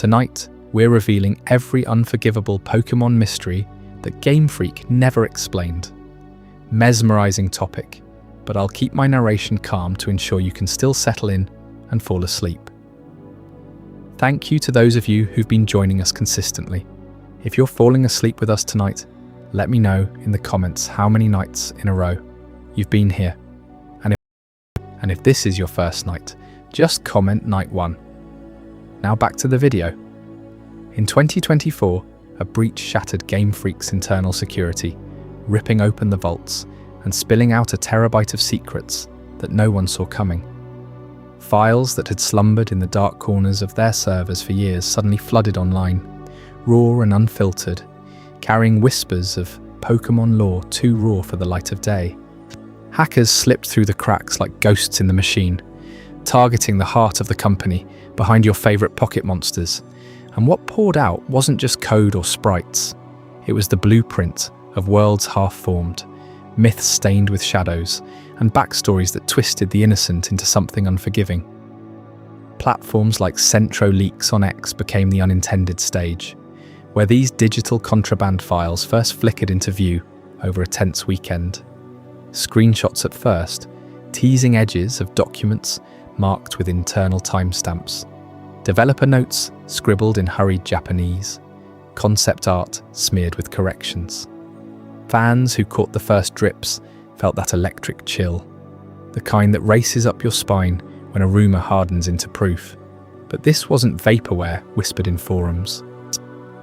Tonight, we're revealing every unforgivable Pokémon mystery that Game Freak never explained. Mesmerizing topic, but I'll keep my narration calm to ensure you can still settle in and fall asleep. Thank you to those of you who've been joining us consistently. If you're falling asleep with us tonight, let me know in the comments how many nights in a row you've been here. And if this is your first night, just comment night 1. Now back to the video. In 2024, a breach shattered Game Freak's internal security, ripping open the vaults and spilling out a terabyte of secrets that no one saw coming. Files that had slumbered in the dark corners of their servers for years suddenly flooded online, raw and unfiltered, carrying whispers of Pokémon lore too raw for the light of day. Hackers slipped through the cracks like ghosts in the machine, targeting the heart of the company behind your favourite pocket monsters. And what poured out wasn't just code or sprites. It was the blueprint of worlds half-formed, myths stained with shadows, and backstories that twisted the innocent into something unforgiving. Platforms like Centro Leaks on X became the unintended stage, where these digital contraband files first flickered into view over a tense weekend. Screenshots at first, teasing edges of documents marked with internal timestamps, developer notes scribbled in hurried Japanese, concept art smeared with corrections. Fans who caught the first drips felt that electric chill, the kind that races up your spine when a rumour hardens into proof. But this wasn't vaporware whispered in forums.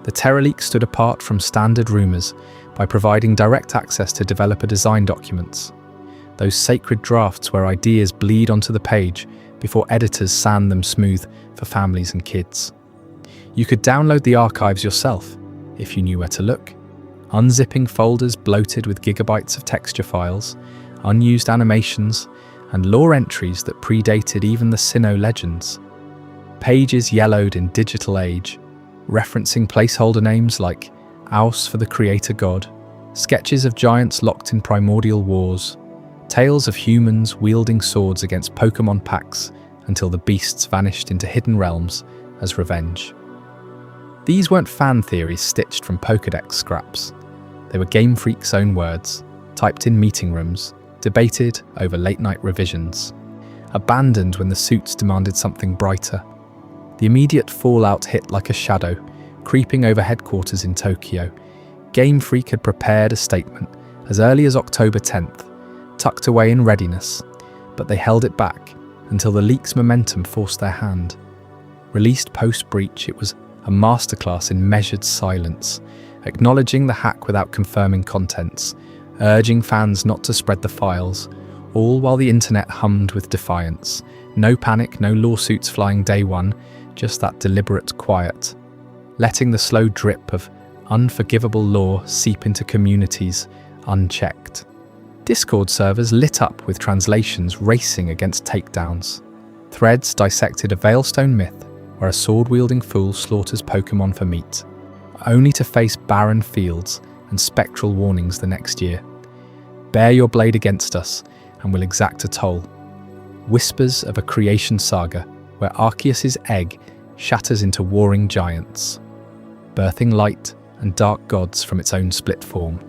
The TerraLeak stood apart from standard rumours by providing direct access to developer design documents, those sacred drafts where ideas bleed onto the page before editors sand them smooth for families and kids. You could download the archives yourself, if you knew where to look, unzipping folders bloated with gigabytes of texture files, unused animations, and lore entries that predated even the Sinnoh legends. Pages yellowed in digital age, referencing placeholder names like Aus for the creator god, sketches of giants locked in primordial wars, tales of humans wielding swords against Pokémon packs until the beasts vanished into hidden realms as revenge. These weren't fan theories stitched from Pokédex scraps. They were Game Freak's own words, typed in meeting rooms, debated over late-night revisions, abandoned when the suits demanded something brighter. The immediate fallout hit like a shadow, creeping over headquarters in Tokyo. Game Freak had prepared a statement as early as October 10th, tucked away in readiness, but they held it back until the leak's momentum forced their hand. Released post-breach, it was a masterclass in measured silence, acknowledging the hack without confirming contents, urging fans not to spread the files, all while the internet hummed with defiance. No panic, no lawsuits flying day one, just that deliberate quiet, letting the slow drip of unforgivable lore seep into communities unchecked. Discord servers lit up with translations racing against takedowns. Threads dissected a Veilstone myth where a sword-wielding fool slaughters Pokémon for meat, only to face barren fields and spectral warnings the next year. Bare your blade against us, and we'll exact a toll. Whispers of a creation saga where Arceus's egg shatters into warring giants, birthing light and dark gods from its own split form.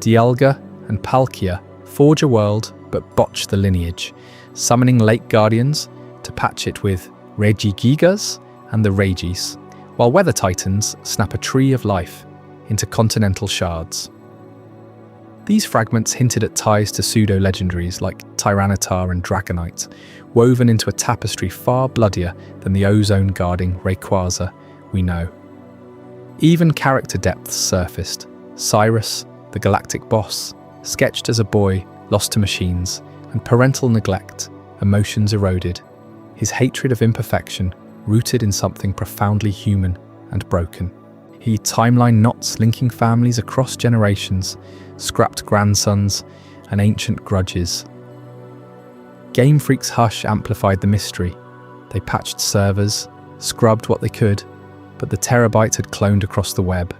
Dialga and Palkia forge a world but botch the lineage, summoning Lake Guardians to patch it with Regigigas and the Regis, while Weather Titans snap a tree of life into continental shards. These fragments hinted at ties to pseudo-legendaries like Tyranitar and Dragonite, woven into a tapestry far bloodier than the ozone-guarding Rayquaza we know. Even character depths surfaced. Cyrus, the galactic boss, sketched as a boy lost to machines, and parental neglect, emotions eroded, his hatred of imperfection rooted in something profoundly human and broken. He timeline knots linking families across generations, scrapped grandsons, and ancient grudges. Game Freak's hush amplified the mystery. They patched servers, scrubbed what they could, but the terabyte had cloned across the web.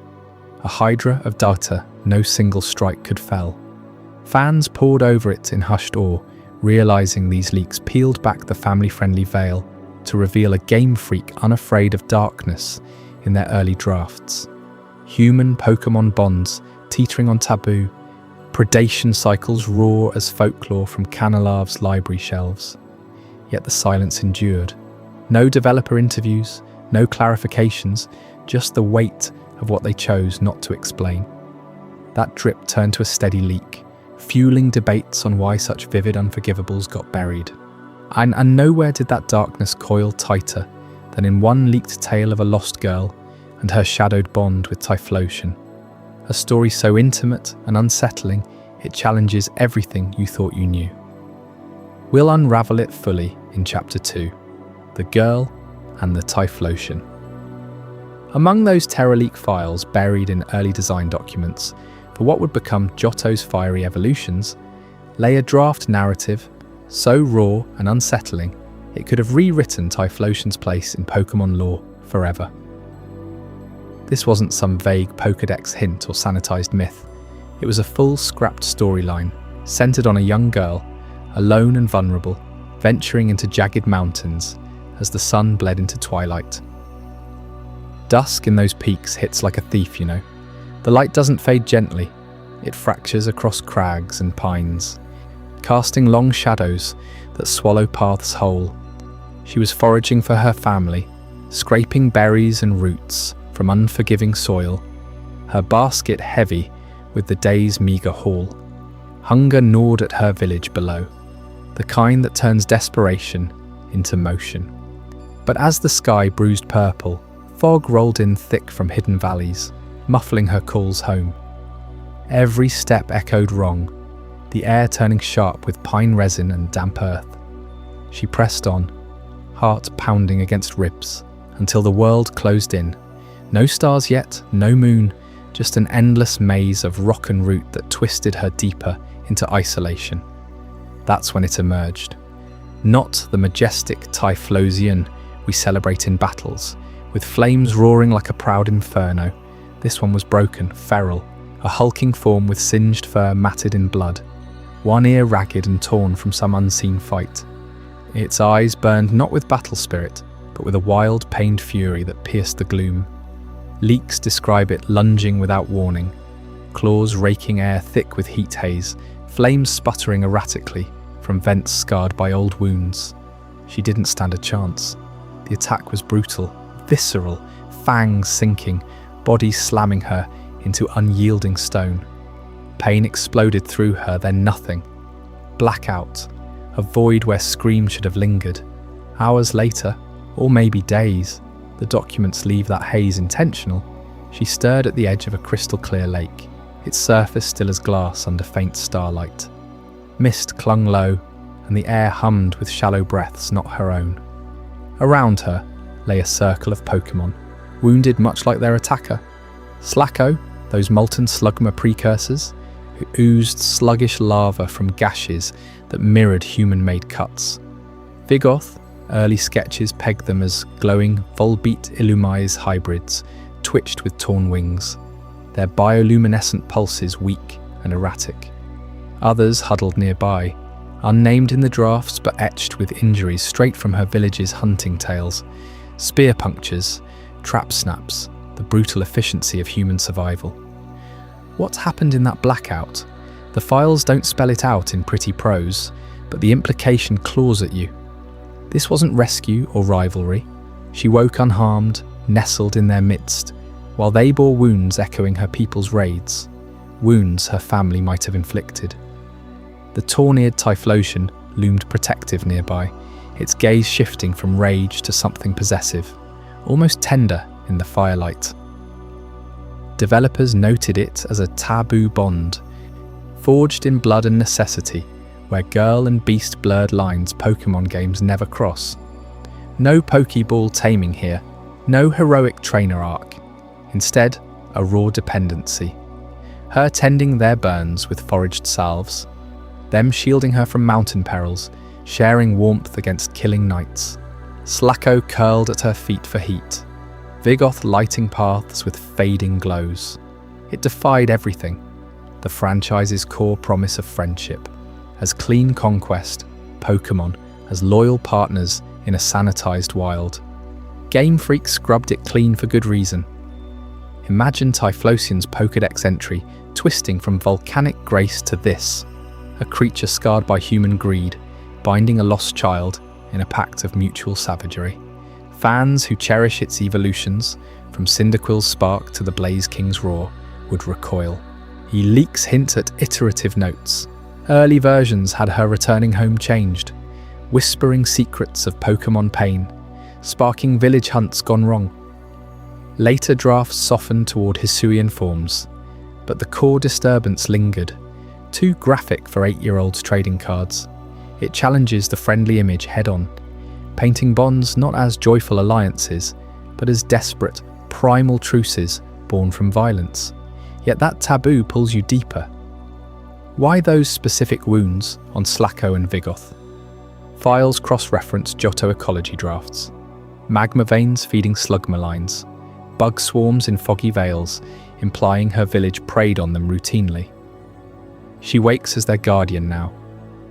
A hydra of data no single strike could fell. Fans pored over it in hushed awe, realizing these leaks peeled back the family-friendly veil to reveal a Game Freak unafraid of darkness in their early drafts. Human Pokémon bonds teetering on taboo, predation cycles roar as folklore from Canalav's library shelves. Yet the silence endured. No developer interviews, no clarifications, just the weight of what they chose not to explain. That drip turned to a steady leak, fueling debates on why such vivid unforgivables got buried. And nowhere did that darkness coil tighter than in one leaked tale of a lost girl and her shadowed bond with Typhlosion. A story so intimate and unsettling, it challenges everything you thought you knew. We'll unravel it fully in Chapter 2, The Girl and the Typhlosion. Among those TerraLeak files buried in early design documents for what would become Johto's fiery evolutions, lay a draft narrative so raw and unsettling it could have rewritten Typhlosion's place in Pokémon lore forever. This wasn't some vague Pokédex hint or sanitized myth. It was a full scrapped storyline centered on a young girl, alone and vulnerable, venturing into jagged mountains as the sun bled into twilight. Dusk in those peaks hits like a thief, you know. The light doesn't fade gently. It fractures across crags and pines, casting long shadows that swallow paths whole. She was foraging for her family, scraping berries and roots from unforgiving soil, her basket heavy with the day's meagre haul. Hunger gnawed at her village below, the kind that turns desperation into motion. But as the sky bruised purple, fog rolled in thick from hidden valleys, muffling her calls home. Every step echoed wrong, the air turning sharp with pine resin and damp earth. She pressed on, heart pounding against ribs, until the world closed in. No stars yet, no moon, just an endless maze of rock and root that twisted her deeper into isolation. That's when it emerged. Not the majestic Typhlosion we celebrate in battles, with flames roaring like a proud inferno. This one was broken, feral, a hulking form with singed fur matted in blood, one ear ragged and torn from some unseen fight. Its eyes burned not with battle spirit, but with a wild, pained fury that pierced the gloom. Leaks describe it lunging without warning, claws raking air thick with heat haze, flames sputtering erratically from vents scarred by old wounds. She didn't stand a chance. The attack was brutal, visceral, fangs sinking, body slamming her into unyielding stone. Pain exploded through her, then nothing. Blackout, a void where scream should have lingered. Hours later, or maybe days, the documents leave that haze intentional, she stirred at the edge of a crystal-clear lake, its surface still as glass under faint starlight. Mist clung low, and the air hummed with shallow breaths not her own. Around her lay a circle of Pokémon, wounded much like their attacker. Slacko, those molten slugma precursors, who oozed sluggish lava from gashes that mirrored human-made cuts. Vigoth, early sketches pegged them as glowing Volbeat Illumise hybrids, twitched with torn wings, their bioluminescent pulses weak and erratic. Others huddled nearby, unnamed in the drafts but etched with injuries straight from her village's hunting tales, spear punctures, trap snaps, the brutal efficiency of human survival. What happened in that blackout? The files don't spell it out in pretty prose, but the implication claws at you. This wasn't rescue or rivalry. She woke unharmed, nestled in their midst, while they bore wounds echoing her people's raids, wounds her family might have inflicted. The torn-eared Typhlosion loomed protective nearby, its gaze shifting from rage to something possessive, almost tender in the firelight. Developers noted it as a taboo bond, forged in blood and necessity, where girl and beast blurred lines Pokémon games never cross. No Pokeball taming here, no heroic trainer arc. Instead, a raw dependency. Her tending their burns with foraged salves, them shielding her from mountain perils, sharing warmth against killing nights. Slacko curled at her feet for heat, Vigoth lighting paths with fading glows. It defied everything, the franchise's core promise of friendship, as clean conquest, Pokémon as loyal partners in a sanitized wild. Game Freak scrubbed it clean for good reason. Imagine Typhlosion's Pokédex entry twisting from volcanic grace to this, a creature scarred by human greed, binding a lost child in a pact of mutual savagery. Fans who cherish its evolutions, from Cyndaquil's spark to the Blaze King's roar, would recoil. He leaks hint at iterative notes. Early versions had her returning home changed, whispering secrets of Pokémon pain, sparking village hunts gone wrong. Later drafts softened toward Hisuian forms, but the core disturbance lingered, too graphic for 8-year-olds trading cards. It challenges the friendly image head-on, painting bonds not as joyful alliances, but as desperate, primal truces born from violence. Yet that taboo pulls you deeper. Why those specific wounds on Slacko and Vigoth? Files cross-reference Johto ecology drafts. Magma veins feeding slugma lines. Bug swarms in foggy vales, implying her village preyed on them routinely. She wakes as their guardian now.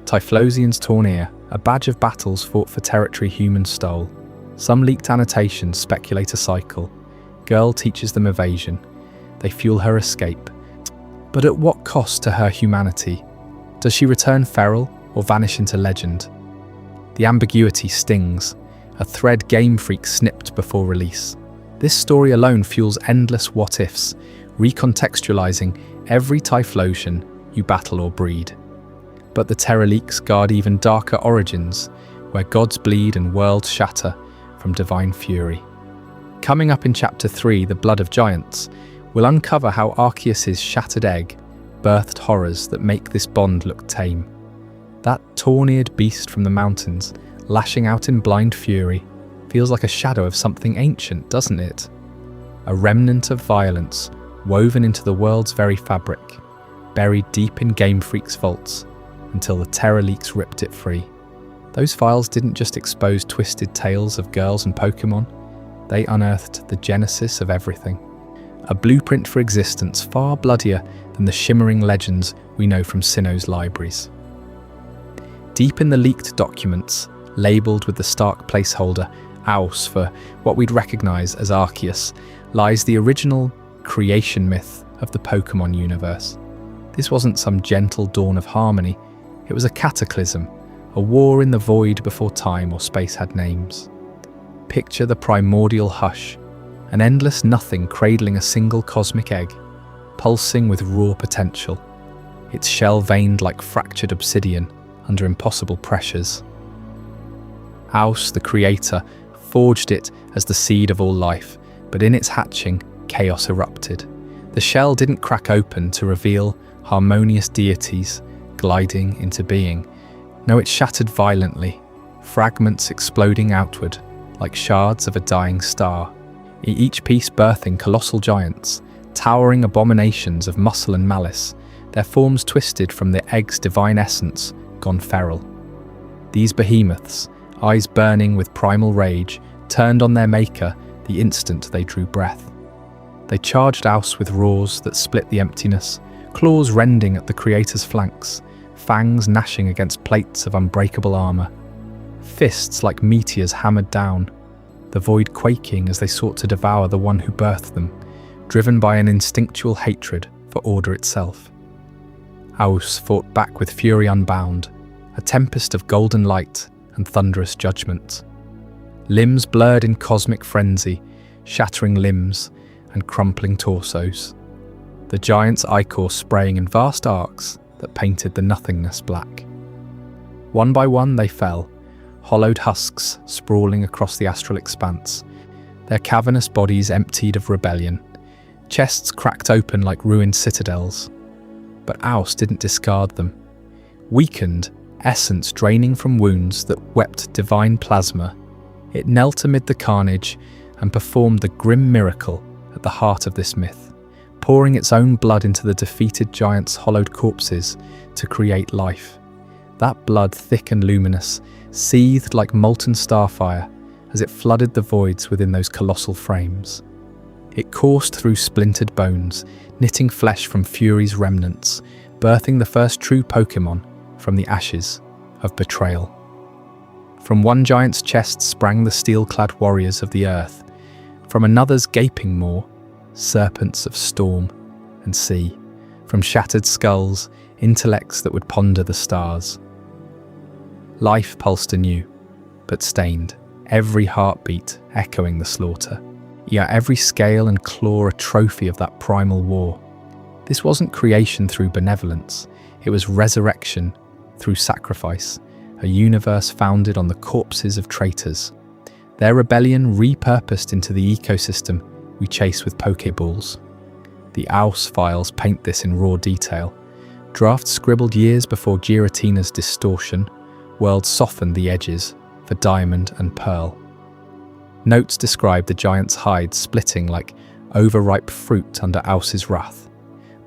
Typhlosion's torn ear, a badge of battles fought for territory humans stole. Some leaked annotations speculate a cycle. Girl teaches them evasion. They fuel her escape. But at what cost to her humanity? Does she return feral or vanish into legend? The ambiguity stings, a thread Game Freak snipped before release. This story alone fuels endless what-ifs, recontextualizing every Typhlosion you battle or breed. But the Terra leaks guard even darker origins, where gods bleed and worlds shatter from divine fury. Coming up in Chapter 3, The Blood of Giants, we'll uncover how Arceus's shattered egg birthed horrors that make this bond look tame. That torn-eared beast from the mountains, lashing out in blind fury, feels like a shadow of something ancient, doesn't it? A remnant of violence, woven into the world's very fabric, buried deep in Game Freak's vaults, until the Terra leaks ripped it free. Those files didn't just expose twisted tales of girls and Pokémon, they unearthed the genesis of everything. A blueprint for existence far bloodier than the shimmering legends we know from Sinnoh's libraries. Deep in the leaked documents, labelled with the stark placeholder Aus for what we'd recognise as Arceus, lies the original creation myth of the Pokémon universe. This wasn't some gentle dawn of harmony, it was a cataclysm, a war in the void before time or space had names. Picture the primordial hush, an endless nothing cradling a single cosmic egg, pulsing with raw potential, its shell veined like fractured obsidian under impossible pressures. Aus, the creator, forged it as the seed of all life, but in its hatching, chaos erupted. The shell didn't crack open to reveal harmonious deities gliding into being. No, it shattered violently, fragments exploding outward like shards of a dying star, each piece birthing colossal giants, towering abominations of muscle and malice, their forms twisted from the egg's divine essence gone feral. These behemoths, eyes burning with primal rage, turned on their maker the instant they drew breath. They charged Aus with roars that split the emptiness, claws rending at the creator's flanks, fangs gnashing against plates of unbreakable armour. Fists like meteors hammered down, the void quaking as they sought to devour the one who birthed them, driven by an instinctual hatred for order itself. Aus fought back with fury unbound, a tempest of golden light and thunderous judgment. Limbs blurred in cosmic frenzy, shattering limbs and crumpling torsos. The giant's ichor spraying in vast arcs that painted the nothingness black. One by one they fell, hollowed husks sprawling across the astral expanse, their cavernous bodies emptied of rebellion, chests cracked open like ruined citadels. But Aus didn't discard them. Weakened, essence draining from wounds that wept divine plasma, it knelt amid the carnage and performed the grim miracle at the heart of this myth, pouring its own blood into the defeated giant's hollowed corpses to create life. That blood, thick and luminous, seethed like molten starfire as it flooded the voids within those colossal frames. It coursed through splintered bones, knitting flesh from Fury's remnants, birthing the first true Pokémon from the ashes of betrayal. From one giant's chest sprang the steel-clad warriors of the earth. From another's gaping maw, serpents of storm and sea. From shattered skulls, intellects that would ponder the stars. Life pulsed anew, but stained, every heartbeat echoing the slaughter. Yet every scale and claw a trophy of that primal war. This wasn't creation through benevolence, it was resurrection through sacrifice, a universe founded on the corpses of traitors. Their rebellion repurposed into the ecosystem we chase with Pokeballs. The Aus files paint this in raw detail. Drafts scribbled years before Giratina's distortion, worlds softened the edges for Diamond and Pearl. Notes describe the giant's hide splitting like overripe fruit under Aus's wrath,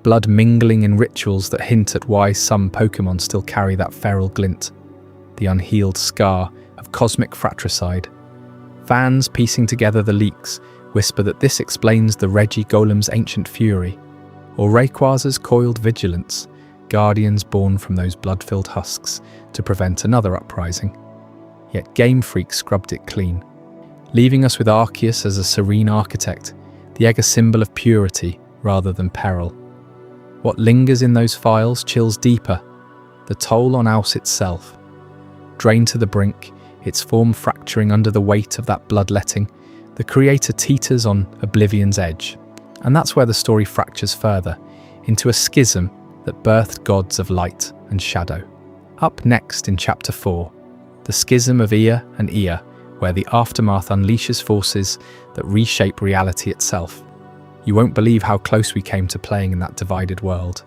blood mingling in rituals that hint at why some Pokémon still carry that feral glint, the unhealed scar of cosmic fratricide. Fans piecing together the leaks whisper that this explains the Regis Golem's ancient fury, or Rayquaza's coiled vigilance, guardians born from those blood-filled husks to prevent another uprising. Yet Game Freak scrubbed it clean, leaving us with Arceus as a serene architect, the egg a symbol of purity rather than peril. What lingers in those files chills deeper, the toll on Aus itself. Drained to the brink, its form fracturing under the weight of that bloodletting, the creator teeters on oblivion's edge. And that's where the story fractures further, into a schism that birthed gods of light and shadow. Up next in Chapter 4, the schism of Ea and Ea, where the aftermath unleashes forces that reshape reality itself. You won't believe how close we came to playing in that divided world.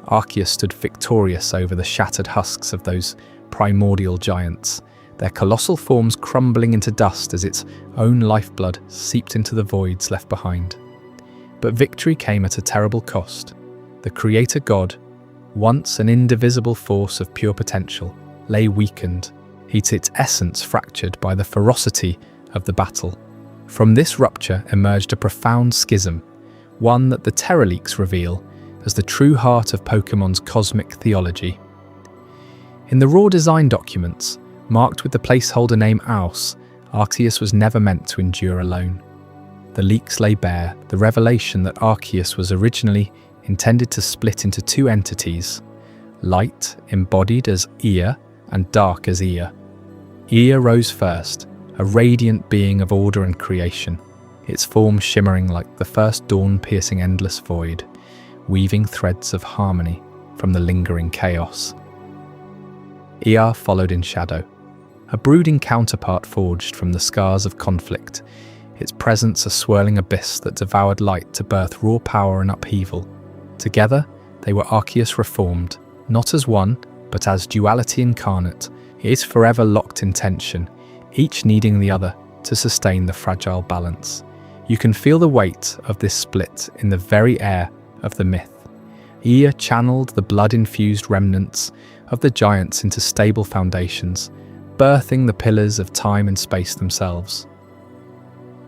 Arceus stood victorious over the shattered husks of those primordial giants, their colossal forms crumbling into dust as its own lifeblood seeped into the voids left behind. But victory came at a terrible cost. The creator god, once an indivisible force of pure potential, lay weakened, its essence fractured by the ferocity of the battle. From this rupture emerged a profound schism, one that the Terraleaks reveal as the true heart of Pokémon's cosmic theology. In the raw design documents, marked with the placeholder name Aus, Arceus was never meant to endure alone. The leaks lay bare the revelation that Arceus was originally intended to split into two entities, light embodied as Ea and dark as Ea. Ea rose first, a radiant being of order and creation, its form shimmering like the first dawn piercing endless void, weaving threads of harmony from the lingering chaos. Ea followed in shadow, a brooding counterpart forged from the scars of conflict, its presence a swirling abyss that devoured light to birth raw power and upheaval. Together, they were Arceus reformed, not as one, but as duality incarnate, is forever locked in tension, each needing the other to sustain the fragile balance. You can feel the weight of this split in the very air of the myth. Ea channeled the blood-infused remnants of the giants into stable foundations, birthing the pillars of time and space themselves.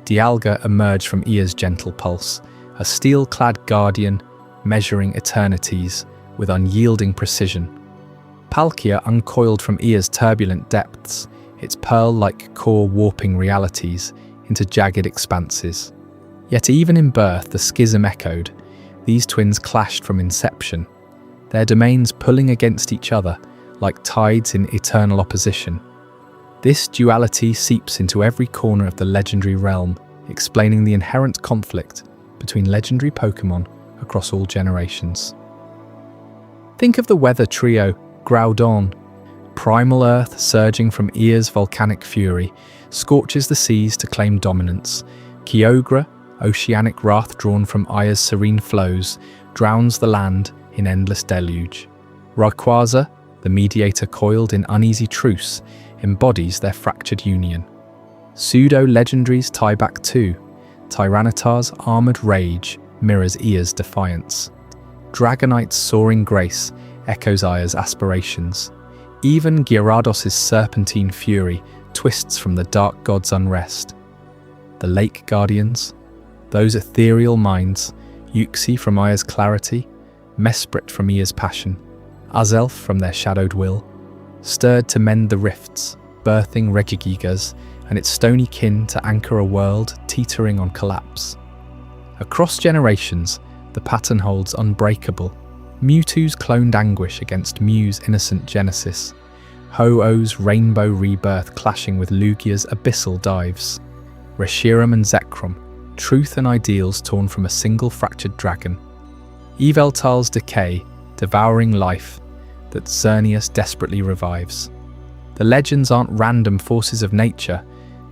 Dialga emerged from Ea's gentle pulse, a steel-clad guardian measuring eternities with unyielding precision. Palkia uncoiled from Ea's turbulent depths, its pearl-like core warping realities into jagged expanses. Yet even in birth, the schism echoed. These twins clashed from inception, their domains pulling against each other like tides in eternal opposition. This duality seeps into every corner of the legendary realm, explaining the inherent conflict between legendary Pokémon across all generations. Think of the weather trio, Groudon. Primal Earth, surging from Ea's volcanic fury, scorches the seas to claim dominance. Kyogre, oceanic wrath drawn from Aya's serene flows, drowns the land in endless deluge. Rayquaza, the mediator coiled in uneasy truce, embodies their fractured union. Pseudo-legendaries tie back too. Tyranitar's armoured rage mirrors Ea's defiance. Dragonite's soaring grace echoes Aya's aspirations. Even Gyarados' serpentine fury twists from the dark god's unrest. The Lake Guardians, those ethereal minds, Uxie from Aya's clarity, Mesprit from Ea's passion, Azelf from their shadowed will, stirred to mend the rifts, birthing Regigigas and its stony kin to anchor a world teetering on collapse. Across generations, the pattern holds unbreakable. Mewtwo's cloned anguish against Mew's innocent genesis. Ho-Oh's rainbow rebirth clashing with Lugia's abyssal dives. Reshiram and Zekrom, truth and ideals torn from a single fractured dragon. Yveltal's decay, devouring life, that Xerneas desperately revives. The legends aren't random forces of nature,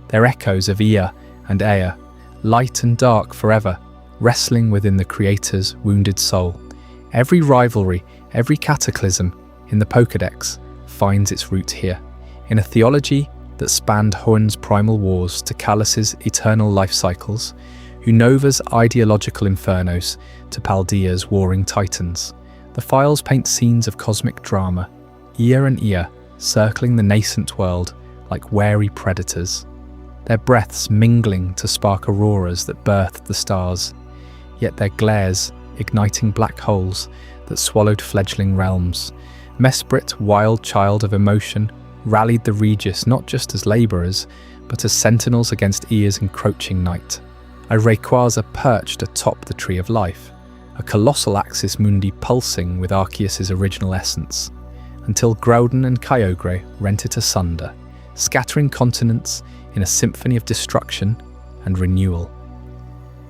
they're echoes of Ea and Ea, light and dark forever, wrestling within the creator's wounded soul. Every rivalry, every cataclysm in the Pokédex finds its root here, in a theology that spanned Hoenn's primal wars to Kalus's eternal life cycles, Unova's ideological infernos to Paldea's warring titans. The files paint scenes of cosmic drama, year and year, circling the nascent world like wary predators, their breaths mingling to spark auroras that birthed the stars, yet their glares igniting black holes that swallowed fledgling realms. Mesprit, wild child of emotion, rallied the Regis not just as labourers, but as sentinels against Ea's encroaching night. A Rayquaza perched atop the Tree of Life, a colossal axis mundi pulsing with Arceus's original essence, until Groudon and Kyogre rent it asunder, scattering continents in a symphony of destruction and renewal.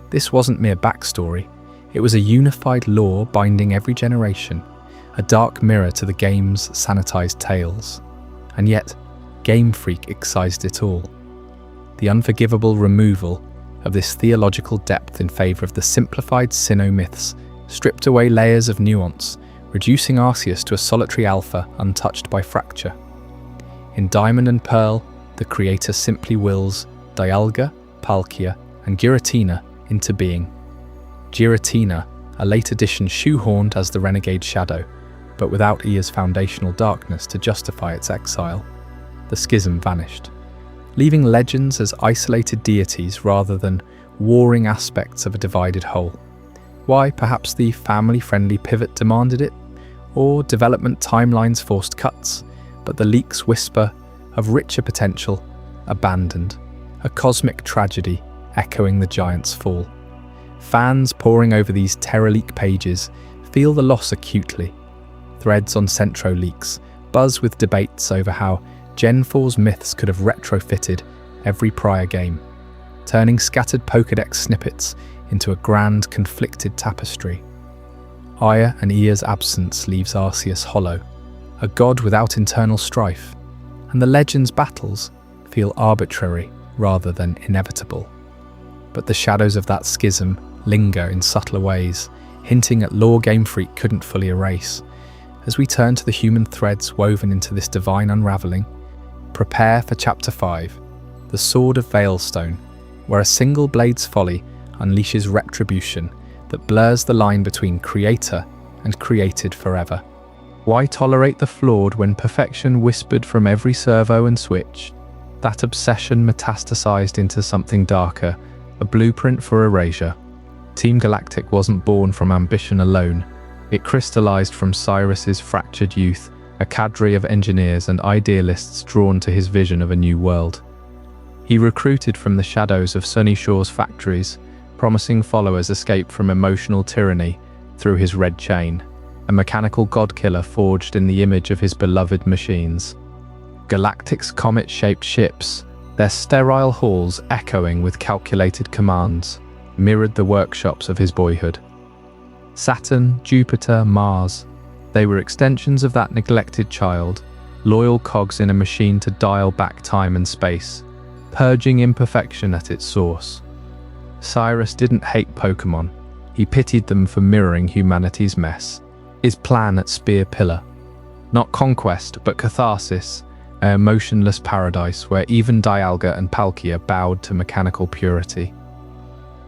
This wasn't mere backstory, it was a unified lore binding every generation, a dark mirror to the game's sanitized tales. And yet, Game Freak excised it all. The unforgivable removal of this theological depth in favour of the simplified Sinnoh myths stripped away layers of nuance, reducing Arceus to a solitary alpha untouched by fracture. In Diamond and Pearl, the creator simply wills Dialga, Palkia, and Giratina into being. Giratina, a late addition shoehorned as the renegade shadow, but without Ea's foundational darkness to justify its exile. The schism vanished, leaving legends as isolated deities rather than warring aspects of a divided whole. Why? Perhaps the family-friendly pivot demanded it, or development timelines forced cuts, but the leaks whisper of richer potential abandoned, a cosmic tragedy echoing the giant's fall. Fans poring over these Terraleak pages feel the loss acutely. Threads on Centro leaks buzz with debates over how Gen 4's myths could have retrofitted every prior game, turning scattered Pokédex snippets into a grand conflicted tapestry. Aya and Ea's absence leaves Arceus hollow, a god without internal strife, and the legends' battles feel arbitrary rather than inevitable. But the shadows of that schism linger in subtler ways, hinting at lore Game Freak couldn't fully erase. As we turn to the human threads woven into this divine unravelling, prepare for Chapter 5, the Sword of Veilstone, where a single blade's folly unleashes retribution that blurs the line between creator and created forever. Why tolerate the flawed when perfection whispered from every servo and switch? That obsession metastasized into something darker, a blueprint for erasure. Team Galactic wasn't born from ambition alone. It crystallized from Cyrus's fractured youth, a cadre of engineers and idealists drawn to his vision of a new world. He recruited from the shadows of Sunnyshore's factories, promising followers escape from emotional tyranny through his red chain, a mechanical god-killer forged in the image of his beloved machines. Galactic's comet-shaped ships, their sterile halls echoing with calculated commands, mirrored the workshops of his boyhood. Saturn, Jupiter, Mars, they were extensions of that neglected child, loyal cogs in a machine to dial back time and space, purging imperfection at its source. Cyrus didn't hate Pokémon, he pitied them for mirroring humanity's mess. His plan at Spear Pillar. Not conquest, but catharsis, a emotionless paradise where even Dialga and Palkia bowed to mechanical purity.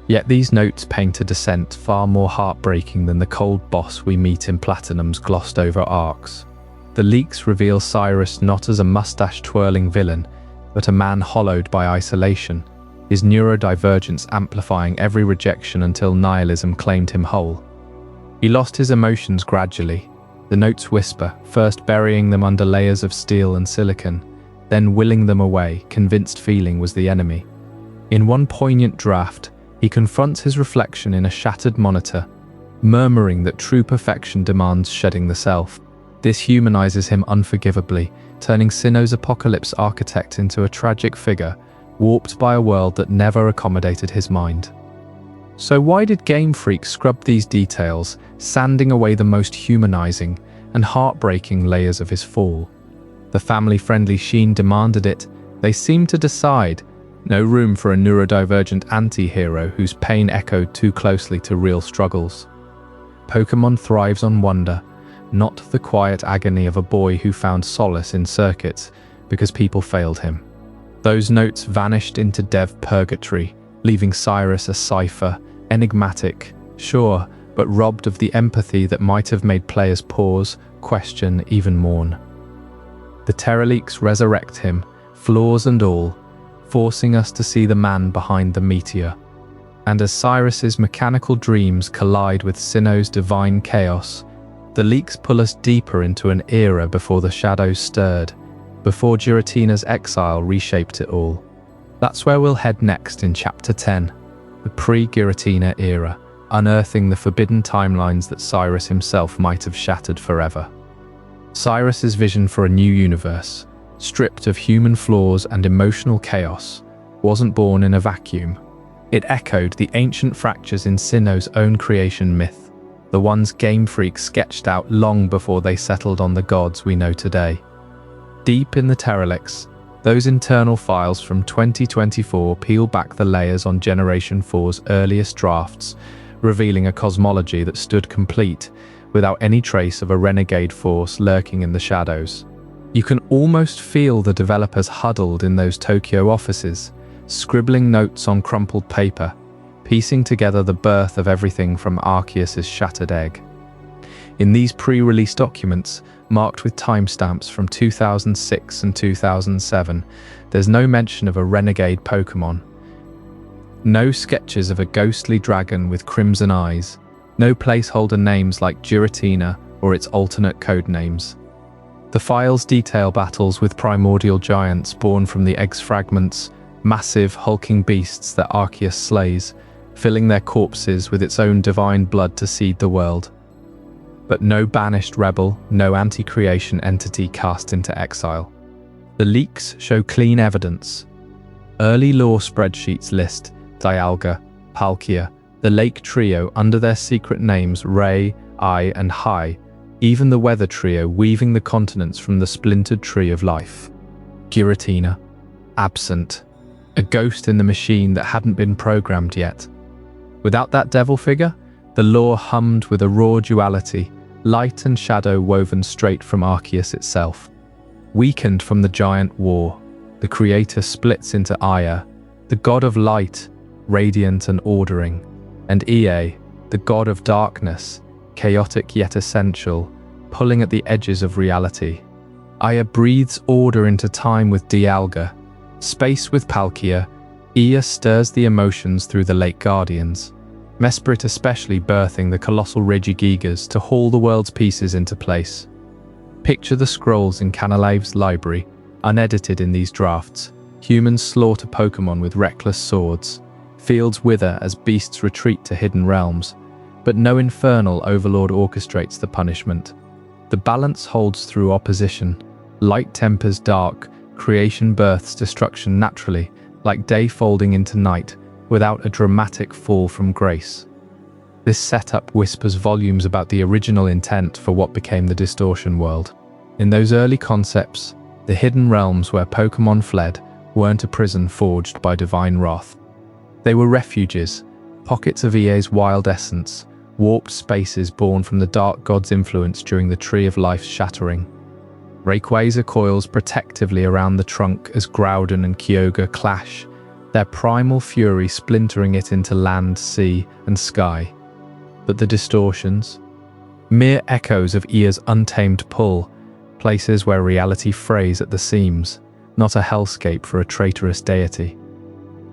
Yet these notes paint a descent far more heartbreaking than the cold boss we meet in Platinum's glossed-over arcs. The leaks reveal Cyrus not as a mustache-twirling villain, but a man hollowed by isolation, his neurodivergence amplifying every rejection until nihilism claimed him whole. He lost his emotions gradually, the notes whisper, first burying them under layers of steel and silicon, then willing them away, convinced feeling was the enemy. In one poignant draft, he confronts his reflection in a shattered monitor, murmuring that true perfection demands shedding the self. This humanizes him unforgivably, turning Sinnoh's apocalypse architect into a tragic figure, warped by a world that never accommodated his mind. So why did Game Freak scrub these details, sanding away the most humanizing and heartbreaking layers of his fall? The family-friendly sheen demanded it. They seemed to decide, no room for a neurodivergent anti-hero whose pain echoed too closely to real struggles. Pokémon thrives on wonder, not the quiet agony of a boy who found solace in circuits because people failed him. Those notes vanished into dev purgatory, leaving Cyrus a cipher, enigmatic, sure, but robbed of the empathy that might have made players pause, question, even mourn. The Terraleaks resurrect him, flaws and all, forcing us to see the man behind the meteor. And as Cyrus's mechanical dreams collide with Sinnoh's divine chaos, the leaks pull us deeper into an era before the shadows stirred, before Giratina's exile reshaped it all. That's where we'll head next in Chapter 10, the pre-Giratina era, unearthing the forbidden timelines that Cyrus himself might have shattered forever. Cyrus's vision for a new universe, stripped of human flaws and emotional chaos, wasn't born in a vacuum. It echoed the ancient fractures in Sinnoh's own creation myth, the ones Game Freak sketched out long before they settled on the gods we know today. Deep in the Terraleaks, those internal files from 2024 peel back the layers on Generation 4's earliest drafts, revealing a cosmology that stood complete, without any trace of a renegade force lurking in the shadows. You can almost feel the developers huddled in those Tokyo offices, scribbling notes on crumpled paper, piecing together the birth of everything from Arceus's shattered egg. In these pre-release documents, marked with timestamps from 2006 and 2007, there's no mention of a renegade Pokémon. No sketches of a ghostly dragon with crimson eyes, no placeholder names like Giratina or its alternate code names. The files detail battles with primordial giants born from the egg's fragments, massive hulking beasts that Arceus slays, filling their corpses with its own divine blood to seed the world. But no banished rebel, no anti-creation entity cast into exile. The leaks show clean evidence. Early lore spreadsheets list Dialga, Palkia, the Lake Trio under their secret names Ray, Ai, and Hai, even the Weather Trio weaving the continents from the splintered tree of life. Giratina, absent, a ghost in the machine that hadn't been programmed yet. Without that devil figure, the lore hummed with a raw duality, light and shadow woven straight from Arceus itself. Weakened from the giant war, the creator splits into Aya, the god of light, radiant and ordering, and Ea, the god of darkness, chaotic yet essential, pulling at the edges of reality. Aya breathes order into time with Dialga, space with Palkia. Ea stirs the emotions through the Lake Guardians, Mesprit especially birthing the colossal Regigigas to haul the world's pieces into place. Picture the scrolls in Canalaive's library, unedited in these drafts. Humans slaughter Pokémon with reckless swords. Fields wither as beasts retreat to hidden realms. But no infernal overlord orchestrates the punishment. The balance holds through opposition. Light tempers dark, creation births destruction naturally, like day folding into night, without a dramatic fall from grace. This setup whispers volumes about the original intent for what became the Distortion world. In those early concepts, the hidden realms where Pokémon fled weren't a prison forged by divine wrath. They were refuges, pockets of EA's wild essence, warped spaces born from the Dark God's influence during the Tree of Life's shattering. Rayquaza coils protectively around the trunk as Groudon and Kyogre clash, their primal fury splintering it into land, sea, and sky. But the distortions? Mere echoes of Ea's untamed pull, places where reality frays at the seams, not a hellscape for a traitorous deity.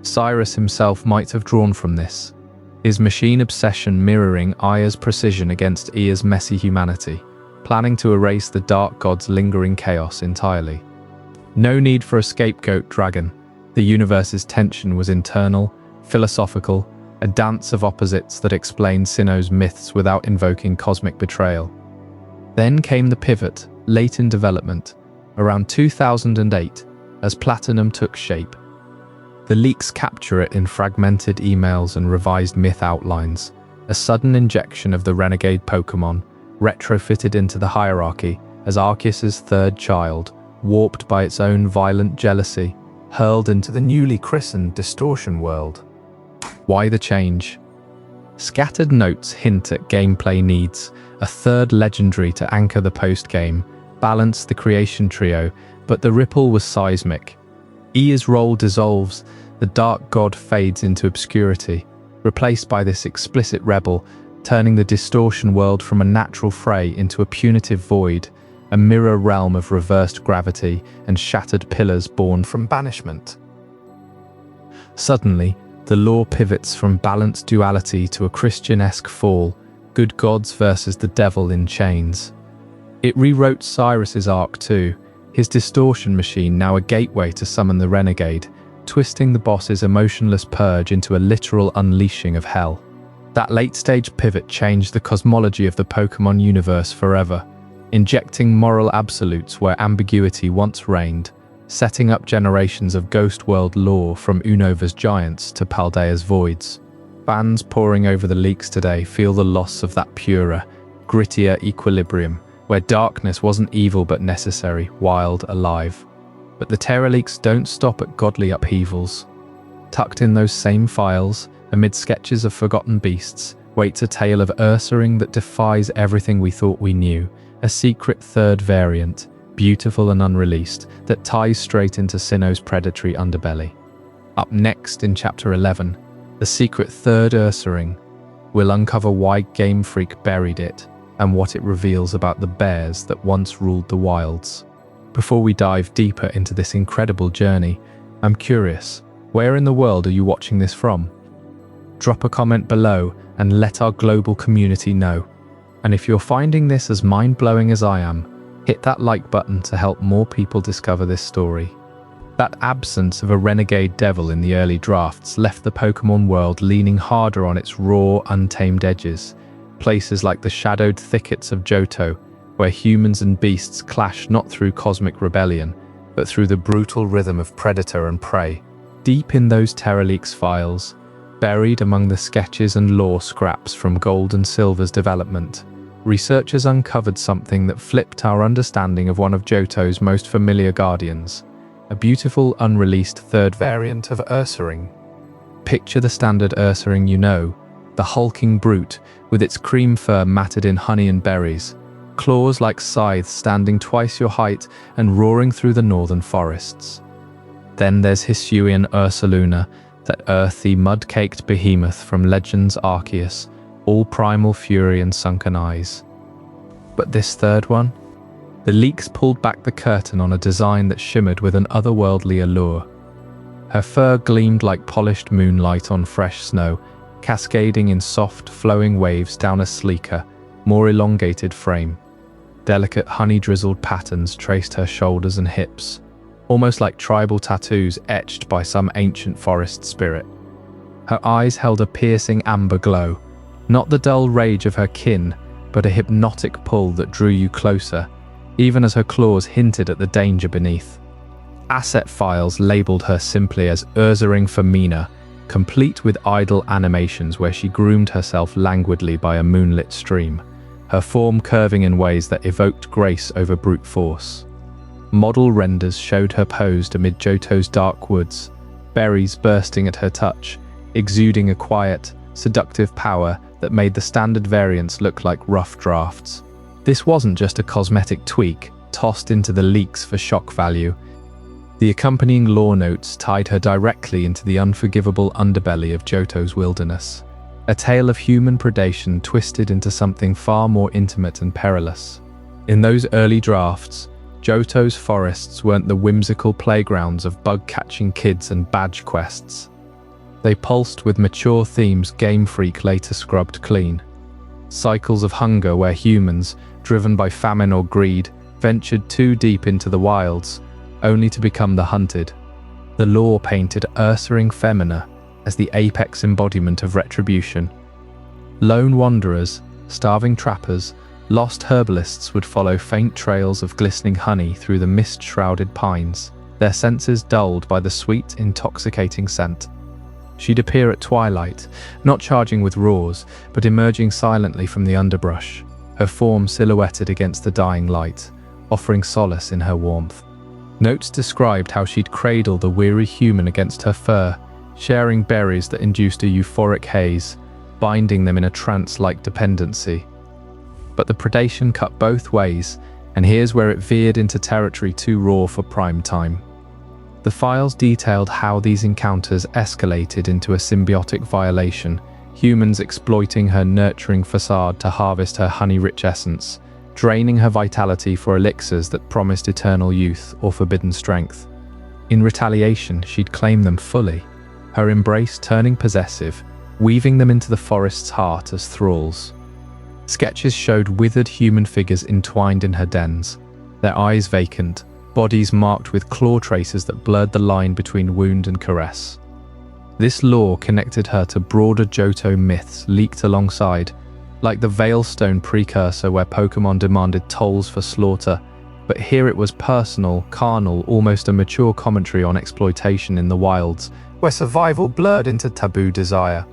Cyrus himself might have drawn from this, his machine obsession mirroring Aya's precision against Ea's messy humanity, planning to erase the Dark God's lingering chaos entirely. No need for a scapegoat dragon. The universe's tension was internal, philosophical, a dance of opposites that explained Sinnoh's myths without invoking cosmic betrayal. Then came the pivot, late in development, around 2008, as Platinum took shape. The leaks capture it in fragmented emails and revised myth outlines, a sudden injection of the renegade Pokémon, retrofitted into the hierarchy as Arceus's third child, warped by its own violent jealousy, hurled into the newly christened Distortion world. Why the change? Scattered notes hint at gameplay needs, a third legendary to anchor the post-game, balance the creation trio, but the ripple was seismic. Iya's role dissolves, the dark god fades into obscurity, replaced by this explicit rebel, turning the Distortion world from a natural fray into a punitive void, a mirror realm of reversed gravity and shattered pillars born from banishment. Suddenly, the lore pivots from balanced duality to a Christian-esque fall, good gods versus the devil in chains. It rewrote Cyrus's arc too, his distortion machine now a gateway to summon the renegade, twisting the boss's emotionless purge into a literal unleashing of hell. That late-stage pivot changed the cosmology of the Pokémon universe forever, injecting moral absolutes where ambiguity once reigned, setting up generations of Ghost World lore from Unova's giants to Paldea's voids. Fans poring over the leaks today feel the loss of that purer, grittier equilibrium, where darkness wasn't evil but necessary, wild, alive. But the Terra leaks don't stop at godly upheavals. Tucked in those same files, amid sketches of forgotten beasts, waits a tale of Ursaring that defies everything we thought we knew, a secret third variant, beautiful and unreleased, that ties straight into Sinnoh's predatory underbelly. Up next in Chapter 11, the secret third Ursaring will uncover why Game Freak buried it and what it reveals about the bears that once ruled the wilds. Before we dive deeper into this incredible journey, I'm curious, where in the world are you watching this from? Drop a comment below and let our global community know. And if you're finding this as mind-blowing as I am, hit that like button to help more people discover this story. That absence of a renegade devil in the early drafts left the Pokémon world leaning harder on its raw, untamed edges. Places like the shadowed thickets of Johto, where humans and beasts clash not through cosmic rebellion, but through the brutal rhythm of predator and prey. Deep in those Terra Leaks files, buried among the sketches and lore scraps from Gold and Silver's development, researchers uncovered something that flipped our understanding of one of Johto's most familiar guardians, a beautiful unreleased third variant of Ursaring. Picture the standard Ursaring you know, the hulking brute with its cream fur matted in honey and berries, claws like scythes standing twice your height and roaring through the northern forests. Then there's Hisuian Ursaluna, that earthy, mud-caked behemoth from Legends Arceus, all primal fury and sunken eyes. But this third one? The leaks pulled back the curtain on a design that shimmered with an otherworldly allure. Her fur gleamed like polished moonlight on fresh snow, cascading in soft, flowing waves down a sleeker, more elongated frame. Delicate honey-drizzled patterns traced her shoulders and hips, almost like tribal tattoos etched by some ancient forest spirit. Her eyes held a piercing amber glow, not the dull rage of her kin, but a hypnotic pull that drew you closer, even as her claws hinted at the danger beneath. Asset files labelled her simply as Ursaring Femina, complete with idle animations where she groomed herself languidly by a moonlit stream, her form curving in ways that evoked grace over brute force. Model renders showed her posed amid Johto's dark woods, berries bursting at her touch, exuding a quiet, seductive power that made the standard variants look like rough drafts. This wasn't just a cosmetic tweak, tossed into the leaks for shock value. The accompanying lore notes tied her directly into the unforgivable underbelly of Johto's wilderness, a tale of human predation twisted into something far more intimate and perilous. In those early drafts, Johto's forests weren't the whimsical playgrounds of bug-catching kids and badge quests. They pulsed with mature themes Game Freak later scrubbed clean. Cycles of hunger where humans, driven by famine or greed, ventured too deep into the wilds, only to become the hunted. The lore painted Ursaring Femina as the apex embodiment of retribution. Lone wanderers, starving trappers, lost herbalists would follow faint trails of glistening honey through the mist-shrouded pines, their senses dulled by the sweet, intoxicating scent. She'd appear at twilight, not charging with roars, but emerging silently from the underbrush, her form silhouetted against the dying light, offering solace in her warmth. Notes described how she'd cradle the weary human against her fur, sharing berries that induced a euphoric haze, binding them in a trance-like dependency. But the predation cut both ways, and here's where it veered into territory too raw for prime time. The files detailed how these encounters escalated into a symbiotic violation, humans exploiting her nurturing facade to harvest her honey-rich essence, draining her vitality for elixirs that promised eternal youth or forbidden strength. In retaliation, she'd claim them fully, her embrace turning possessive, weaving them into the forest's heart as thralls. Sketches showed withered human figures entwined in her dens, their eyes vacant, bodies marked with claw traces that blurred the line between wound and caress. This lore connected her to broader Johto myths leaked alongside, like the Veilstone precursor where Pokémon demanded tolls for slaughter, but here it was personal, carnal, almost a mature commentary on exploitation in the wilds, where survival blurred into taboo desire.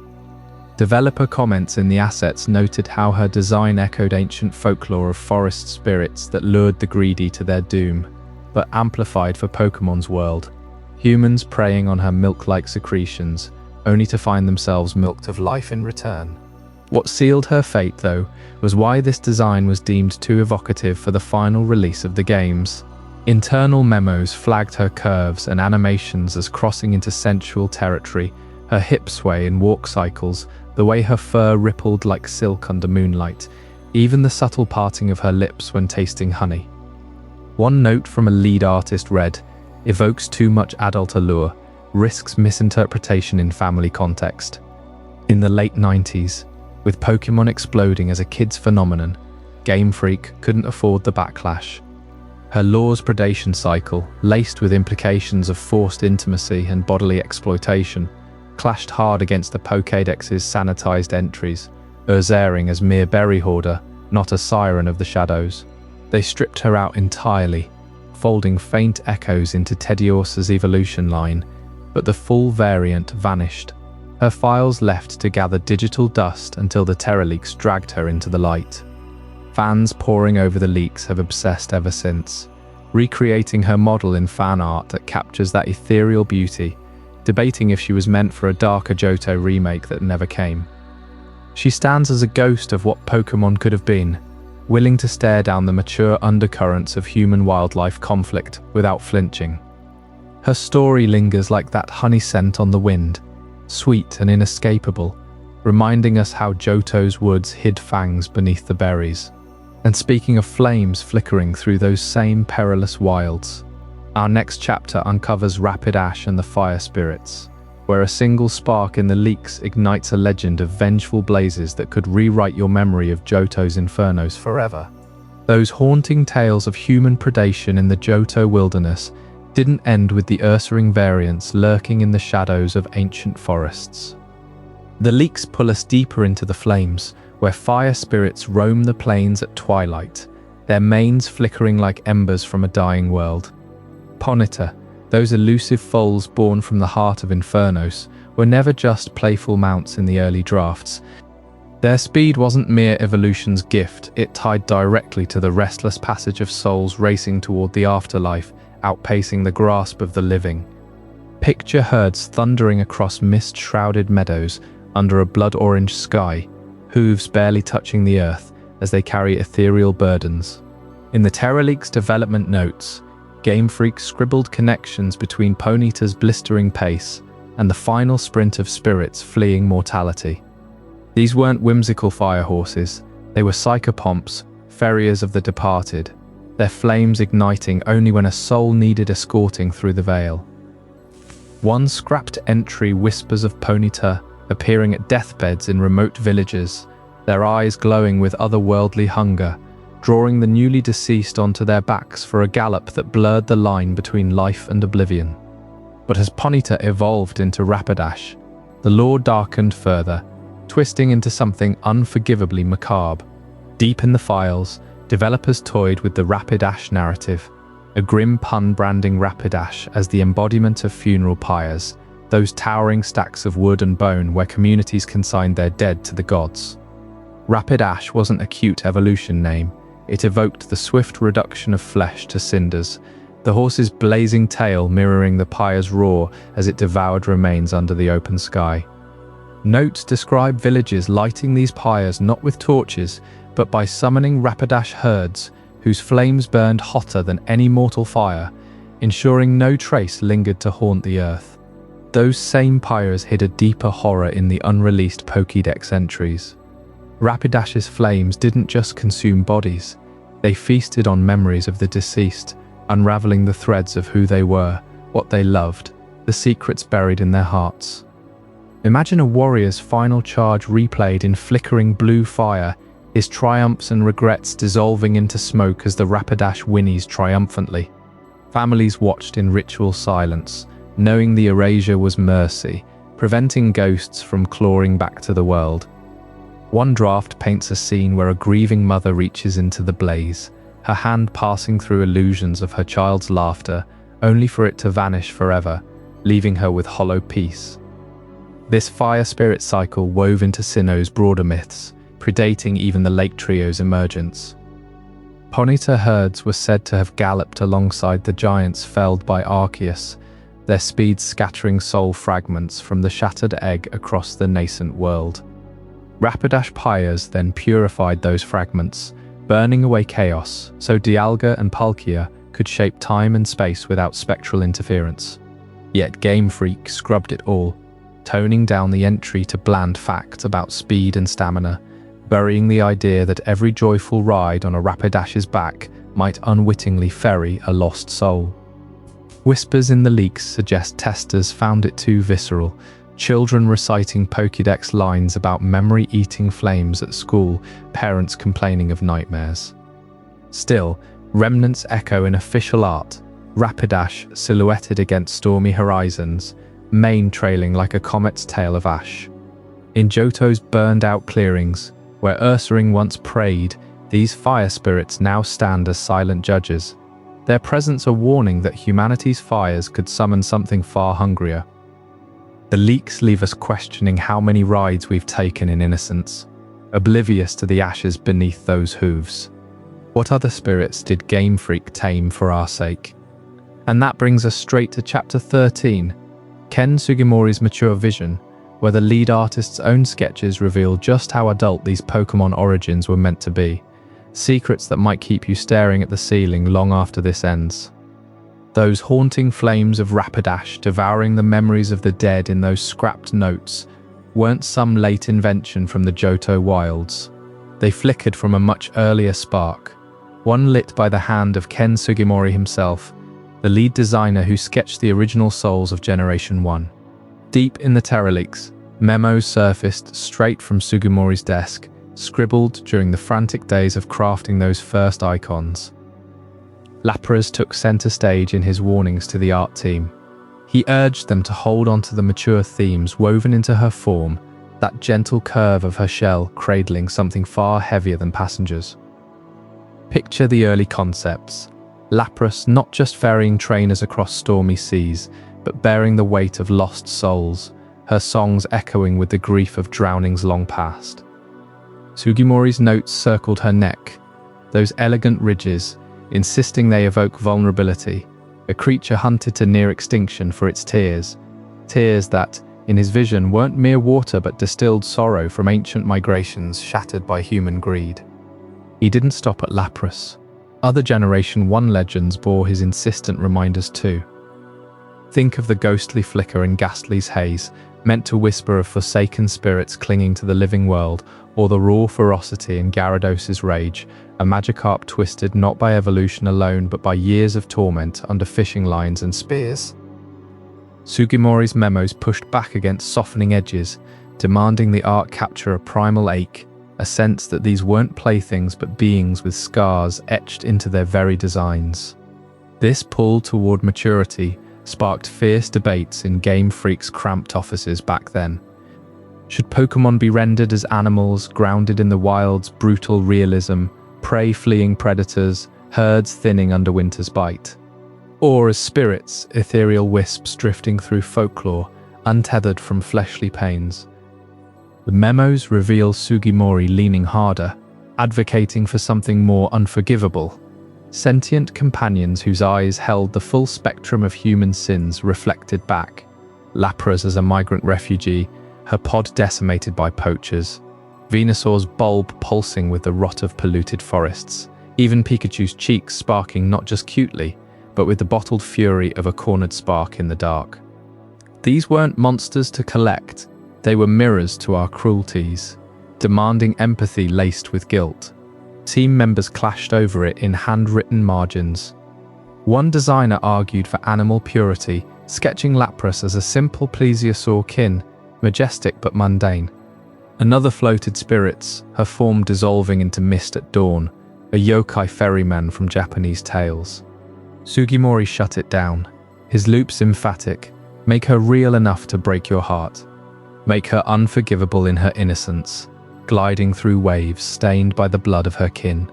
Developer comments in the assets noted how her design echoed ancient folklore of forest spirits that lured the greedy to their doom, but amplified for Pokémon's world. Humans preying on her milk-like secretions, only to find themselves milked of life in return. What sealed her fate, though, was why this design was deemed too evocative for the final release of the games. Internal memos flagged her curves and animations as crossing into sensual territory, her hip sway in walk cycles, the way her fur rippled like silk under moonlight, even the subtle parting of her lips when tasting honey. One note from a lead artist read, "Evokes too much adult allure, risks misinterpretation in family context." In the late 90s, with Pokémon exploding as a kid's phenomenon, Game Freak couldn't afford the backlash. Her lore's predation cycle, laced with implications of forced intimacy and bodily exploitation, clashed hard against the Pokédex's sanitized entries, Ursaring as mere berry hoarder, not a siren of the shadows. They stripped her out entirely, folding faint echoes into Teddiursa's evolution line, but the full variant vanished. Her files left to gather digital dust until the Terra leaks dragged her into the light. Fans poring over the leaks have obsessed ever since, recreating her model in fan art that captures that ethereal beauty, debating if she was meant for a darker Johto remake that never came. She stands as a ghost of what Pokémon could have been, willing to stare down the mature undercurrents of human-wildlife conflict without flinching. Her story lingers like that honey scent on the wind, sweet and inescapable, reminding us how Johto's woods hid fangs beneath the berries. And speaking of flames flickering through those same perilous wilds, our next chapter uncovers Rapidash and the fire spirits, where a single spark in the leaks ignites a legend of vengeful blazes that could rewrite your memory of Johto's infernos forever. Those haunting tales of human predation in the Johto wilderness didn't end with the Ursaring variants lurking in the shadows of ancient forests. The leaks pull us deeper into the flames, where fire spirits roam the plains at twilight, their manes flickering like embers from a dying world. Ponyta, those elusive foals born from the heart of Infernos, were never just playful mounts in the early drafts. Their speed wasn't mere evolution's gift, it tied directly to the restless passage of souls racing toward the afterlife, outpacing the grasp of the living. Picture herds thundering across mist-shrouded meadows under a blood-orange sky, hooves barely touching the earth as they carry ethereal burdens. In the Terra Leaks development notes, Game Freak scribbled connections between Ponyta's blistering pace and the final sprint of spirits fleeing mortality. These weren't whimsical fire horses, they were psychopomps, ferriers of the departed, their flames igniting only when a soul needed escorting through the veil. One scrapped entry whispers of Ponyta appearing at deathbeds in remote villages, their eyes glowing with otherworldly hunger, drawing the newly deceased onto their backs for a gallop that blurred the line between life and oblivion. But as Ponyta evolved into Rapidash, the lore darkened further, twisting into something unforgivably macabre. Deep in the files, developers toyed with the Rapidash narrative, a grim pun branding Rapidash as the embodiment of funeral pyres, those towering stacks of wood and bone where communities consigned their dead to the gods. Rapidash wasn't a cute evolution name, it evoked the swift reduction of flesh to cinders, the horse's blazing tail mirroring the pyre's roar as it devoured remains under the open sky. Notes describe villages lighting these pyres not with torches, but by summoning Rapidash herds, whose flames burned hotter than any mortal fire, ensuring no trace lingered to haunt the earth. Those same pyres hid a deeper horror in the unreleased Pokédex entries. Rapidash's flames didn't just consume bodies, they feasted on memories of the deceased, unraveling the threads of who they were, what they loved, the secrets buried in their hearts. Imagine a warrior's final charge replayed in flickering blue fire, his triumphs and regrets dissolving into smoke as the Rapidash whinnies triumphantly. Families watched in ritual silence, knowing the erasure was mercy, preventing ghosts from clawing back to the world. One draft paints a scene where a grieving mother reaches into the blaze, her hand passing through illusions of her child's laughter, only for it to vanish forever, leaving her with hollow peace. This fire spirit cycle wove into Sinnoh's broader myths, predating even the Lake Trio's emergence. Ponyta herds were said to have galloped alongside the giants felled by Arceus, their speed scattering soul fragments from the shattered egg across the nascent world. Rapidash pyres then purified those fragments, burning away chaos so Dialga and Palkia could shape time and space without spectral interference. Yet Game Freak scrubbed it all, toning down the entry to bland facts about speed and stamina, burying the idea that every joyful ride on a Rapidash's back might unwittingly ferry a lost soul. Whispers in the leaks suggest testers found it too visceral, children reciting Pokédex lines about memory-eating flames at school, parents complaining of nightmares. Still, remnants echo in official art, Rapidash silhouetted against stormy horizons, mane trailing like a comet's tail of ash. In Johto's burned-out clearings, where Ursaring once prayed, these fire spirits now stand as silent judges, their presence a warning that humanity's fires could summon something far hungrier. The leaks leave us questioning how many rides we've taken in innocence, oblivious to the ashes beneath those hooves. What other spirits did Game Freak tame for our sake? And that brings us straight to Chapter 13, Ken Sugimori's Mature Vision, where the lead artist's own sketches reveal just how adult these Pokémon origins were meant to be, secrets that might keep you staring at the ceiling long after this ends. Those haunting flames of Rapidash devouring the memories of the dead in those scrapped notes weren't some late invention from the Johto wilds. They flickered from a much earlier spark, one lit by the hand of Ken Sugimori himself, the lead designer who sketched the original souls of Generation 1. Deep in the Terraleaks, memos surfaced straight from Sugimori's desk, scribbled during the frantic days of crafting those first icons. Lapras took center stage in his warnings to the art team. He urged them to hold on to the mature themes woven into her form, that gentle curve of her shell cradling something far heavier than passengers. Picture the early concepts. Lapras not just ferrying trainers across stormy seas, but bearing the weight of lost souls, her songs echoing with the grief of drownings long past. Sugimori's notes circled her neck, those elegant ridges, insisting they evoke vulnerability, a creature hunted to near extinction for its tears that, in his vision, weren't mere water but distilled sorrow from ancient migrations shattered by human greed. He didn't stop at Lapras. Other Generation 1 legends bore his insistent reminders too. Think of the ghostly flicker in Ghastly's haze, meant to whisper of forsaken spirits clinging to the living world, or the raw ferocity in Gyarados' rage, a Magikarp twisted not by evolution alone but by years of torment under fishing lines and spears. Sugimori's memos pushed back against softening edges, demanding the art capture a primal ache, a sense that these weren't playthings but beings with scars etched into their very designs. This pull toward maturity sparked fierce debates in Game Freak's cramped offices back then. Should Pokémon be rendered as animals, grounded in the wild's brutal realism, prey fleeing predators, herds thinning under winter's bite? Or as spirits, ethereal wisps drifting through folklore, untethered from fleshly pains? The memos reveal Sugimori leaning harder, advocating for something more unforgivable. Sentient companions whose eyes held the full spectrum of human sins reflected back. Lapras as a migrant refugee, her pod decimated by poachers. Venusaur's bulb pulsing with the rot of polluted forests. Even Pikachu's cheeks sparking not just cutely, but with the bottled fury of a cornered spark in the dark. These weren't monsters to collect, they were mirrors to our cruelties, demanding empathy laced with guilt. Team members clashed over it in handwritten margins. One designer argued for animal purity, sketching Lapras as a simple plesiosaur kin, majestic but mundane. Another floated spirits, her form dissolving into mist at dawn, a yokai ferryman from Japanese tales. Sugimori shut it down, his loops emphatic, make her real enough to break your heart. Make her unforgivable in her innocence, gliding through waves stained by the blood of her kin.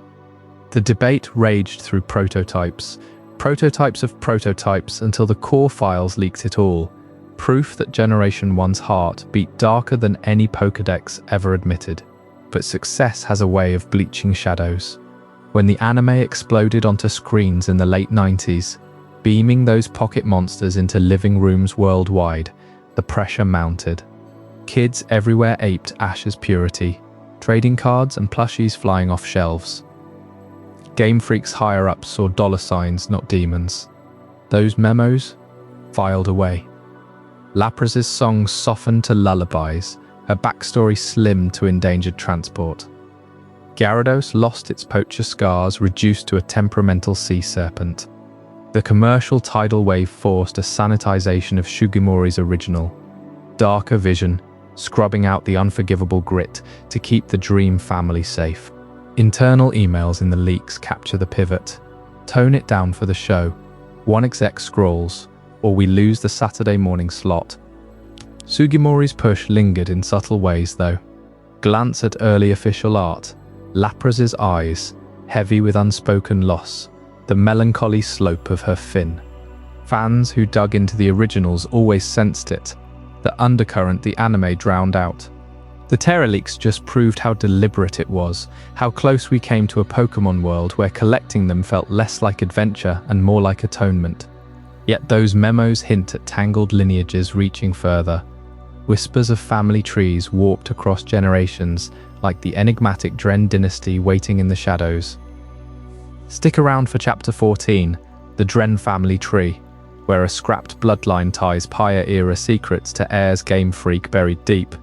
The debate raged through prototypes of prototypes until the core files leaked it all, proof that Generation 1's heart beat darker than any Pokédex ever admitted. But success has a way of bleaching shadows. When the anime exploded onto screens in the late 90s, beaming those pocket monsters into living rooms worldwide, the pressure mounted. Kids everywhere aped Ash's purity, trading cards and plushies flying off shelves. Game Freak's higher-ups saw dollar signs, not demons. Those memos filed away. Lapras's songs softened to lullabies, her backstory slimmed to endangered transport. Gyarados lost its poacher scars, reduced to a temperamental sea serpent. The commercial tidal wave forced a sanitization of Sugimori's original. Darker vision, scrubbing out the unforgivable grit to keep the dream family safe. Internal emails in the leaks capture the pivot. Tone it down for the show. One exec scrolls, or we lose the Saturday morning slot. Sugimori's push lingered in subtle ways though. Glance at early official art. Lapras's eyes, heavy with unspoken loss, the melancholy slope of her fin. Fans who dug into the originals always sensed it, the undercurrent the anime drowned out. The Terra leaks just proved how deliberate it was, how close we came to a Pokémon world where collecting them felt less like adventure and more like atonement. Yet those memos hint at tangled lineages reaching further. Whispers of family trees warped across generations, like the enigmatic Dren dynasty waiting in the shadows. Stick around for Chapter 14, the Dren family tree, where a scrapped bloodline ties Pyre-era secrets to heirs Game Freak buried deep.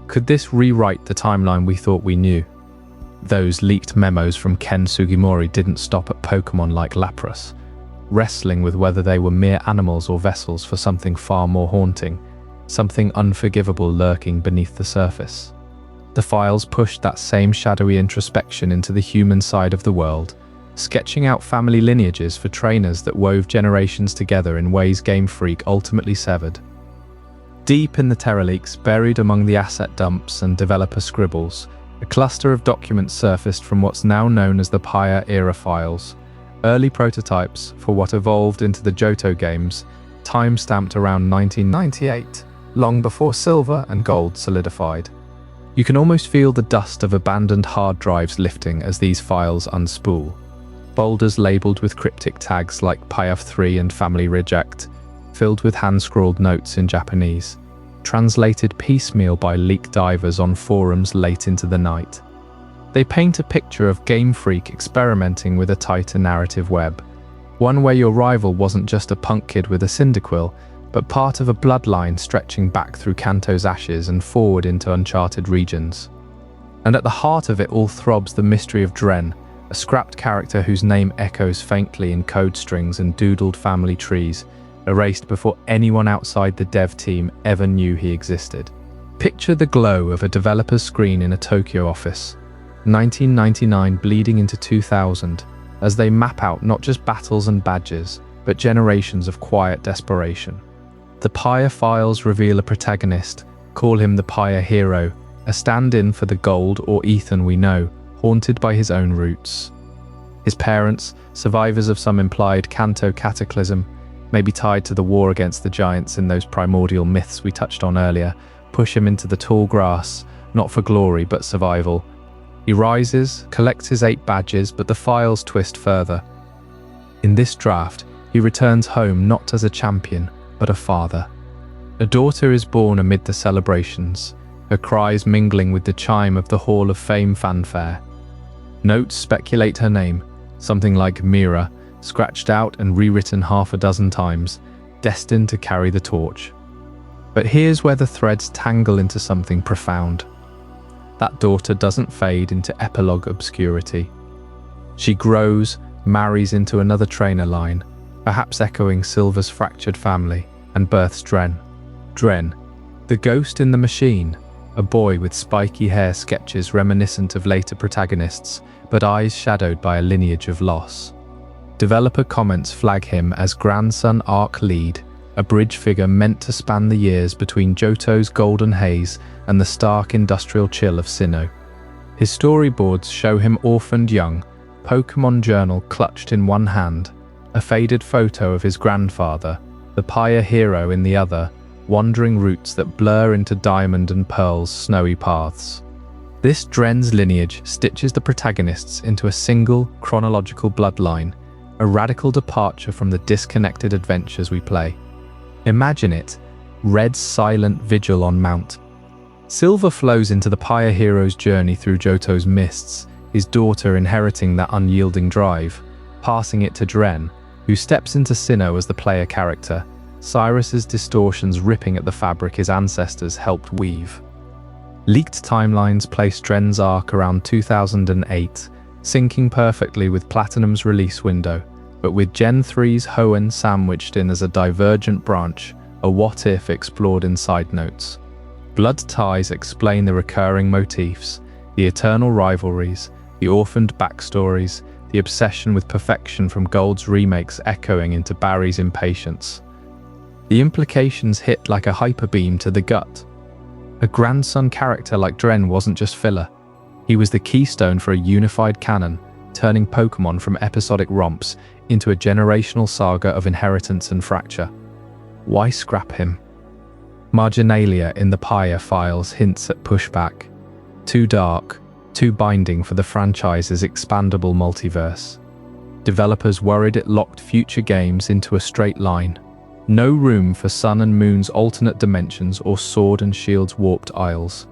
Could this rewrite the timeline we thought we knew? Those leaked memos from Ken Sugimori didn't stop at Pokémon like Lapras, wrestling with whether they were mere animals or vessels for something far more haunting, something unforgivable lurking beneath the surface. The files pushed that same shadowy introspection into the human side of the world, sketching out family lineages for trainers that wove generations together in ways Game Freak ultimately severed. Deep in the Terra leaks, buried among the asset dumps and developer scribbles, a cluster of documents surfaced from what's now known as the Pyre-era files, early prototypes for what evolved into the Johto games, time-stamped around 1998, long before silver and gold solidified. You can almost feel the dust of abandoned hard drives lifting as these files unspool. Boulders labelled with cryptic tags like PyF3 and Family Reject, filled with hand-scrawled notes in Japanese, translated piecemeal by leak divers on forums late into the night. They paint a picture of Game Freak experimenting with a tighter narrative web, one where your rival wasn't just a punk kid with a Cyndaquil, but part of a bloodline stretching back through Kanto's ashes and forward into uncharted regions. And at the heart of it all throbs the mystery of Dren, a scrapped character whose name echoes faintly in code strings and doodled family trees, erased before anyone outside the dev team ever knew he existed. Picture the glow of a developer's screen in a Tokyo office, 1999 bleeding into 2000, as they map out not just battles and badges, but generations of quiet desperation. The Pyre files reveal a protagonist, call him the Pyre hero, a stand-in for the Gold or Ethan we know, haunted by his own roots. His parents, survivors of some implied Kanto cataclysm, maybe tied to the war against the giants in those primordial myths we touched on earlier, push him into the tall grass, not for glory but survival. He rises, collects his 8 badges, but the files twist further. In this draft, he returns home not as a champion, but a father. A daughter is born amid the celebrations, her cries mingling with the chime of the Hall of Fame fanfare. Notes speculate her name, something like Mira, scratched out and rewritten half a dozen times, destined to carry the torch. But here's where the threads tangle into something profound. That daughter doesn't fade into epilogue obscurity. She grows, marries into another trainer line, perhaps echoing Silver's fractured family, and births Dren. Dren, the ghost in the machine, a boy with spiky hair sketches reminiscent of later protagonists, but eyes shadowed by a lineage of loss. Developer comments flag him as grandson arc lead, a bridge figure meant to span the years between Johto's golden haze and the stark industrial chill of Sinnoh. His storyboards show him orphaned young, Pokémon journal clutched in one hand, a faded photo of his grandfather, the Pyre hero in the other, wandering routes that blur into Diamond and Pearl's snowy paths. This Dren's lineage stitches the protagonists into a single chronological bloodline, a radical departure from the disconnected adventures we play. Imagine it, Red's silent vigil on Mount. Silver flows into the Pyre hero's journey through Johto's mists, his daughter inheriting that unyielding drive, passing it to Dren, who steps into Sinnoh as the player character, Cyrus's distortions ripping at the fabric his ancestors helped weave. Leaked timelines place Dren's arc around 2008, syncing perfectly with Platinum's release window, but with Gen 3's Hoenn sandwiched in as a divergent branch, a what-if explored in side notes. Blood ties explain the recurring motifs, the eternal rivalries, the orphaned backstories, the obsession with perfection from Gold's remakes echoing into Barry's impatience. The implications hit like a hyperbeam to the gut. A grandson character like Dren wasn't just filler. He was the keystone for a unified canon, turning Pokémon from episodic romps into a generational saga of inheritance and fracture. Why scrap him? Marginalia in the Pyre files hints at pushback. Too dark, too binding for the franchise's expandable multiverse. Developers worried it locked future games into a straight line. No room for Sun and Moon's alternate dimensions or Sword and Shield's warped aisles.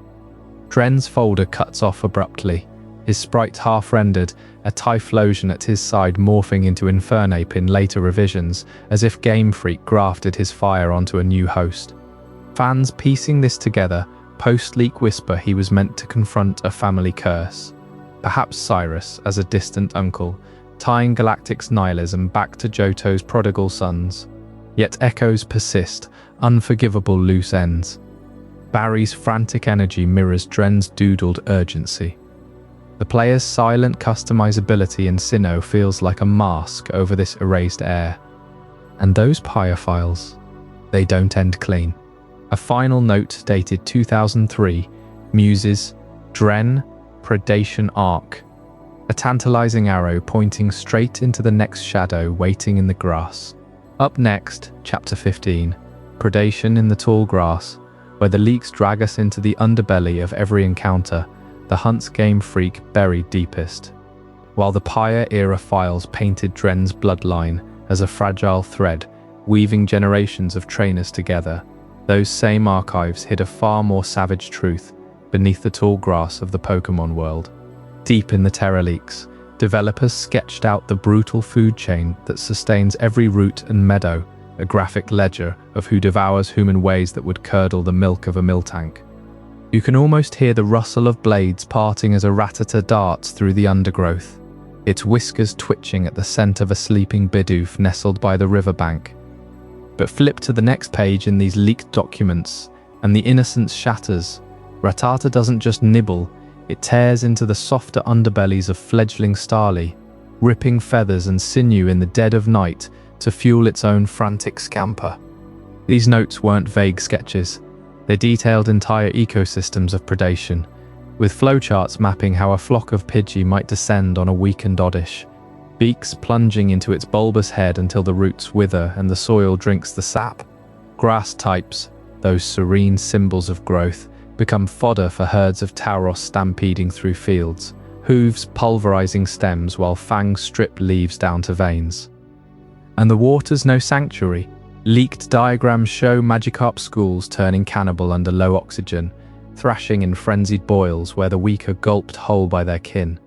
Dren's folder cuts off abruptly, his sprite half-rendered, a Typhlosion at his side morphing into Infernape in later revisions, as if Game Freak grafted his fire onto a new host. Fans piecing this together, post-leak whisper he was meant to confront a family curse. Perhaps Cyrus as a distant uncle, tying Galactic's nihilism back to Johto's prodigal sons. Yet echoes persist, unforgivable loose ends. Barry's frantic energy mirrors Dren's doodled urgency. The player's silent customizability in Sinnoh feels like a mask over this erased air. And those Pyre files, they don't end clean. A final note dated 2003 muses Dren, Predation arc, a tantalizing arrow pointing straight into the next shadow waiting in the grass. Up next, Chapter 15, Predation in the Tall Grass, where the leaks drag us into the underbelly of every encounter, the hunt's Game Freak buried deepest. While the Pyre era files painted Dren's bloodline as a fragile thread, weaving generations of trainers together, those same archives hid a far more savage truth beneath the tall grass of the Pokémon world. Deep in the Terra leaks, developers sketched out the brutal food chain that sustains every root and meadow, a graphic ledger of who devours whom in ways that would curdle the milk of a miltank. You can almost hear the rustle of blades parting as a Rattata darts through the undergrowth, its whiskers twitching at the scent of a sleeping Bidoof nestled by the riverbank. But flip to the next page in these leaked documents, and the innocence shatters. Rattata doesn't just nibble, It tears into the softer underbellies of fledgling starly, ripping feathers and sinew in the dead of night to fuel its own frantic scamper. These notes weren't vague sketches. They detailed entire ecosystems of predation, with flowcharts mapping how a flock of Pidgey might descend on a weakened Oddish, beaks plunging into its bulbous head until the roots wither and the soil drinks the sap. Grass types, those serene symbols of growth, become fodder for herds of Tauros stampeding through fields, hooves pulverizing stems while fangs strip leaves down to veins. And the water's no sanctuary. Leaked diagrams show Magikarp schools turning cannibal under low oxygen, thrashing in frenzied boils where the weak are gulped whole by their kin.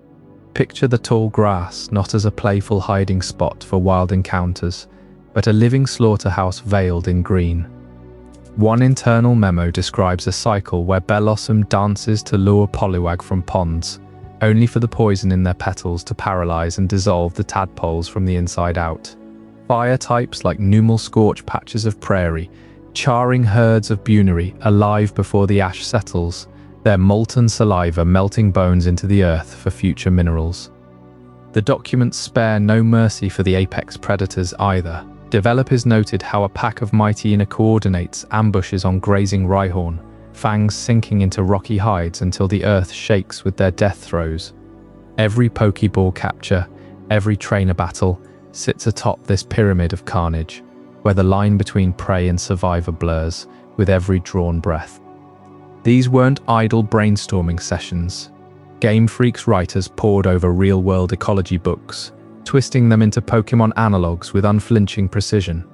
Picture the tall grass not as a playful hiding spot for wild encounters, but a living slaughterhouse veiled in green. One internal memo describes a cycle where Bellossom dances to lure Poliwag from ponds, only for the poison in their petals to paralyze and dissolve the tadpoles from the inside out. Fire types like Numal scorch patches of prairie, charring herds of Bunary alive before the ash settles, their molten saliva melting bones into the earth for future minerals. The documents spare no mercy for the apex predators either. Developers noted how a pack of mighty inner coordinates ambushes on grazing Rhyhorn, fangs sinking into rocky hides until the earth shakes with their death throes. Every Pokeball capture, every trainer battle, sits atop this pyramid of carnage, where the line between prey and survivor blurs with every drawn breath. These weren't idle brainstorming sessions. Game Freak's writers pored over real-world ecology books, twisting them into Pokémon analogues with unflinching precision.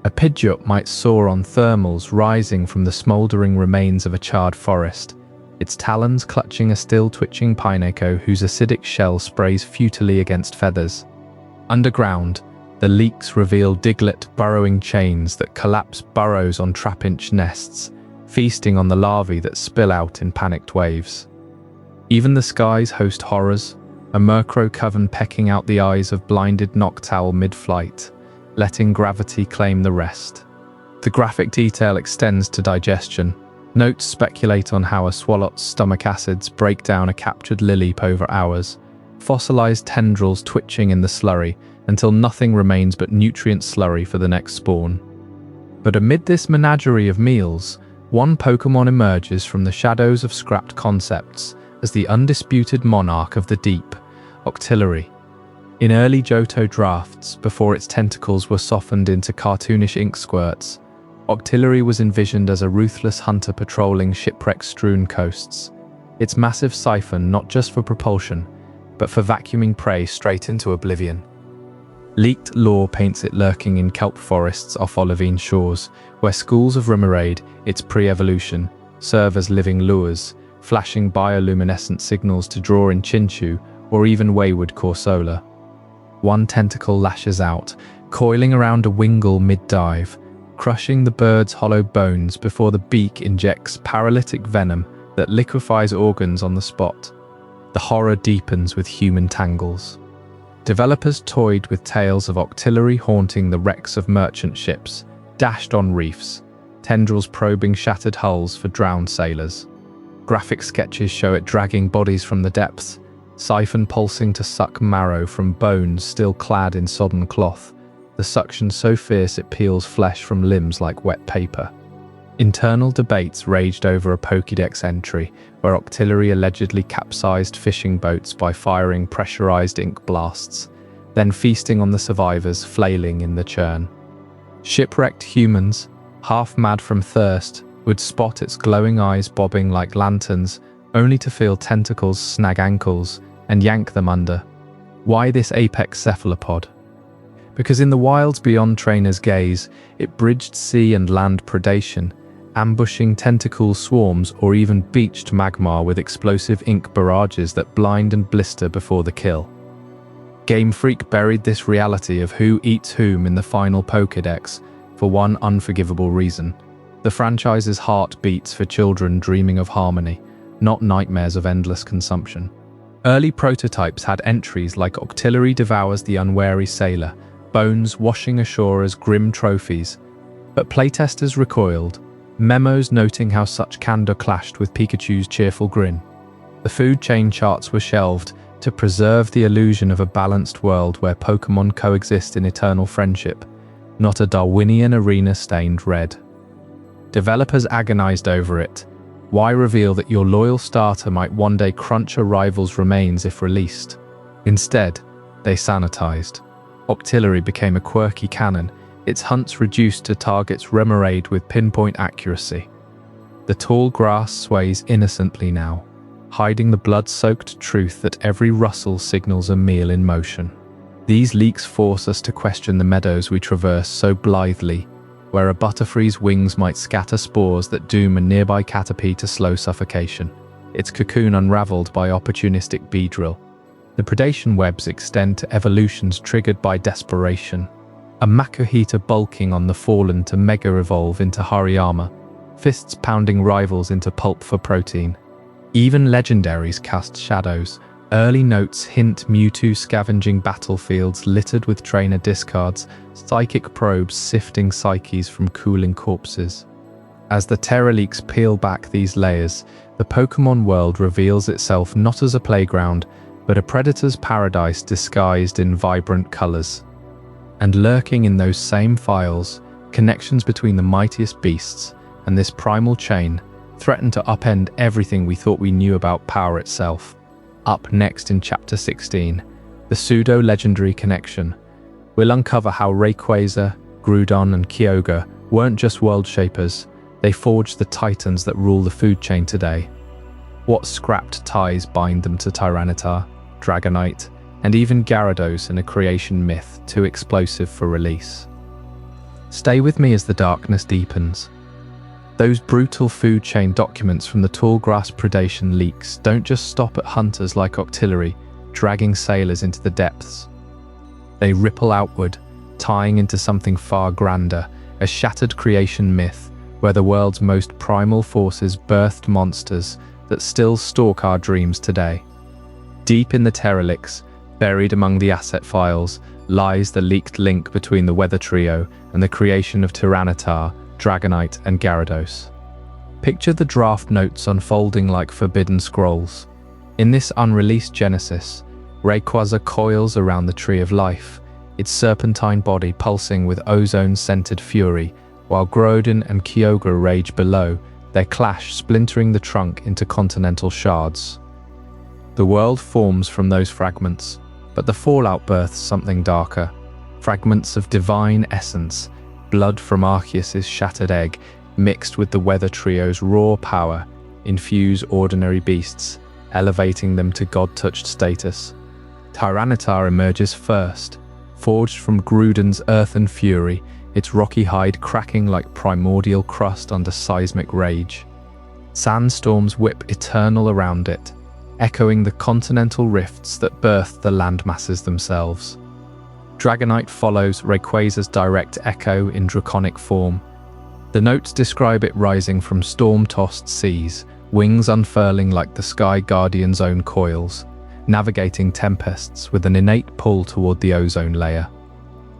A Pidgeot might soar on thermals rising from the smouldering remains of a charred forest, its talons clutching a still-twitching Pineco whose acidic shell sprays futilely against feathers. Underground, the leaks reveal Diglett burrowing chains that collapse burrows on trapinch nests, feasting on the larvae that spill out in panicked waves. Even the skies host horrors, a Murkrow coven pecking out the eyes of blinded Noctowl mid-flight, letting gravity claim the rest. The graphic detail extends to digestion. Notes speculate on how a Swalot's stomach acids break down a captured Lilip over hours, fossilized tendrils twitching in the slurry until nothing remains but nutrient slurry for the next spawn. But amid this menagerie of meals, one Pokémon emerges from the shadows of scrapped concepts as the undisputed monarch of the deep, Octillery. In early Johto drafts, before its tentacles were softened into cartoonish ink squirts, Octillery was envisioned as a ruthless hunter patrolling shipwreck-strewn coasts, its massive siphon not just for propulsion, but for vacuuming prey straight into oblivion. Leaked lore paints it lurking in kelp forests off Olivine shores, where schools of Remoraid, its pre-evolution, serve as living lures, flashing bioluminescent signals to draw in Chinchou or even wayward Corsola. One tentacle lashes out, coiling around a Wingull mid-dive, crushing the bird's hollow bones before the beak injects paralytic venom that liquefies organs on the spot. The horror deepens with human tangles. Developers toyed with tales of Octillery haunting the wrecks of merchant ships, dashed on reefs, tendrils probing shattered hulls for drowned sailors. Graphic sketches show it dragging bodies from the depths, siphon pulsing to suck marrow from bones still clad in sodden cloth, the suction so fierce it peels flesh from limbs like wet paper. Internal debates raged over a Pokédex entry where Octillery allegedly capsized fishing boats by firing pressurized ink blasts, then feasting on the survivors flailing in the churn. Shipwrecked humans, half mad from thirst, would spot its glowing eyes bobbing like lanterns, only to feel tentacles snag ankles and yank them under. Why this apex cephalopod? Because in the wilds beyond Trainer's gaze, it bridged sea and land predation, ambushing tentacle swarms or even beached Magmar with explosive ink barrages that blind and blister before the kill. Game Freak buried this reality of who eats whom in the final Pokédex for one unforgivable reason. The franchise's heart beats for children dreaming of harmony, not nightmares of endless consumption. Early prototypes had entries like Octillery devours the unwary sailor, bones washing ashore as grim trophies, but playtesters recoiled, memos noting how such candor clashed with Pikachu's cheerful grin. The food chain charts were shelved to preserve the illusion of a balanced world where Pokémon coexist in eternal friendship, not a Darwinian arena stained red. Developers agonized over it. Why reveal that your loyal starter might one day crunch a rival's remains if released? Instead, they sanitized. Octillery became a quirky cannon, its hunts reduced to targets remoraid with pinpoint accuracy. The tall grass sways innocently now, hiding the blood-soaked truth that every rustle signals a meal in motion. These leaks force us to question the meadows we traverse so blithely, where a butterfree's wings might scatter spores that doom a nearby Caterpie to slow suffocation, its cocoon unraveled by opportunistic Beedrill. The predation webs extend to evolutions triggered by desperation. A Makuhita bulking on the fallen to mega-evolve into Hariyama, fists pounding rivals into pulp for protein. Even legendaries cast shadows. Early notes hint Mewtwo scavenging battlefields littered with trainer discards, psychic probes sifting psyches from cooling corpses. As the Terra leaks peel back these layers, the Pokémon world reveals itself not as a playground, but a predator's paradise disguised in vibrant colors. And lurking in those same files, connections between the mightiest beasts and this primal chain threaten to upend everything we thought we knew about power itself. Up next in Chapter 16, the pseudo-legendary connection. We'll uncover how Rayquaza, Groudon and Kyogre weren't just world shapers, they forged the titans that rule the food chain today. What scrapped ties bind them to Tyranitar, Dragonite, and even Gyarados in a creation myth too explosive for release. Stay with me as the darkness deepens. Those brutal food chain documents from the Tallgrass Predation leaks don't just stop at hunters like Octillery, dragging sailors into the depths. They ripple outward, tying into something far grander, a shattered creation myth where the world's most primal forces birthed monsters that still stalk our dreams today. Deep in the Terralix, buried among the asset files, lies the leaked link between the Weather Trio and the creation of Tyranitar, Dragonite and Gyarados. Picture the draft notes unfolding like forbidden scrolls. In this unreleased Genesis, Rayquaza coils around the Tree of Life, its serpentine body pulsing with ozone-scented fury, while Groudon and Kyogre rage below, their clash splintering the trunk into continental shards. The world forms from those fragments, but the fallout births something darker. Fragments of divine essence, blood from Arceus's shattered egg, mixed with the Weather Trio's raw power, infuse ordinary beasts, elevating them to god-touched status. Tyranitar emerges first, forged from Groudon's earthen fury, its rocky hide cracking like primordial crust under seismic rage. Sandstorms whip eternal around it, echoing the continental rifts that birthed the landmasses themselves. Dragonite follows Rayquaza's direct echo in draconic form. The notes describe it rising from storm-tossed seas, wings unfurling like the Sky Guardian's own coils, navigating tempests with an innate pull toward the ozone layer.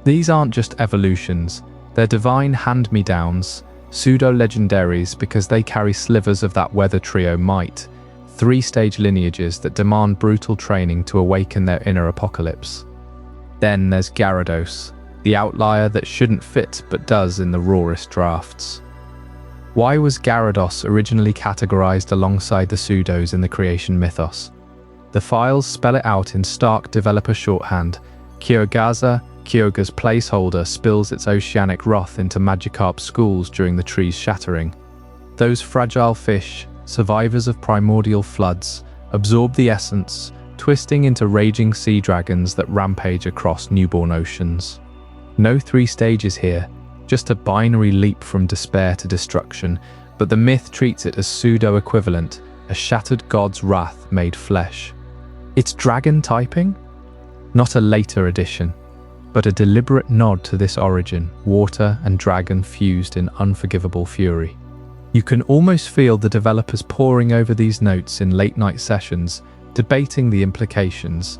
These aren't just evolutions, they're divine hand-me-downs, pseudo-legendaries because they carry slivers of that Weather Trio might, three-stage lineages that demand brutal training to awaken their inner apocalypse. Then there's Gyarados, the outlier that shouldn't fit but does in the rawest drafts. Why was Gyarados originally categorized alongside the pseudos in the creation mythos? The files spell it out in stark developer shorthand. Kyogre, Kyogre's placeholder, spills its oceanic wrath into Magikarp's schools during the tree's shattering. Those fragile fish, survivors of primordial floods, absorb the essence, twisting into raging sea dragons that rampage across newborn oceans. No three stages here, just a binary leap from despair to destruction, but the myth treats it as pseudo-equivalent, a shattered god's wrath made flesh. It's dragon typing? Not a later addition, but a deliberate nod to this origin, water and dragon fused in unforgivable fury. You can almost feel the developers poring over these notes in late-night sessions, debating the implications.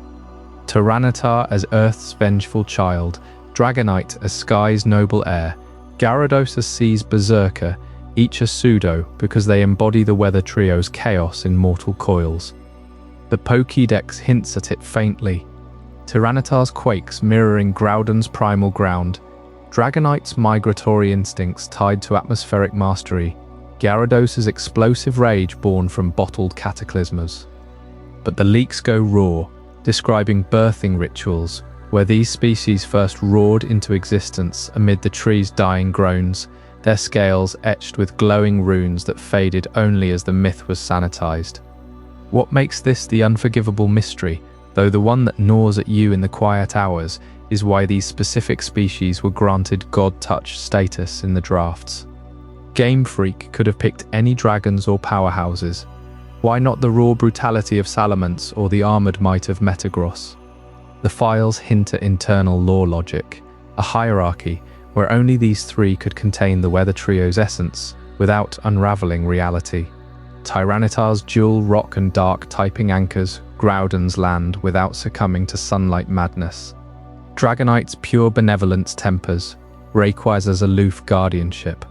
Tyranitar as Earth's vengeful child, Dragonite as Sky's noble heir, Gyarados as Sea's berserker, each a pseudo because they embody the Weather Trio's chaos in mortal coils. The Pokédex hints at it faintly. Tyranitar's quakes mirroring Groudon's primal ground, Dragonite's migratory instincts tied to atmospheric mastery, Gyarados' explosive rage born from bottled cataclysms. But the leaks go raw, describing birthing rituals, where these species first roared into existence amid the tree's dying groans, their scales etched with glowing runes that faded only as the myth was sanitized. What makes this the unforgivable mystery, though the one that gnaws at you in the quiet hours, is why these specific species were granted God Touch status in the drafts. Game Freak could have picked any dragons or powerhouses. Why not the raw brutality of Salamence or the armored might of Metagross? The files hint at internal lore logic, a hierarchy where only these three could contain the Weather Trio's essence without unraveling reality. Tyranitar's dual rock and dark typing anchors Groudon's land without succumbing to sunlight madness. Dragonite's pure benevolence tempers Rayquazar's aloof guardianship.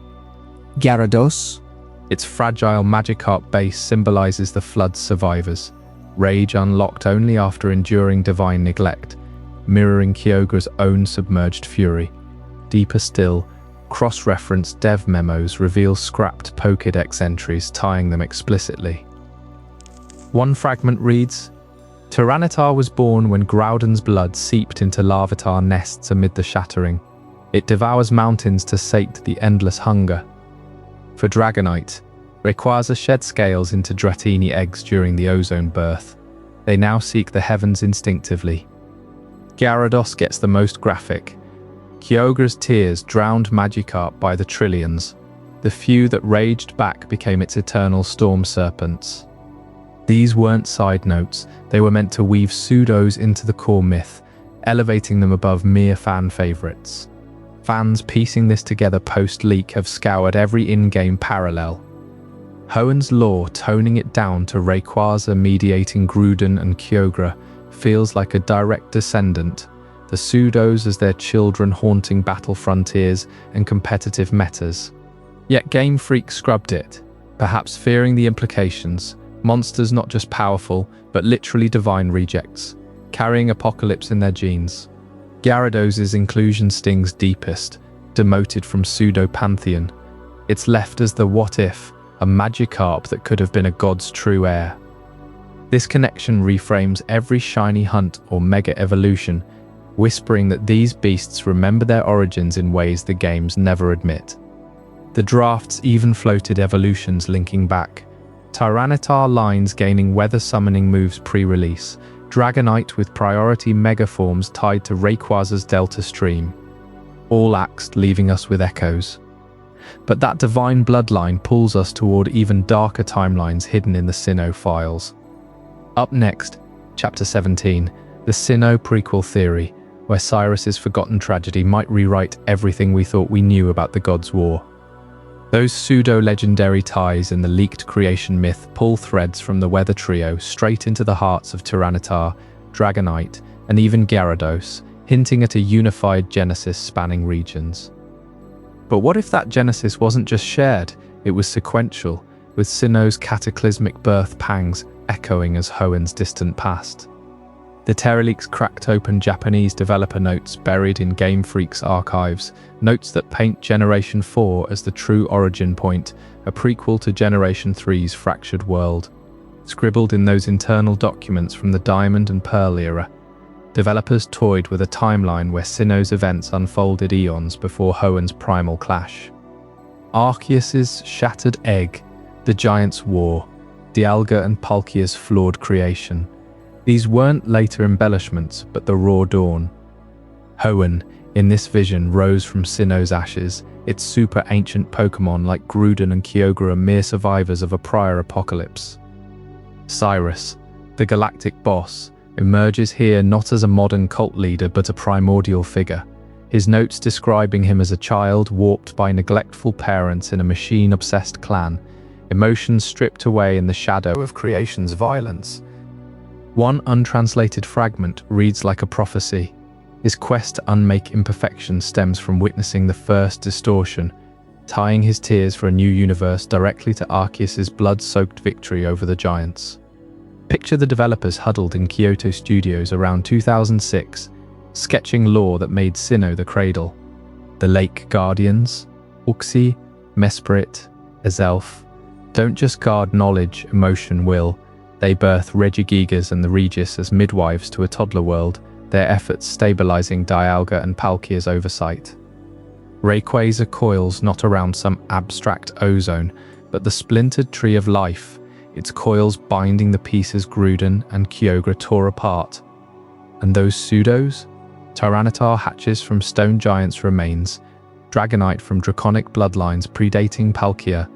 Gyarados? Its fragile Magikarp base symbolizes the flood's survivors, rage unlocked only after enduring divine neglect, mirroring Kyogre's own submerged fury. Deeper still, cross-referenced dev memos reveal scrapped Pokédex entries tying them explicitly. One fragment reads, Tyranitar was born when Groudon's blood seeped into Larvitar nests amid the shattering. It devours mountains to sate the endless hunger. For Dragonite, Rayquaza shed scales into Dratini eggs during the ozone birth. They now seek the heavens instinctively. Gyarados gets the most graphic. Kyogre's tears drowned Magikarp by the trillions. The few that raged back became its eternal storm serpents. These weren't side notes, they were meant to weave pseudos into the core myth, elevating them above mere fan favorites. Fans piecing this together post-leak have scoured every in-game parallel. Hoenn's lore toning it down to Rayquaza mediating Groudon and Kyogre feels like a direct descendant, the pseudos as their children haunting battle frontiers and competitive metas. Yet Game Freak scrubbed it, perhaps fearing the implications. Monsters not just powerful, but literally divine rejects, carrying apocalypse in their genes. Gyarados' inclusion stings deepest, demoted from pseudo-pantheon. It's left as the what-if, a Magikarp that could have been a god's true heir. This connection reframes every shiny hunt or mega evolution, whispering that these beasts remember their origins in ways the games never admit. The drafts even floated evolutions linking back. Tyranitar lines gaining weather summoning moves pre-release, Dragonite with priority megaforms tied to Rayquaza's Delta Stream. All axed, leaving us with echoes. But that divine bloodline pulls us toward even darker timelines hidden in the Sinnoh files. Up next, Chapter 17, the Sinnoh prequel theory, where Cyrus's forgotten tragedy might rewrite everything we thought we knew about the Gods' War. Those pseudo-legendary ties in the leaked creation myth pull threads from the Weather Trio straight into the hearts of Tyranitar, Dragonite, and even Gyarados, hinting at a unified genesis spanning regions. But what if that genesis wasn't just shared, it was sequential, with Sinnoh's cataclysmic birth pangs echoing as Hoenn's distant past? The Terraleaks cracked open Japanese developer notes buried in Game Freak's archives, notes that paint Generation 4 as the true origin point, a prequel to Generation 3's fractured world. Scribbled in those internal documents from the Diamond and Pearl era, developers toyed with a timeline where Sinnoh's events unfolded eons before Hoenn's primal clash. Arceus's shattered egg, the Giants' War, Dialga and Palkia's flawed creation. These weren't later embellishments, but the raw dawn. Hoenn, in this vision, rose from Sinnoh's ashes, its super ancient Pokémon like Groudon and Kyogre are mere survivors of a prior apocalypse. Cyrus, the galactic boss, emerges here not as a modern cult leader but a primordial figure, his notes describing him as a child warped by neglectful parents in a machine-obsessed clan, emotions stripped away in the shadow of creation's violence. One untranslated fragment reads like a prophecy. His quest to unmake imperfection stems from witnessing the first distortion, tying his tears for a new universe directly to Arceus's blood-soaked victory over the Giants. Picture the developers huddled in Kyoto studios around 2006, sketching lore that made Sinnoh the cradle. The Lake Guardians, Uxie, Mesprit, Azelf, don't just guard knowledge, emotion, will. They birth Regigigas and the Regis as midwives to a toddler world, their efforts stabilizing Dialga and Palkia's oversight. Rayquaza coils not around some abstract ozone, but the splintered tree of life, its coils binding the pieces Gruden and Kyogre tore apart. And those pseudos? Tyranitar hatches from stone giants' remains, Dragonite from draconic bloodlines predating Palkia,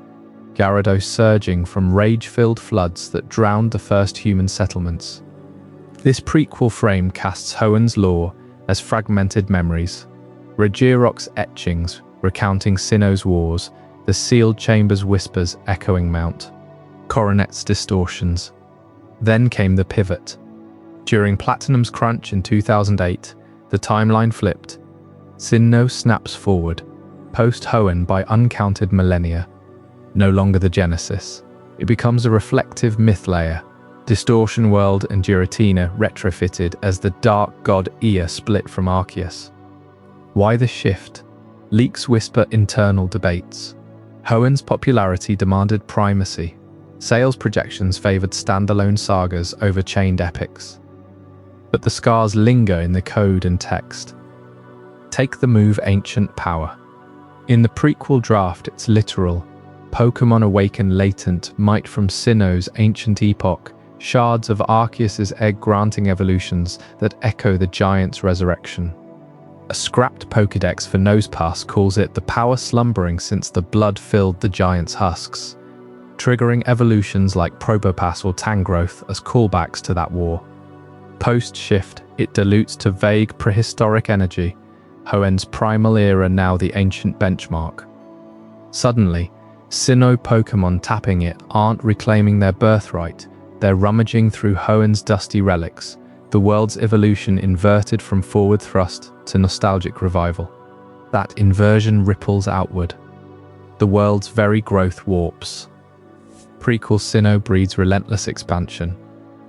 Gyarados surging from rage-filled floods that drowned the first human settlements. This prequel frame casts Hoenn's lore as fragmented memories, Regiroc's etchings recounting Sinnoh's wars, the sealed chamber's whispers echoing Mount Coronet's distortions. Then came the pivot. During Platinum's crunch in 2008, the timeline flipped. Sinnoh snaps forward, post-Hoenn by uncounted millennia. No longer the Genesis. It becomes a reflective myth layer. Distortion World and Giratina retrofitted as the dark god Ea split from Arceus. Why the shift? Leaks whisper internal debates. Hoenn's popularity demanded primacy. Sales projections favored standalone sagas over chained epics. But the scars linger in the code and text. Take the move Ancient Power. In the prequel draft, it's literal. Pokémon awaken latent might from Sinnoh's ancient epoch, shards of Arceus' egg-granting evolutions that echo the giant's resurrection. A scrapped Pokédex for Nosepass calls it the power slumbering since the blood filled the giant's husks, triggering evolutions like Probopass or Tangrowth as callbacks to that war. Post-shift, it dilutes to vague prehistoric energy, Hoenn's primal era now the ancient benchmark. Suddenly, Sinnoh Pokémon tapping it aren't reclaiming their birthright, they're rummaging through Hoenn's dusty relics, the world's evolution inverted from forward thrust to nostalgic revival. That inversion ripples outward. The world's very growth warps. Prequel Sinnoh breeds relentless expansion.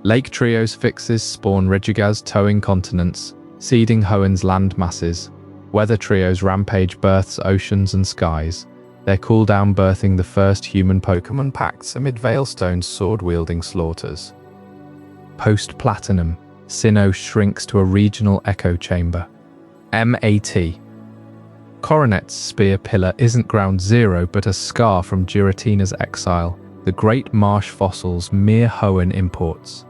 Lake Trios fixes spawn Regigas towing continents, seeding Hoenn's land masses. Weather Trios rampage births oceans and skies, their cooldown birthing the first human Pokémon pacts amid Veilstone's sword-wielding slaughters. Post-Platinum, Sinnoh shrinks to a regional echo chamber. MAT. Coronet's spear pillar isn't ground zero but a scar from Giratina's exile, the great marsh fossils mere Hoenn imports.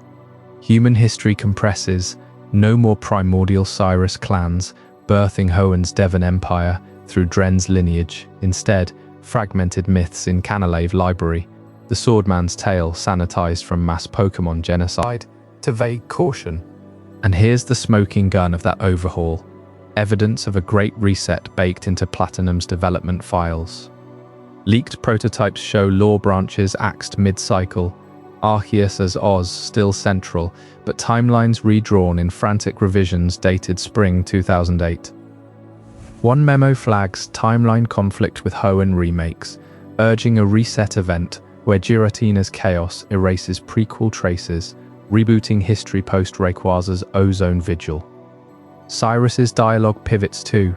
Human history compresses, no more primordial Cyrus clans, birthing Hoenn's Devon Empire through Dren's lineage. Instead, fragmented myths in Canalave Library, the Swordman's tale sanitized from mass Pokémon genocide to vague caution. And here's the smoking gun of that overhaul, evidence of a great reset baked into Platinum's development files. Leaked prototypes show lore branches axed mid-cycle, Arceus as Oz still central, but timelines redrawn in frantic revisions dated spring 2008. One memo flags timeline conflict with Hoenn remakes, urging a reset event where Giratina's chaos erases prequel traces, rebooting history post-Rayquaza's Ozone Vigil. Cyrus's dialogue pivots too.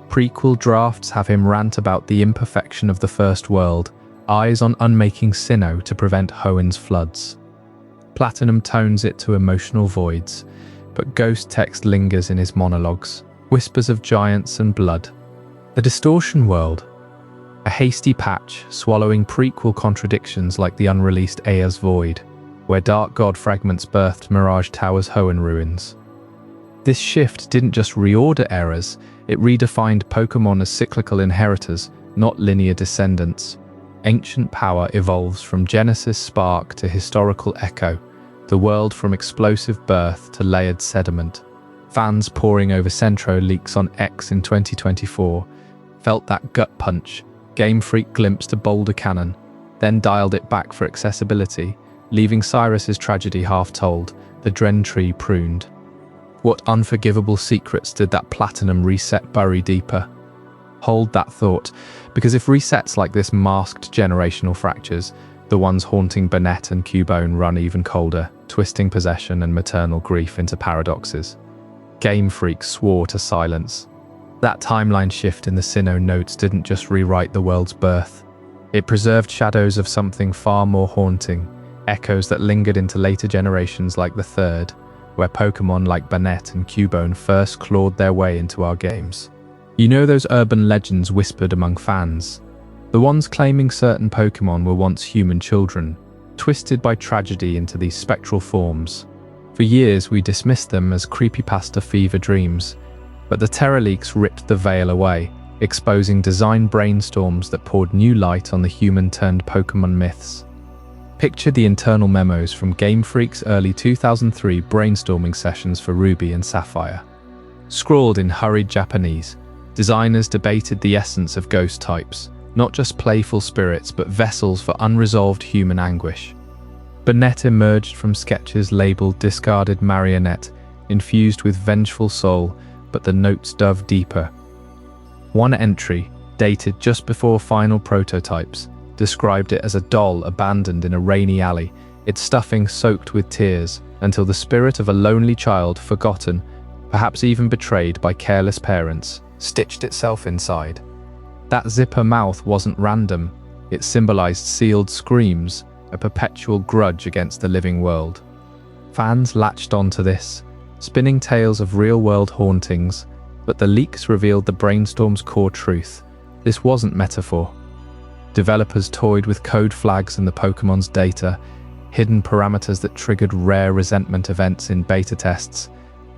Prequel drafts have him rant about the imperfection of the first world, eyes on unmaking Sinnoh to prevent Hoenn's floods. Platinum tones it to emotional voids, but ghost text lingers in his monologues, whispers of giants and blood. The Distortion World, a hasty patch swallowing prequel contradictions like the unreleased Aya's Void, where Dark God fragments birthed Mirage Tower's Hoenn ruins. This shift didn't just reorder errors, it redefined Pokémon as cyclical inheritors, not linear descendants. Ancient Power evolves from Genesis spark to historical echo, the world from explosive birth to layered sediment. Fans poring over Centro leaks on X in 2024 felt that gut punch. Game Freak glimpsed a bolder canon, then dialed it back for accessibility, leaving Cyrus's tragedy half-told, the Dren tree pruned. What unforgivable secrets did that Platinum reset bury deeper? Hold that thought, because if resets like this masked generational fractures, The ones haunting Banette and Cubone run even colder, twisting possession and maternal grief into paradoxes. Game Freak swore to silence. That timeline shift in the Sinnoh notes didn't just rewrite the world's birth. It preserved shadows of something far more haunting, echoes that lingered into later generations like the third, where Pokémon like Banette and Cubone first clawed their way into our games. You know those urban legends whispered among fans? The ones claiming certain Pokémon were once human children, twisted by tragedy into these spectral forms. For years we dismissed them as creepypasta fever dreams, but the Terra leaks ripped the veil away, exposing design brainstorms that poured new light on the human-turned Pokémon myths. Picture the internal memos from Game Freak's early 2003 brainstorming sessions for Ruby and Sapphire. Scrawled in hurried Japanese, designers debated the essence of ghost types, not just playful spirits but vessels for unresolved human anguish. Banette emerged from sketches labeled discarded marionette, infused with vengeful soul, but the notes dove deeper. One entry, dated just before final prototypes, described it as a doll abandoned in a rainy alley, its stuffing soaked with tears, until the spirit of a lonely child, forgotten, perhaps even betrayed by careless parents, stitched itself inside. That zipper mouth wasn't random, it symbolized sealed screams, a perpetual grudge against the living world. Fans latched onto this, spinning tales of real-world hauntings, but the leaks revealed the brainstorm's core truth. This wasn't metaphor. Developers toyed with code flags in the Pokémon's data, hidden parameters that triggered rare resentment events in beta tests,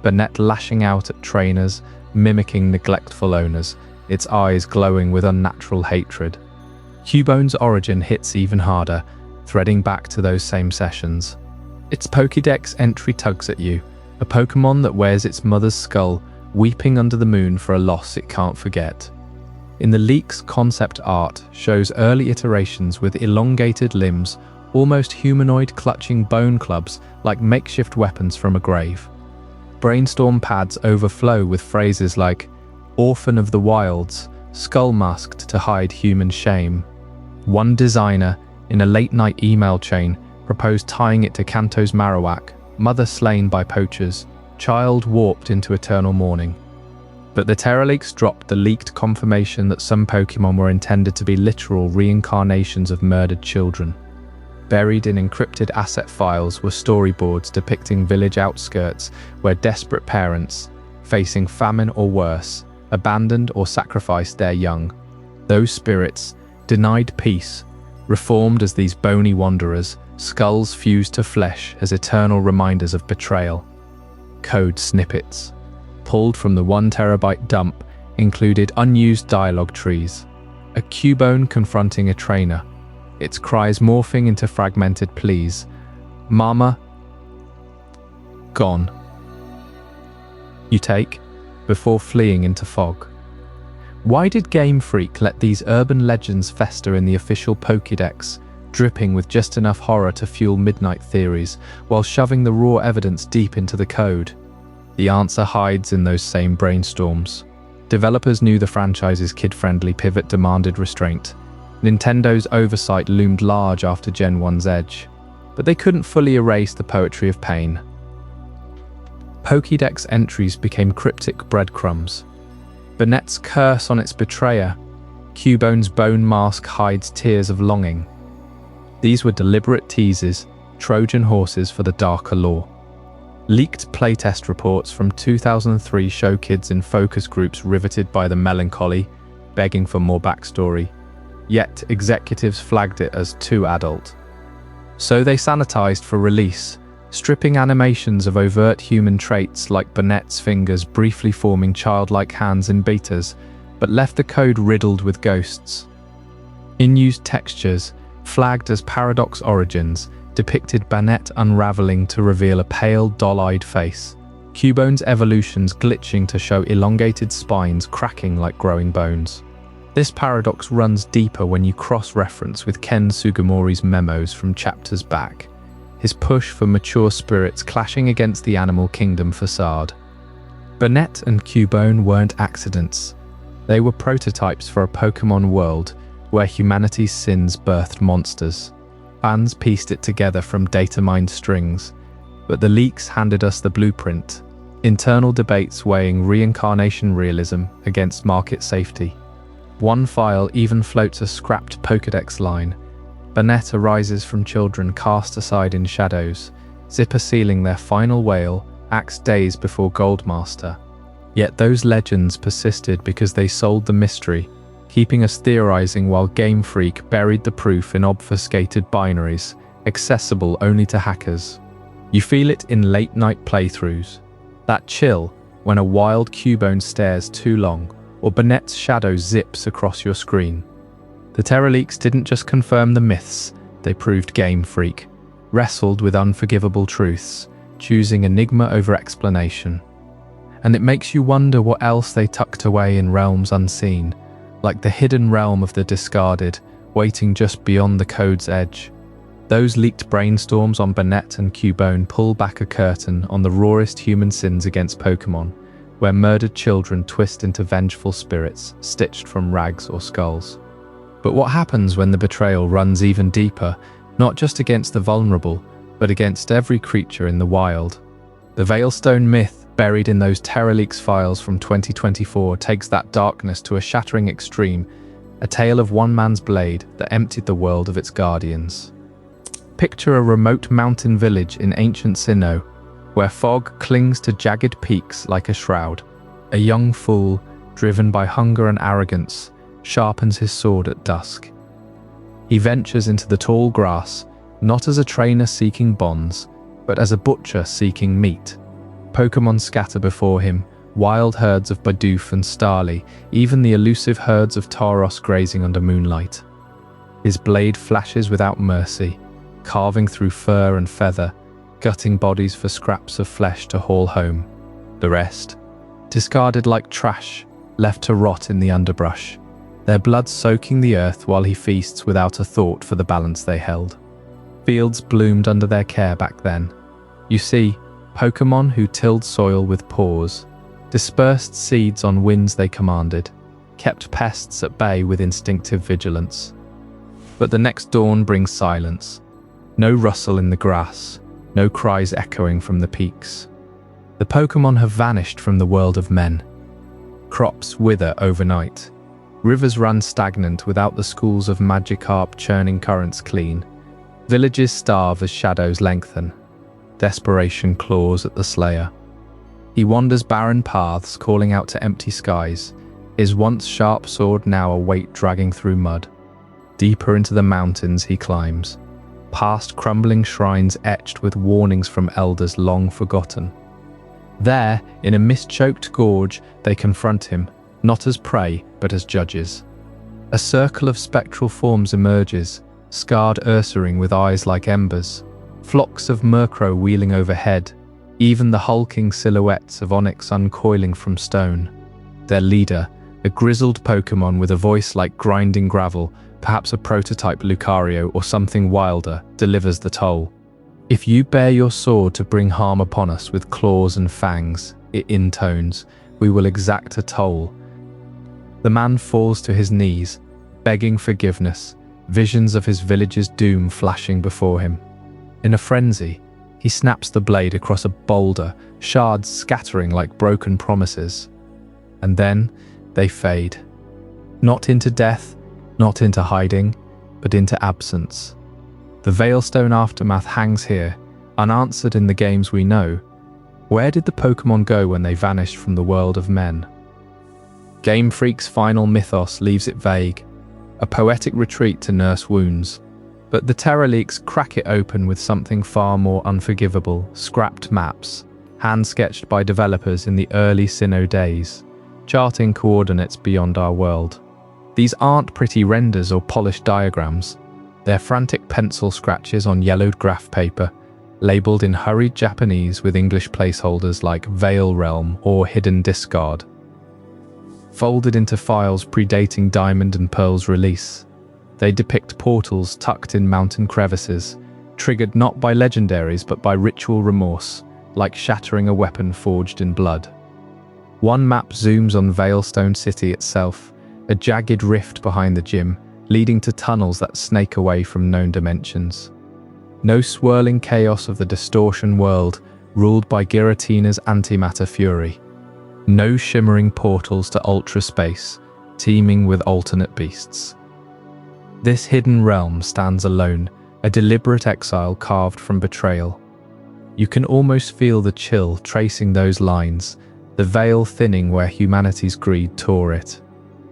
Banette lashing out at trainers, mimicking neglectful owners, its eyes glowing with unnatural hatred. Cubone's origin hits even harder, threading back to those same sessions. Its Pokédex entry tugs at you, a Pokémon that wears its mother's skull, weeping under the moon for a loss it can't forget. In the leak's concept art shows early iterations with elongated limbs, almost humanoid clutching bone clubs like makeshift weapons from a grave. Brainstorm pads overflow with phrases like orphan of the wilds, skull masked to hide human shame. One designer, in a late-night email chain, proposed tying it to Kanto's Marowak, mother slain by poachers, child warped into eternal mourning. But the Terra leaks dropped the leaked confirmation that some Pokémon were intended to be literal reincarnations of murdered children. Buried in encrypted asset files were storyboards depicting village outskirts where desperate parents, facing famine or worse, abandoned or sacrificed their young. Those spirits, denied peace, reformed as these bony wanderers, skulls fused to flesh as eternal reminders of betrayal. Code snippets, pulled from the 1 terabyte dump, included unused dialogue trees. A Cubone confronting a trainer, its cries morphing into fragmented pleas. Mama, gone. You take, before fleeing into fog. Why did Game Freak let these urban legends fester in the official Pokédex, dripping with just enough horror to fuel midnight theories, while shoving the raw evidence deep into the code? The answer hides in those same brainstorms. Developers knew the franchise's kid-friendly pivot demanded restraint. Nintendo's oversight loomed large after Gen 1's edge, but they couldn't fully erase the poetry of pain. Pokédex entries became cryptic breadcrumbs. Banette's curse on its betrayer, Cubone's bone mask hides tears of longing. These were deliberate teases, Trojan horses for the darker lore. Leaked playtest reports from 2003 show kids in focus groups riveted by the melancholy, begging for more backstory. Yet executives flagged it as too adult. So they sanitized for release, stripping animations of overt human traits like Banette's fingers briefly forming childlike hands in betas, but left the code riddled with ghosts. In-use textures, flagged as paradox origins, depicted Banette unraveling to reveal a pale, doll-eyed face. Cubone's evolutions glitching to show elongated spines cracking like growing bones. This paradox runs deeper when you cross-reference with Ken Sugimori's memos from chapters back, his push for mature spirits clashing against the animal kingdom facade. Banette and Cubone weren't accidents. They were prototypes for a Pokémon world where humanity's sins birthed monsters. Fans pieced it together from data-mined strings, but the leaks handed us the blueprint. Internal debates weighing reincarnation realism against market safety. One file even floats a scrapped Pokédex line. Banette arises from children cast aside in shadows, Zipper sealing their final wail, axed days before Goldmaster. Yet those legends persisted because they sold the mystery, keeping us theorizing while Game Freak buried the proof in obfuscated binaries, accessible only to hackers. You feel it in late-night playthroughs. That chill when a wild Cubone stares too long, or Banette's shadow zips across your screen. The Terra leaks didn't just confirm the myths, they proved Game Freak wrestled with unforgivable truths, choosing enigma over explanation. And it makes you wonder what else they tucked away in realms unseen, like the hidden realm of the discarded, waiting just beyond the code's edge. Those leaked brainstorms on Banette and Cubone pull back a curtain on the rawest human sins against Pokémon, where murdered children twist into vengeful spirits stitched from rags or skulls. But what happens when the betrayal runs even deeper, not just against the vulnerable, but against every creature in the wild? The Veilstone myth, buried in those Terra Leaks files from 2024, takes that darkness to a shattering extreme, a tale of one man's blade that emptied the world of its guardians. Picture a remote mountain village in ancient Sinnoh, where fog clings to jagged peaks like a shroud. A young fool, driven by hunger and arrogance, sharpens his sword at dusk. He ventures into the tall grass, not as a trainer seeking bonds, but as a butcher seeking meat. Pokémon scatter before him, wild herds of Bidoof and Starly, even the elusive herds of Tauros grazing under moonlight. His blade flashes without mercy, carving through fur and feather, gutting bodies for scraps of flesh to haul home. The rest, discarded like trash, left to rot in the underbrush, their blood soaking the earth while he feasts without a thought for the balance they held. Fields bloomed under their care back then. You see, Pokémon who tilled soil with paws, dispersed seeds on winds they commanded, kept pests at bay with instinctive vigilance. But the next dawn brings silence. No rustle in the grass, no cries echoing from the peaks. The Pokémon have vanished from the world of men. Crops wither overnight. Rivers run stagnant without the schools of Magikarp churning currents clean. Villages starve as shadows lengthen. Desperation claws at the slayer. He wanders barren paths, calling out to empty skies, his once sharp sword now a weight dragging through mud. Deeper into the mountains he climbs, past crumbling shrines etched with warnings from elders long forgotten. There, in a mist-choked gorge, they confront him, not as prey, but as judges. A circle of spectral forms emerges, scarred Ursaring with eyes like embers, flocks of Murkrow wheeling overhead, even the hulking silhouettes of Onyx uncoiling from stone. Their leader, a grizzled Pokémon with a voice like grinding gravel, perhaps a prototype Lucario or something wilder, delivers the toll. If you bare your sword to bring harm upon us with claws and fangs, it intones, we will exact a toll. The man falls to his knees, begging forgiveness, visions of his village's doom flashing before him. In a frenzy, he snaps the blade across a boulder, shards scattering like broken promises. And then they fade. Not into death, not into hiding, but into absence. The Veilstone aftermath hangs here, unanswered in the games we know. Where did the Pokémon go when they vanished from the world of men? Game Freak's final mythos leaves it vague, a poetic retreat to nurse wounds. But the Terra Leaks crack it open with something far more unforgivable: scrapped maps, hand-sketched by developers in the early Sinnoh days, charting coordinates beyond our world. These aren't pretty renders or polished diagrams. They're frantic pencil scratches on yellowed graph paper, labelled in hurried Japanese with English placeholders like Veil Realm or Hidden Discard. Folded into files predating Diamond and Pearl's release, they depict portals tucked in mountain crevices, triggered not by legendaries but by ritual remorse, like shattering a weapon forged in blood. One map zooms on Veilstone City itself, a jagged rift behind the gym, leading to tunnels that snake away from known dimensions. No swirling chaos of the distortion world ruled by Giratina's antimatter fury. No shimmering portals to ultra space, teeming with alternate beasts. This hidden realm stands alone, a deliberate exile carved from betrayal. You can almost feel the chill tracing those lines, the veil thinning where humanity's greed tore it.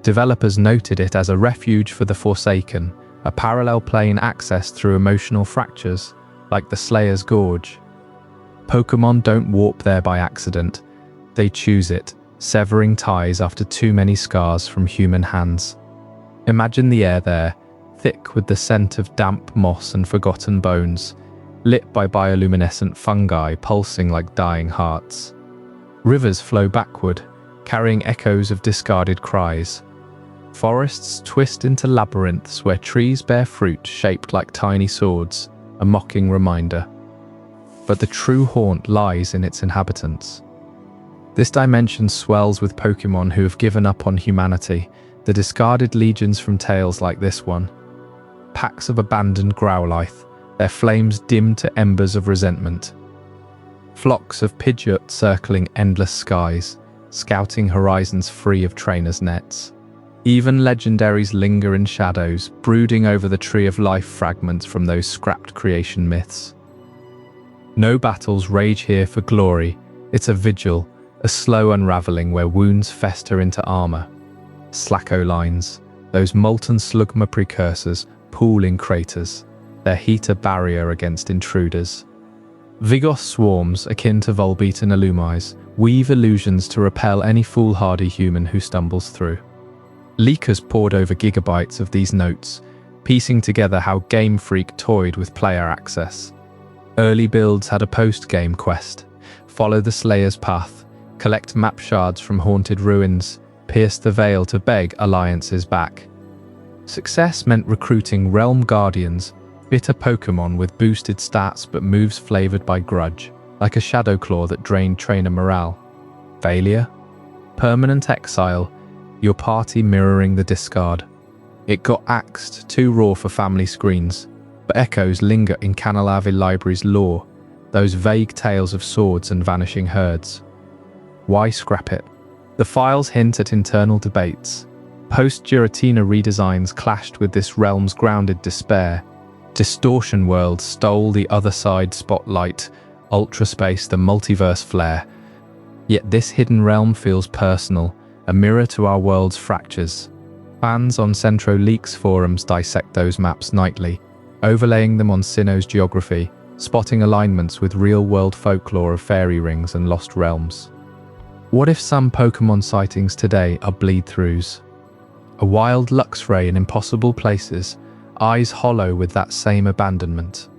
Developers noted it as a refuge for the Forsaken, a parallel plane accessed through emotional fractures, like the Slayer's Gorge. Pokémon don't warp there by accident. They choose it, severing ties after too many scars from human hands. Imagine the air there, thick with the scent of damp moss and forgotten bones, lit by bioluminescent fungi pulsing like dying hearts. Rivers flow backward, carrying echoes of discarded cries. Forests twist into labyrinths where trees bear fruit shaped like tiny swords, a mocking reminder. But the true haunt lies in its inhabitants. This dimension swells with Pokémon who have given up on humanity, the discarded legions from tales like this one. Packs of abandoned Growlithe, their flames dimmed to embers of resentment. Flocks of Pidgeot circling endless skies, scouting horizons free of trainers' nets. Even legendaries linger in shadows, brooding over the tree of life fragments from those scrapped creation myths. No battles rage here for glory, it's a vigil, a slow unraveling where wounds fester into armor. Slacko lines, those molten slugma precursors, pool in craters, their heat a barrier against intruders. Vigos swarms, akin to Volbeat and Illumise, weave illusions to repel any foolhardy human who stumbles through. Leakers poured over gigabytes of these notes, piecing together how Game Freak toyed with player access. Early builds had a post-game quest: follow the Slayer's path, collect map shards from haunted ruins, pierce the veil to beg alliances back. Success meant recruiting Realm Guardians, bitter Pokémon with boosted stats but moves flavoured by grudge, like a Shadow Claw that drained trainer morale. Failure? Permanent exile, your party mirroring the discard. It got axed, too raw for family screens, but echoes linger in Canalave Library's lore, those vague tales of swords and vanishing herds. Why scrap it? The files hint at internal debates. Post-Giratina redesigns clashed with this realm's grounded despair. Distortion World stole the other side spotlight, Ultraspace the multiverse flair. Yet this hidden realm feels personal, a mirror to our world's fractures. Fans on Centro Leaks forums dissect those maps nightly, overlaying them on Sinnoh's geography, spotting alignments with real-world folklore of fairy rings and lost realms. What if some Pokémon sightings today are bleed-throughs? A wild Luxray in impossible places, eyes hollow with that same abandonment.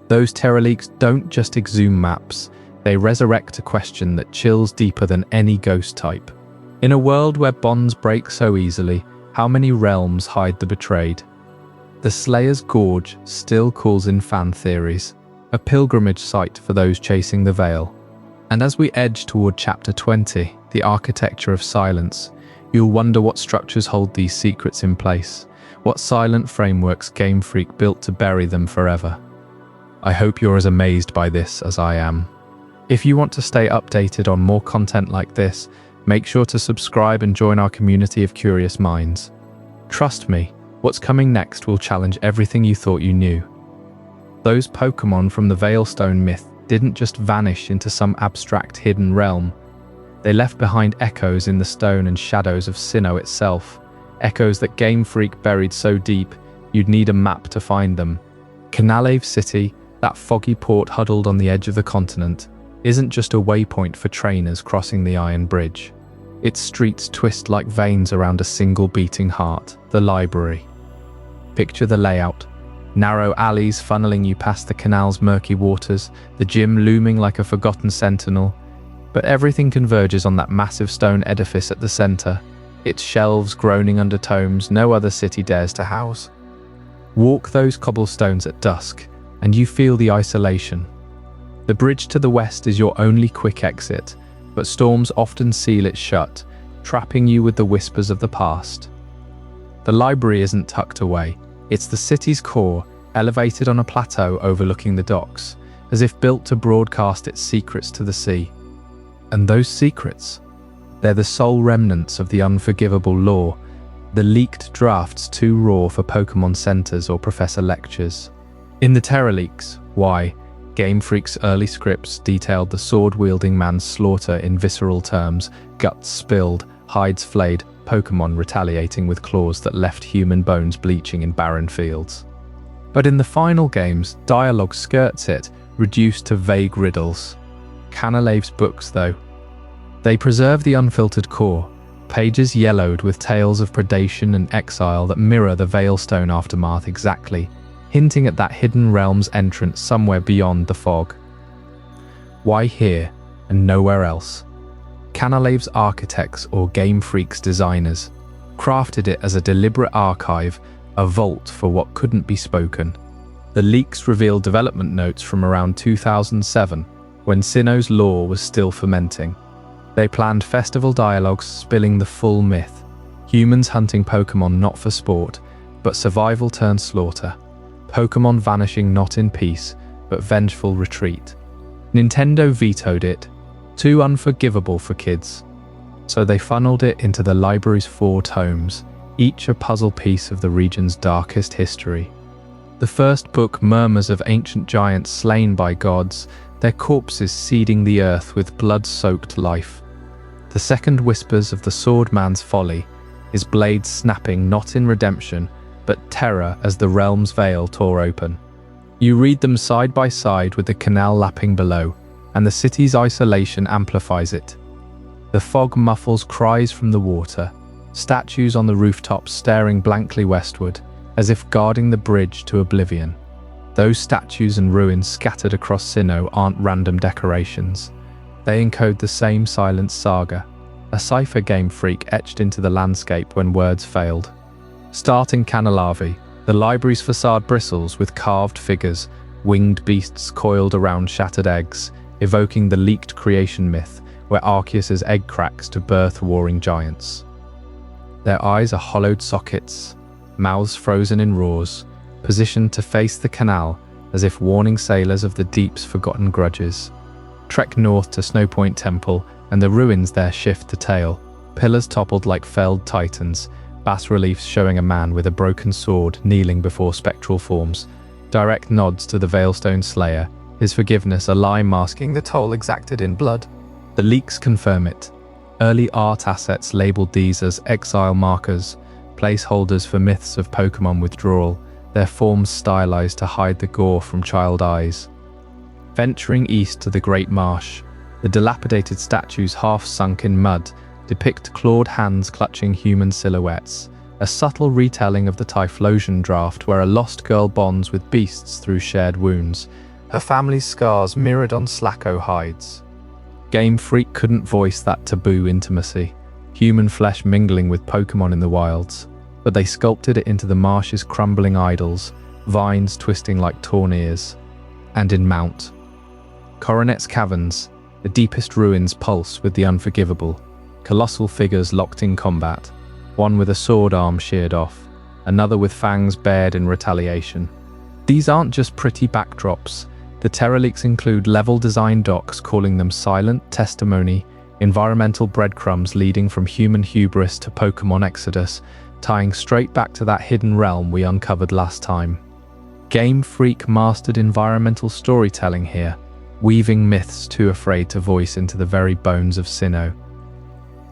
Those Terraleaks don't just exhume maps, they resurrect a question that chills deeper than any ghost type. In a world where bonds break so easily, how many realms hide the betrayed? The Slayer's Gorge still calls in fan theories, a pilgrimage site for those chasing the veil. And as we edge toward Chapter 20, the architecture of silence, you'll wonder what structures hold these secrets in place, what silent frameworks Game Freak built to bury them forever. I hope you're as amazed by this as I am. If you want to stay updated on more content like this, make sure to subscribe and join our community of curious minds. Trust me, what's coming next will challenge everything you thought you knew. Those Pokémon from the Veilstone myth didn't just vanish into some abstract hidden realm. They left behind echoes in the stone and shadows of Sinnoh itself, echoes that Game Freak buried so deep you'd need a map to find them. Canalave City, that foggy port huddled on the edge of the continent, isn't just a waypoint for trainers crossing the Iron Bridge. Its streets twist like veins around a single beating heart, the library. Picture the layout. Narrow alleys funneling you past the canal's murky waters, the gym looming like a forgotten sentinel. But everything converges on that massive stone edifice at the center, its shelves groaning under tomes no other city dares to house. Walk those cobblestones at dusk, and you feel the isolation. The bridge to the west is your only quick exit, but storms often seal it shut, trapping you with the whispers of the past. The library isn't tucked away. It's the city's core, elevated on a plateau overlooking the docks, as if built to broadcast its secrets to the sea. And those secrets? They're the sole remnants of the Unforgivable lore, the leaked drafts too raw for Pokémon centers or professor lectures. In the Terra leaks, why, Game Freak's early scripts detailed the sword-wielding man's slaughter in visceral terms, guts spilled, hides flayed, Pokémon retaliating with claws that left human bones bleaching in barren fields. But in the final games, dialogue skirts it, reduced to vague riddles. Canalave's books, though, they preserve the unfiltered core, pages yellowed with tales of predation and exile that mirror the Veilstone aftermath exactly, hinting at that hidden realm's entrance somewhere beyond the fog. Why here and nowhere else? Canalave's architects or Game Freak's designers crafted it as a deliberate archive, a vault for what couldn't be spoken. The leaks reveal development notes from around 2007, when Sinnoh's lore was still fermenting. They planned festival dialogues spilling the full myth. Humans hunting Pokémon not for sport, but survival turned slaughter. Pokémon vanishing not in peace, but vengeful retreat. Nintendo vetoed it, too unforgivable for kids. So they funneled it into the library's 4 tomes, each a puzzle piece of the region's darkest history. The first book murmurs of ancient giants slain by gods, their corpses seeding the earth with blood-soaked life. The second whispers of the swordman's folly, his blades snapping not in redemption, but terror as the realm's veil tore open. You read them side by side with the canal lapping below, and the city's isolation amplifies it. The fog muffles cries from the water, statues on the rooftops staring blankly westward, as if guarding the bridge to oblivion. Those statues and ruins scattered across Sinnoh aren't random decorations. They encode the same silent saga, a cipher Game Freak etched into the landscape when words failed. Starting Canalave, the library's facade bristles with carved figures, winged beasts coiled around shattered eggs, evoking the leaked creation myth where Arceus's egg cracks to birth warring giants. Their eyes are hollowed sockets, mouths frozen in roars, positioned to face the canal as if warning sailors of the deep's forgotten grudges. Trek north to Snowpoint Temple, and the ruins there shift to tail, pillars toppled like felled titans, bas-reliefs showing a man with a broken sword kneeling before spectral forms, direct nods to the Veilstone Slayer, his forgiveness a lie masking the toll exacted in blood. The leaks confirm it. Early art assets labeled these as exile markers, placeholders for myths of Pokémon withdrawal, their forms stylized to hide the gore from child eyes. Venturing east to the Great Marsh, the dilapidated statues half sunk in mud depict clawed hands clutching human silhouettes, a subtle retelling of the Typhlosion draft where a lost girl bonds with beasts through shared wounds, her family's scars mirrored on Slacko hides. Game Freak couldn't voice that taboo intimacy, human flesh mingling with Pokémon in the wilds, but they sculpted it into the marsh's crumbling idols, vines twisting like torn ears. And in Mount Coronet's caverns, the deepest ruins pulse with the Unforgivable, colossal figures locked in combat, one with a sword arm sheared off, another with fangs bared in retaliation. These aren't just pretty backdrops. The Terra leaks include level design docs calling them silent testimony, environmental breadcrumbs leading from human hubris to Pokémon exodus, tying straight back to that hidden realm we uncovered last time. Game Freak mastered environmental storytelling here, weaving myths too afraid to voice into the very bones of Sinnoh.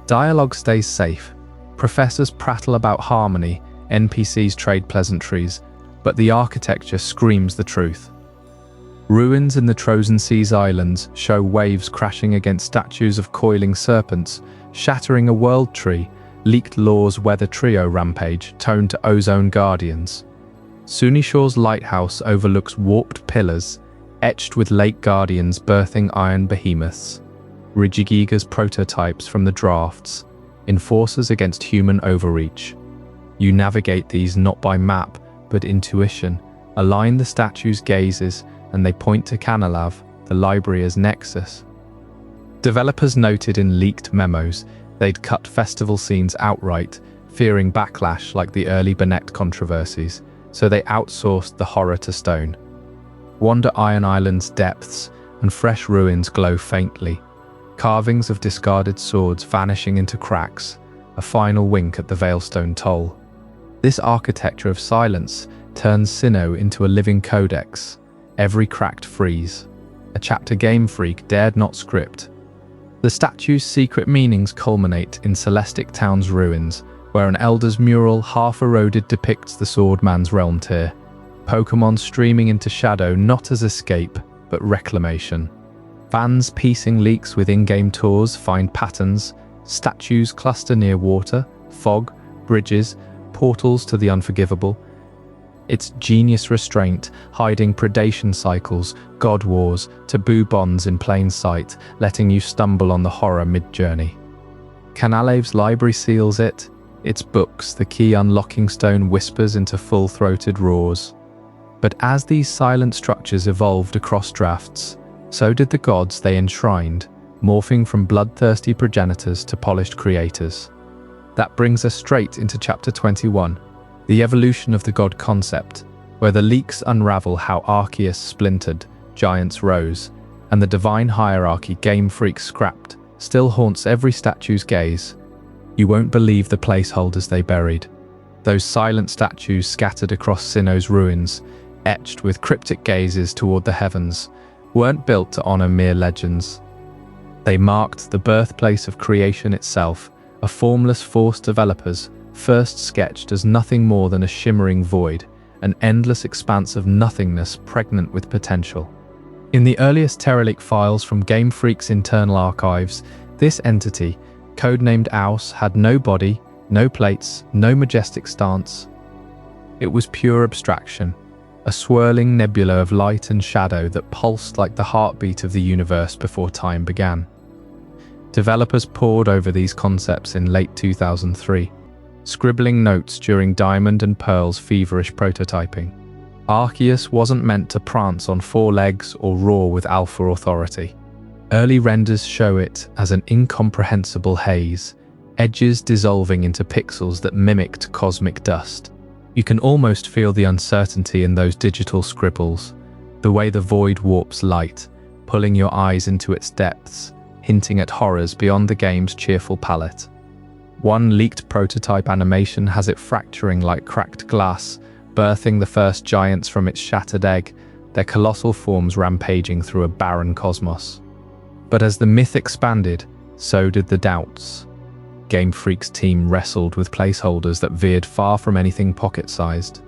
Dialogue stays safe. Professors prattle about harmony, NPCs trade pleasantries, but the architecture screams the truth. Ruins in the Trozen Seas Islands show waves crashing against statues of coiling serpents, shattering a world tree, leaked lore's weather trio rampage toned to ozone guardians. Sunishore's lighthouse overlooks warped pillars, etched with lake guardians birthing iron behemoths. Regigiga's prototypes from the drafts, enforcers against human overreach. You navigate these not by map, but intuition, align the statues' gazes, and they point to Canalave, the library as nexus. Developers noted in leaked memos they'd cut festival scenes outright, fearing backlash like the early Banette controversies, so they outsourced the horror to stone. Wander Iron Island's depths, and fresh ruins glow faintly, carvings of discarded swords vanishing into cracks, a final wink at the Veilstone toll. This architecture of silence turns Sinnoh into a living codex, every cracked frieze, a chapter Game Freak dared not script. The statue's secret meanings culminate in Celestic Town's ruins, where an elder's mural half-eroded depicts the Swordman's realm tier. Pokémon streaming into shadow not as escape, but reclamation. Fans piecing leaks with in-game tours find patterns, statues cluster near water, fog, bridges, portals to the Unforgivable. Its genius restraint, hiding predation cycles, god wars, taboo bonds in plain sight, letting you stumble on the horror mid-journey. Canaleve's library seals it, its books, the key unlocking stone whispers into full-throated roars. But as these silent structures evolved across drafts, so did the gods they enshrined, morphing from bloodthirsty progenitors to polished creators. That brings us straight into Chapter 21, the evolution of the god concept, where the leaks unravel how Arceus splintered, giants rose, and the divine hierarchy Game Freak scrapped still haunts every statue's gaze. You won't believe the placeholders they buried. Those silent statues scattered across Sinnoh's ruins, etched with cryptic gazes toward the heavens, weren't built to honor mere legends. They marked the birthplace of creation itself, a formless force developers first sketched as nothing more than a shimmering void, an endless expanse of nothingness pregnant with potential. In the earliest Terralic files from Game Freak's internal archives, this entity, codenamed Aus, had no body, no plates, no majestic stance. It was pure abstraction, a swirling nebula of light and shadow that pulsed like the heartbeat of the universe before time began. Developers pored over these concepts in late 2003, scribbling notes during Diamond and Pearl's feverish prototyping. Arceus wasn't meant to prance on four legs or roar with alpha authority. Early renders show it as an incomprehensible haze, edges dissolving into pixels that mimicked cosmic dust. You can almost feel the uncertainty in those digital scribbles, the way the void warps light, pulling your eyes into its depths, hinting at horrors beyond the game's cheerful palette. One leaked prototype animation has it fracturing like cracked glass, birthing the first giants from its shattered egg, their colossal forms rampaging through a barren cosmos. But as the myth expanded, so did the doubts. Game Freak's team wrestled with placeholders that veered far from anything pocket-sized.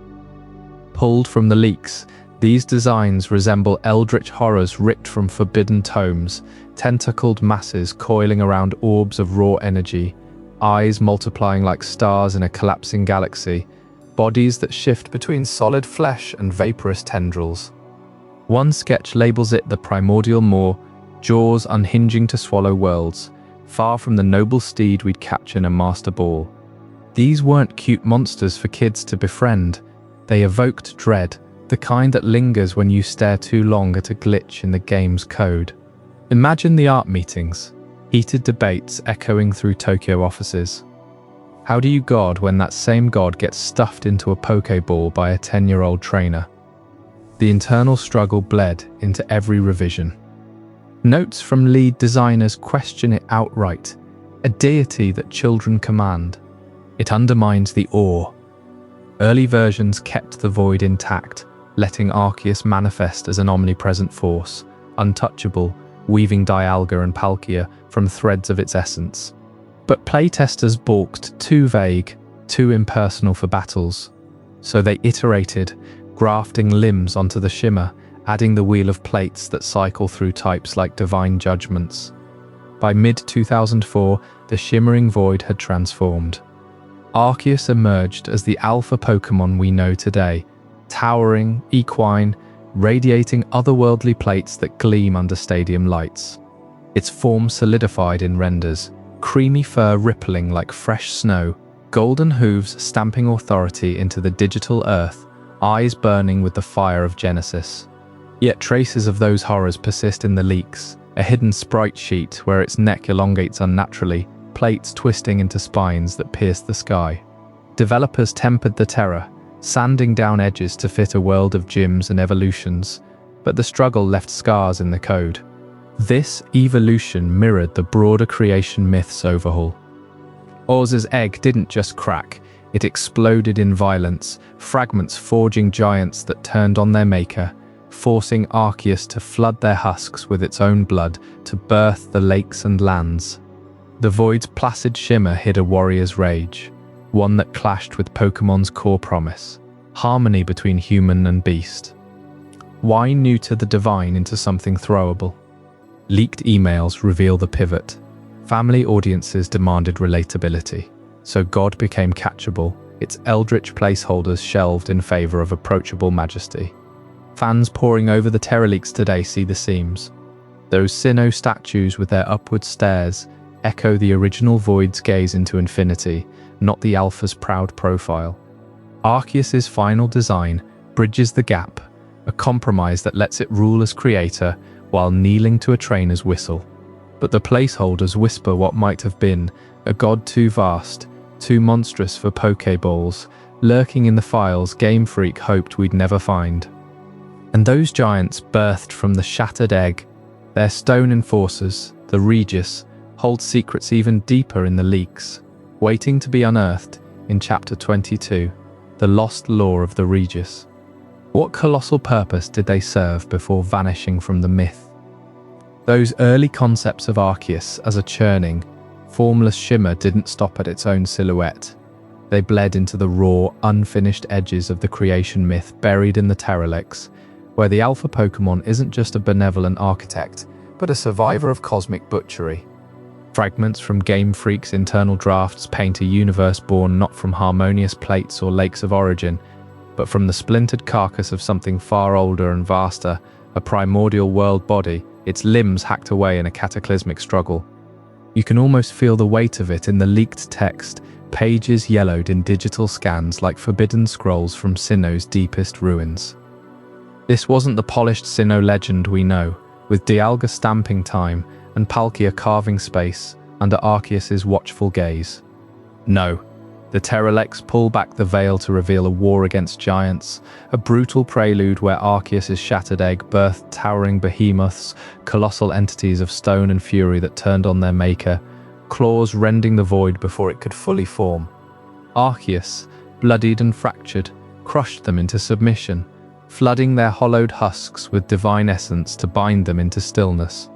Pulled from the leaks, these designs resemble eldritch horrors ripped from forbidden tomes, tentacled masses coiling around orbs of raw energy, eyes multiplying like stars in a collapsing galaxy, bodies that shift between solid flesh and vaporous tendrils. One sketch labels it the primordial maw, jaws unhinging to swallow worlds, far from the noble steed we'd catch in a master ball. These weren't cute monsters for kids to befriend. They evoked dread, the kind that lingers when you stare too long at a glitch in the game's code. Imagine the art meetings, heated debates echoing through Tokyo offices. How do you god when that same god gets stuffed into a Pokeball by a 10-year-old trainer? The internal struggle bled into every revision. Notes from lead designers question it outright, a deity that children command. It undermines the awe. Early versions kept the void intact, letting Arceus manifest as an omnipresent force, untouchable, weaving Dialga and Palkia from threads of its essence. But playtesters balked, too vague, too impersonal for battles. So they iterated, grafting limbs onto the shimmer, adding the wheel of plates that cycle through types like divine judgments. By mid-2004, the shimmering void had transformed. Arceus emerged as the alpha Pokémon we know today, towering, equine, radiating otherworldly plates that gleam under stadium lights. Its form solidified in renders, creamy fur rippling like fresh snow, golden hooves stamping authority into the digital earth, eyes burning with the fire of Genesis. Yet traces of those horrors persist in the leaks, a hidden sprite sheet where its neck elongates unnaturally, plates twisting into spines that pierce the sky. Developers tempered the terror, sanding down edges to fit a world of gyms and evolutions, but the struggle left scars in the code. This evolution mirrored the broader creation myth's overhaul. Orz's egg didn't just crack, it exploded in violence, fragments forging giants that turned on their maker, forcing Arceus to flood their husks with its own blood to birth the lakes and lands. The void's placid shimmer hid a warrior's rage, one that clashed with Pokemon's core promise, harmony between human and beast. Why neuter the divine into something throwable? Leaked emails reveal the pivot. Family audiences demanded relatability, so God became catchable, its eldritch placeholders shelved in favor of approachable majesty. Fans poring over the Terra leaks today see the seams. Those Sinnoh statues with their upward stares echo the original Void's gaze into infinity, not the Alpha's proud profile. Arceus's final design bridges the gap, a compromise that lets it rule as creator while kneeling to a trainer's whistle. But the placeholders whisper what might have been, a god too vast, too monstrous for Pokeballs, lurking in the files Game Freak hoped we'd never find. And those giants birthed from the shattered egg, their stone enforcers, the Regis, hold secrets even deeper in the leaks, waiting to be unearthed in Chapter 22, the lost lore of the Regis. What colossal purpose did they serve before vanishing from the myth? Those early concepts of Arceus as a churning, formless shimmer didn't stop at its own silhouette. They bled into the raw, unfinished edges of the creation myth buried in the Terralex, where the alpha Pokemon isn't just a benevolent architect, but a survivor of cosmic butchery. Fragments from Game Freak's internal drafts paint a universe born not from harmonious plates or lakes of origin, but from the splintered carcass of something far older and vaster, a primordial world body, its limbs hacked away in a cataclysmic struggle. You can almost feel the weight of it in the leaked text, pages yellowed in digital scans like forbidden scrolls from Sinnoh's deepest ruins. This wasn't the polished Sinnoh legend we know, with Dialga stamping time and Palkia carving space under Arceus's watchful gaze. No, the Terralex pull back the veil to reveal a war against giants, a brutal prelude where Arceus's shattered egg birthed towering behemoths, colossal entities of stone and fury that turned on their maker, claws rending the void before it could fully form. Arceus, bloodied and fractured, crushed them into submission, flooding their hollowed husks with divine essence to bind them into stillness.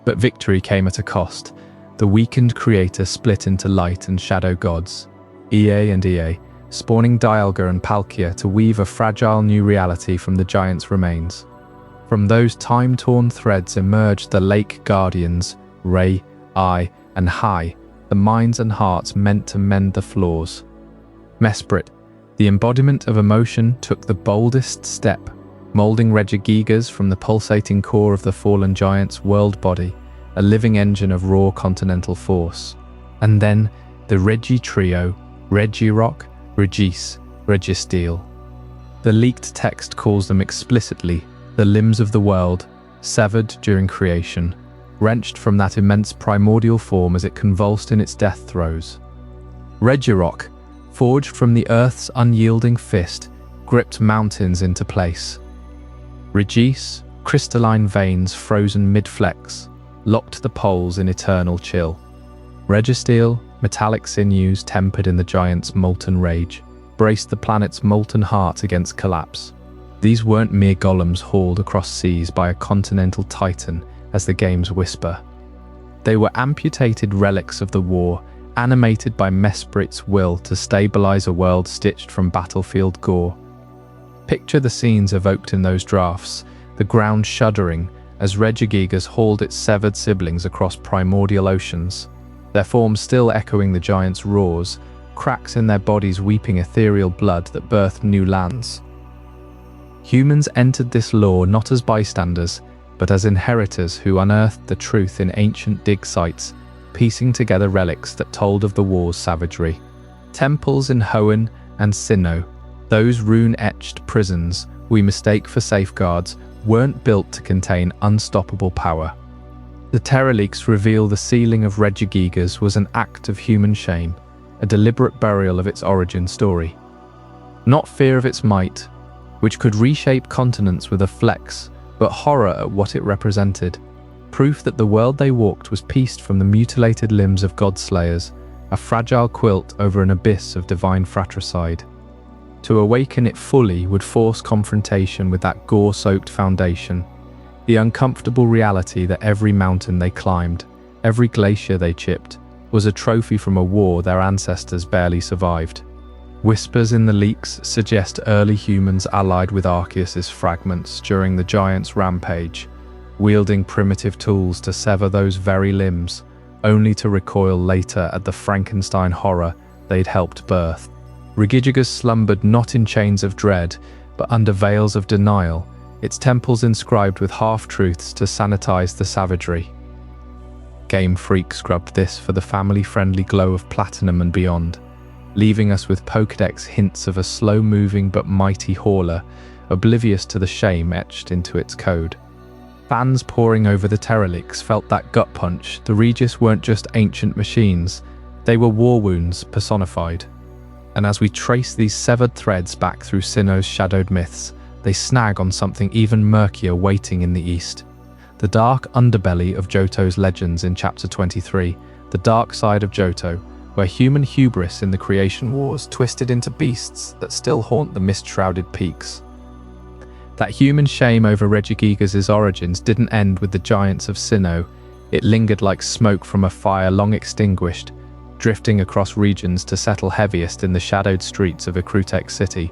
But victory came at a cost. The weakened creator split into light and shadow gods, EA and EA, spawning Dialga and Palkia to weave a fragile new reality from the giant's remains. From those time-torn threads emerged the Lake Guardians, Ray, Eye, and Hai, the minds and hearts meant to mend the flaws. Mesprit, the embodiment of emotion, took the boldest step, molding Regigigas from the pulsating core of the fallen giant's world body, a living engine of raw continental force. And then the Regi trio, Regirock, Regis, Registeel. The leaked text calls them explicitly the limbs of the world, severed during creation, wrenched from that immense primordial form as it convulsed in its death throes. Regirock, forged from the earth's unyielding fist, gripped mountains into place. Regis, crystalline veins frozen mid-flex, locked the poles in eternal chill. Registeel, metallic sinews tempered in the giant's molten rage, braced the planet's molten heart against collapse. These weren't mere golems hauled across seas by a continental titan, as the games whisper. They were amputated relics of the war, animated by Mesprit's will to stabilize a world stitched from battlefield gore. Picture the scenes evoked in those drafts, the ground shuddering as Regigigas hauled its severed siblings across primordial oceans, their forms still echoing the giant's roars, cracks in their bodies weeping ethereal blood that birthed new lands. Humans entered this lore not as bystanders, but as inheritors who unearthed the truth in ancient dig sites, piecing together relics that told of the war's savagery. Temples in Hoenn and Sinnoh, those rune-etched prisons we mistake for safeguards, weren't built to contain unstoppable power. The Terraleaks reveal the sealing of Regigigas was an act of human shame, a deliberate burial of its origin story. Not fear of its might, which could reshape continents with a flex, but horror at what it represented. Proof that the world they walked was pieced from the mutilated limbs of godslayers, a fragile quilt over an abyss of divine fratricide. To awaken it fully would force confrontation with that gore-soaked foundation, the uncomfortable reality that every mountain they climbed, every glacier they chipped, was a trophy from a war their ancestors barely survived. Whispers in the leaks suggest early humans allied with Arceus's fragments during the giant's rampage, wielding primitive tools to sever those very limbs, only to recoil later at the Frankenstein horror they'd helped birth. Regigigas slumbered not in chains of dread, but under veils of denial, its temples inscribed with half-truths to sanitize the savagery. Game Freak scrubbed this for the family-friendly glow of Platinum and beyond, leaving us with Pokédex hints of a slow-moving but mighty hauler, oblivious to the shame etched into its code. Fans poring over the Terraleaks felt that gut punch. The Regis weren't just ancient machines, they were war wounds personified. And as we trace these severed threads back through Sinnoh's shadowed myths, they snag on something even murkier waiting in the east. The dark underbelly of Johto's legends in Chapter 23, the dark side of Johto, where human hubris in the creation wars twisted into beasts that still haunt the mist-shrouded peaks. That human shame over Regigigas' origins didn't end with the giants of Sinnoh. It lingered like smoke from a fire long extinguished, drifting across regions to settle heaviest in the shadowed streets of Ecruteak City.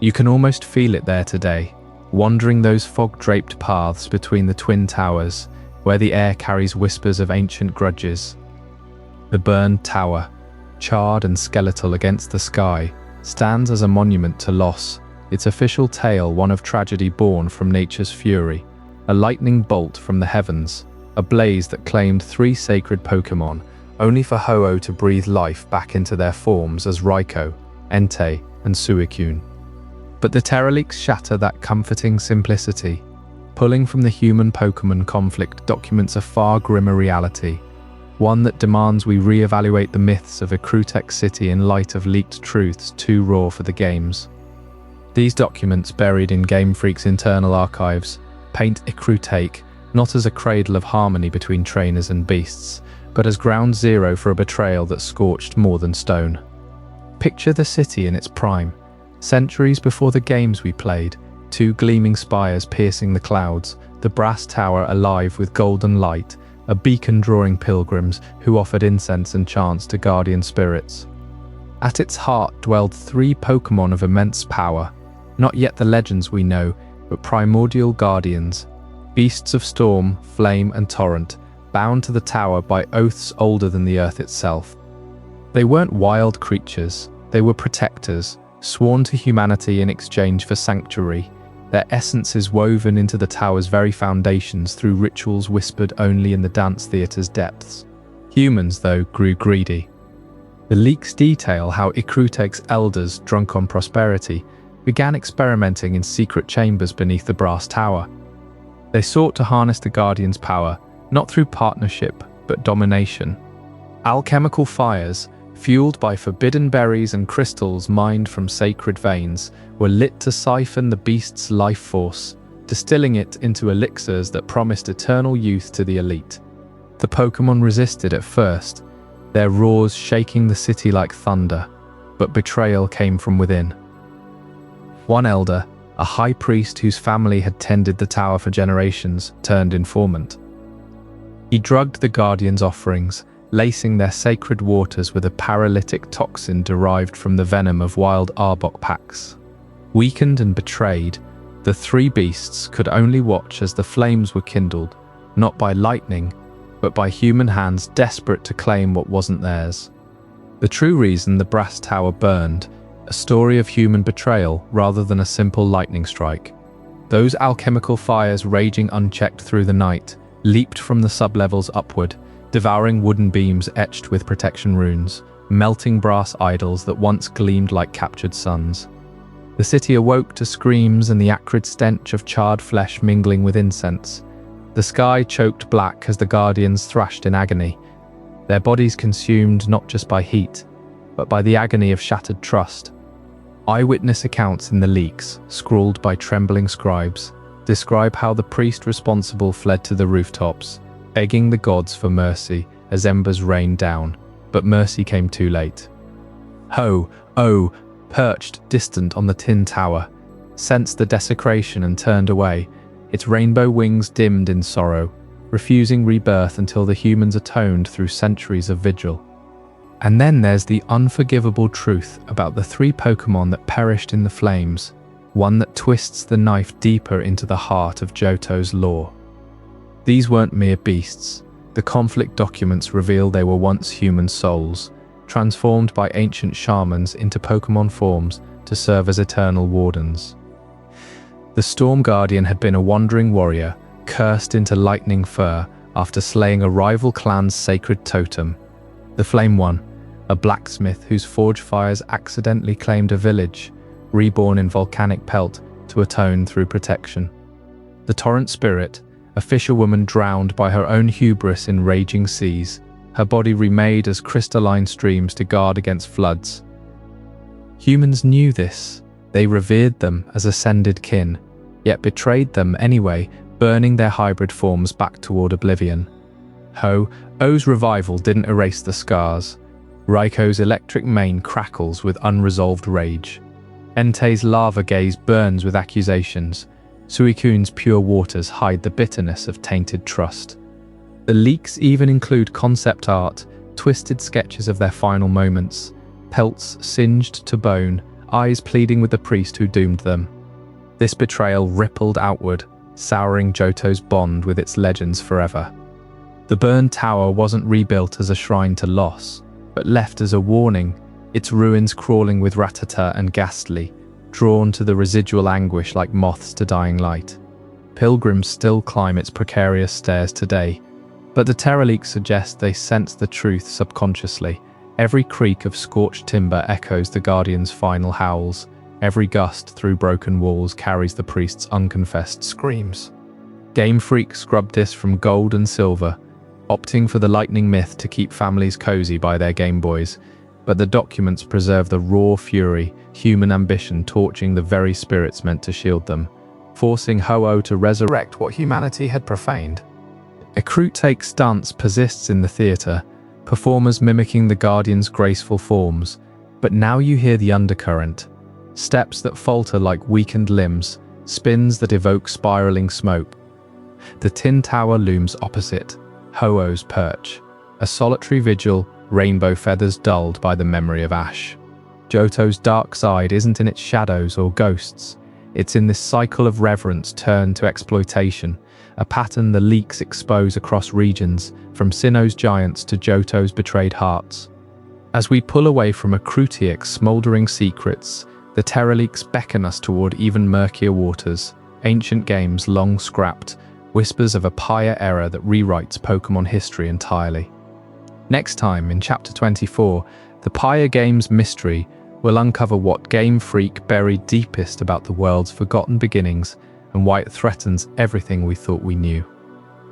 You can almost feel it there today, wandering those fog-draped paths between the twin towers, where the air carries whispers of ancient grudges. The burned tower, charred and skeletal against the sky, stands as a monument to loss, its official tale one of tragedy born from nature's fury, a lightning bolt from the heavens, a blaze that claimed 3 sacred Pokémon, only for Ho-Oh to breathe life back into their forms as Raikou, Entei, and Suicune. But the Terraleaks shatter that comforting simplicity. Pulling from the human-Pokémon conflict documents a far grimmer reality, one that demands we re-evaluate the myths of Ecruteak City in light of leaked truths too raw for the games. These documents, buried in Game Freak's internal archives, paint Ecruteak not as a cradle of harmony between trainers and beasts, but as ground zero for a betrayal that scorched more than stone. Picture the city in its prime, centuries before the games we played, 2 gleaming spires piercing the clouds, the brass tower alive with golden light, a beacon drawing pilgrims who offered incense and chants to guardian spirits. At its heart dwelled 3 Pokémon of immense power, not yet the legends we know, but primordial guardians, beasts of storm, flame and torrent, bound to the tower by oaths older than the earth itself. They weren't wild creatures, they were protectors, sworn to humanity in exchange for sanctuary, their essences woven into the tower's very foundations through rituals whispered only in the dance theatre's depths. Humans, though, grew greedy. The leaks detail how Ecruteak's elders, drunk on prosperity, began experimenting in secret chambers beneath the brass tower. They sought to harness the Guardian's power, not through partnership, but domination. Alchemical fires, fueled by forbidden berries and crystals mined from sacred veins, were lit to siphon the beast's life force, distilling it into elixirs that promised eternal youth to the elite. The Pokémon resisted at first, their roars shaking the city like thunder, but betrayal came from within. One elder, a high priest whose family had tended the tower for generations, turned informant. He drugged the Guardian's offerings, lacing their sacred waters with a paralytic toxin derived from the venom of wild Arbok packs. Weakened and betrayed, the 3 beasts could only watch as the flames were kindled, not by lightning, but by human hands desperate to claim what wasn't theirs. The true reason the brass tower burned, a story of human betrayal rather than a simple lightning strike. Those alchemical fires raging unchecked through the night, leaped from the sublevels upward, devouring wooden beams etched with protection runes, melting brass idols that once gleamed like captured suns. The city awoke to screams and the acrid stench of charred flesh mingling with incense. The sky choked black as the Guardians thrashed in agony, their bodies consumed not just by heat, but by the agony of shattered trust. Eyewitness accounts in the leaks, scrawled by trembling scribes, describe how the priest responsible fled to the rooftops, begging the gods for mercy as embers rained down, but mercy came too late. Ho, perched distant on the tin tower, sensed the desecration and turned away, its rainbow wings dimmed in sorrow, refusing rebirth until the humans atoned through centuries of vigil. And then there's the unforgivable truth about the 3 Pokémon that perished in the flames, one that twists the knife deeper into the heart of Johto's lore. These weren't mere beasts. The conflict documents reveal they were once human souls, transformed by ancient shamans into Pokémon forms to serve as eternal wardens. The Storm Guardian had been a wandering warrior, cursed into lightning fur after slaying a rival clan's sacred totem. The Flame One, a blacksmith whose forge fires accidentally claimed a village, reborn in volcanic pelt to atone through protection. The Torrent Spirit, a fisherwoman drowned by her own hubris in raging seas, her body remade as crystalline streams to guard against floods. Humans knew this. They revered them as ascended kin, yet betrayed them anyway, burning their hybrid forms back toward oblivion. O's revival didn't erase the scars. Raikou electric mane crackles with unresolved rage. Entei's lava gaze burns with accusations. Suicune's pure waters hide the bitterness of tainted trust. The leaks even include concept art, twisted sketches of their final moments, pelts singed to bone, eyes pleading with the priest who doomed them. This betrayal rippled outward, souring Johto's bond with its legends forever. The burned tower wasn't rebuilt as a shrine to loss, but left as a warning, its ruins crawling with Rattata and Ghastly, drawn to the residual anguish like moths to dying light. Pilgrims still climb its precarious stairs today, but the Terraleaks suggest they sense the truth subconsciously. Every creak of scorched timber echoes the Guardian's final howls. Every gust through broken walls carries the priest's unconfessed screams. Game Freak scrubbed this from gold and silver, opting for the lightning myth to keep families cozy by their Game Boys, but the documents preserve the raw fury, human ambition torching the very spirits meant to shield them, forcing Ho-Oh to resurrect what humanity had profaned. A Ecruteak's dance persists in the theatre, performers mimicking the Guardian's graceful forms, but now you hear the undercurrent. Steps that falter like weakened limbs, spins that evoke spiraling smoke. The tin tower looms opposite, Ho-Oh's perch, a solitary vigil, rainbow feathers dulled by the memory of ash. Johto's dark side isn't in its shadows or ghosts, it's in this cycle of reverence turned to exploitation, a pattern the leaks expose across regions, from Sinnoh's giants to Johto's betrayed hearts. As we pull away from Ecruteak's smouldering secrets, the Terraleaks beckon us toward even murkier waters, ancient games long scrapped, whispers of a Pyre era that rewrites Pokémon history entirely. Next time, in Chapter 24, the Pyre game's mystery will uncover what Game Freak buried deepest about the world's forgotten beginnings and why it threatens everything we thought we knew.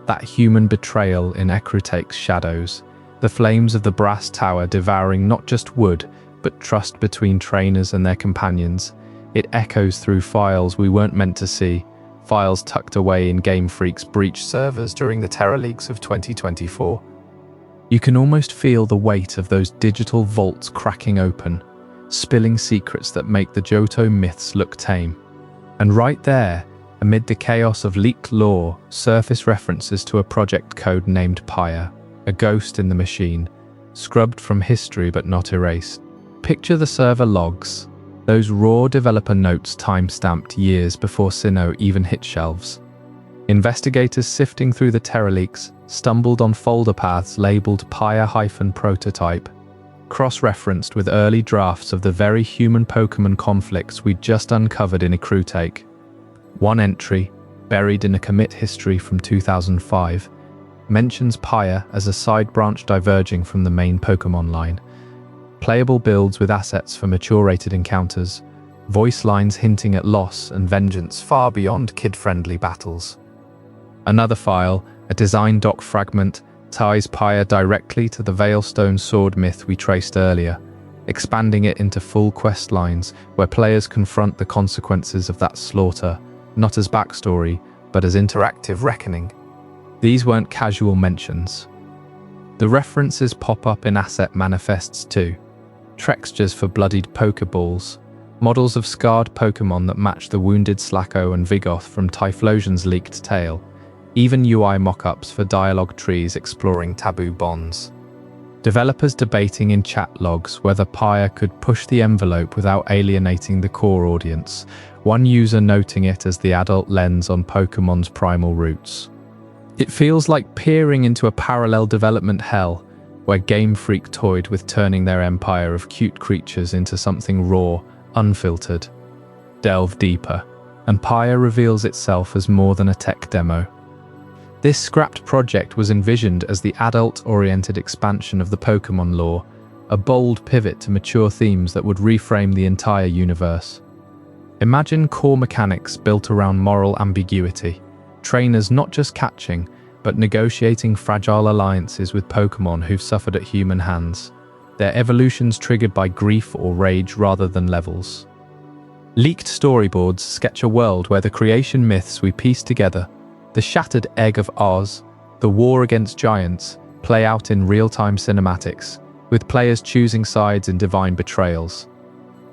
That human betrayal in Ecruteak's shadows, the flames of the brass tower devouring not just wood, but trust between trainers and their companions. It echoes through files we weren't meant to see, files tucked away in Game Freak's breached servers during the Terraleaks of 2024. You can almost feel the weight of those digital vaults cracking open, spilling secrets that make the Johto myths look tame. And right there, amid the chaos of leaked lore, surface references to a project code named Pyre, a ghost in the machine, scrubbed from history but not erased. Picture the server logs, those raw developer notes time-stamped years before Sinnoh even hit shelves. Investigators sifting through the Terraleaks stumbled on folder paths labeled Pyre-prototype, cross-referenced with early drafts of the very human Pokémon conflicts we'd just uncovered in Ecruteak. One entry, buried in a commit history from 2005, mentions Pyre as a side branch diverging from the main Pokémon line. Playable builds with assets for mature-rated encounters, voice lines hinting at loss and vengeance far beyond kid-friendly battles. Another file, a design doc fragment, ties Pyre directly to the Veilstone sword myth we traced earlier, expanding it into full quest lines where players confront the consequences of that slaughter, not as backstory, but as interactive reckoning. These weren't casual mentions. The references pop up in asset manifests too. Textures for bloodied Pokeballs, models of scarred Pokémon that match the wounded Slacko and Vigoth from Typhlosion's leaked tale, even UI mock-ups for dialogue trees exploring taboo bonds. Developers debating in chat logs whether Pyre could push the envelope without alienating the core audience, one user noting it as the adult lens on Pokemon's primal roots. It feels like peering into a parallel development hell, where Game Freak toyed with turning their empire of cute creatures into something raw, unfiltered. Delve deeper, and Pyre reveals itself as more than a tech demo. This scrapped project was envisioned as the adult-oriented expansion of the Pokémon lore, a bold pivot to mature themes that would reframe the entire universe. Imagine core mechanics built around moral ambiguity, trainers not just catching, but negotiating fragile alliances with Pokémon who've suffered at human hands, their evolutions triggered by grief or rage rather than levels. Leaked storyboards sketch a world where the creation myths we piece together, the shattered egg of Oz, the war against giants, play out in real-time cinematics, with players choosing sides in divine betrayals.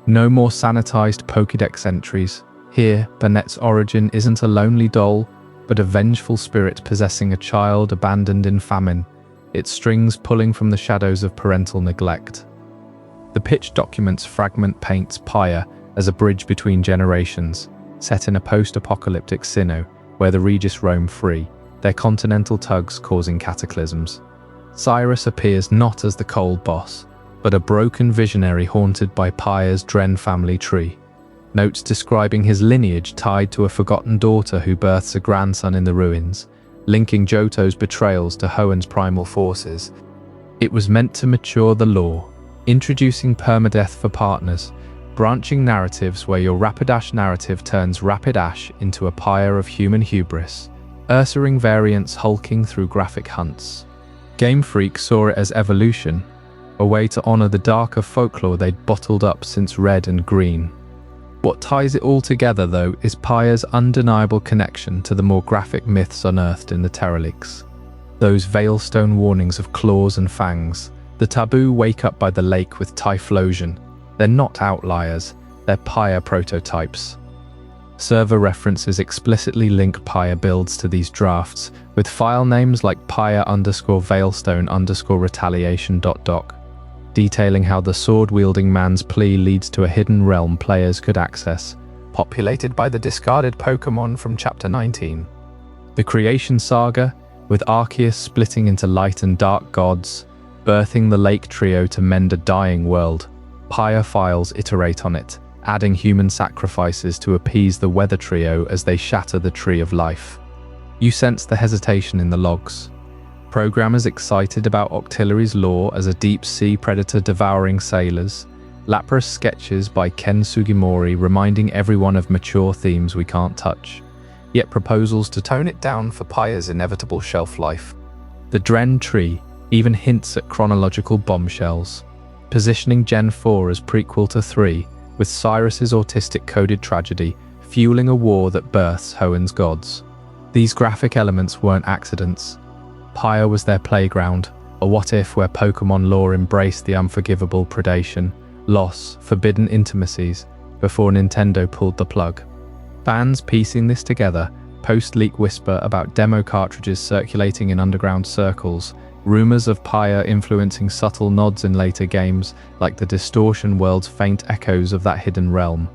No more sanitized Pokédex entries. Here, Banette's origin isn't a lonely doll, but a vengeful spirit possessing a child abandoned in famine, its strings pulling from the shadows of parental neglect. The pitch document's fragment paints Pyre as a bridge between generations, set in a post-apocalyptic Sinnoh, where the Regis roam free, their continental tugs causing cataclysms. Cyrus appears not as the cold boss, but a broken visionary haunted by Pyre's Dren family tree. Notes describing his lineage tied to a forgotten daughter who births a grandson in the ruins, linking Johto's betrayals to Hoenn's primal forces. It was meant to mature the lore, introducing permadeath for partners, branching narratives where your Rapidash narrative turns Rapidash into a pyre of human hubris, Ursaring variants hulking through graphic hunts. Game Freak saw it as evolution, a way to honor the darker folklore they'd bottled up since Red and Green. What ties it all together, though, is Pyre's undeniable connection to the more graphic myths unearthed in the Terraleaks. Those Veilstone warnings of claws and fangs, the taboo wake up by the lake with Typhlosion. They're not outliers, they're Pyre prototypes. Server references explicitly link Pyre builds to these drafts, with file names like Pyre_Veilstone_retaliation.doc, detailing how the sword-wielding man's plea leads to a hidden realm players could access, populated by the discarded Pokémon from Chapter 19. The creation saga, with Arceus splitting into light and dark gods, birthing the Lake Trio to mend a dying world. Pyre files iterate on it, adding human sacrifices to appease the Weather Trio as they shatter the Tree of Life. You sense the hesitation in the logs. Programmers excited about Octillery's lore as a deep-sea predator devouring sailors, Lapras sketches by Ken Sugimori reminding everyone of mature themes we can't touch, yet proposals to tone it down for Pyre's inevitable shelf life. The Dren tree even hints at chronological bombshells, positioning Gen 4 as prequel to 3, with Cyrus's autistic-coded tragedy fueling a war that births Hoenn's gods. These graphic elements weren't accidents. Pyre was their playground, a what-if where Pokémon lore embraced the unforgivable predation, loss, forbidden intimacies, before Nintendo pulled the plug. Fans piecing this together, post-leak whisper about demo cartridges circulating in underground circles, rumors of Pyre influencing subtle nods in later games, like the Distortion world's faint echoes of that hidden realm.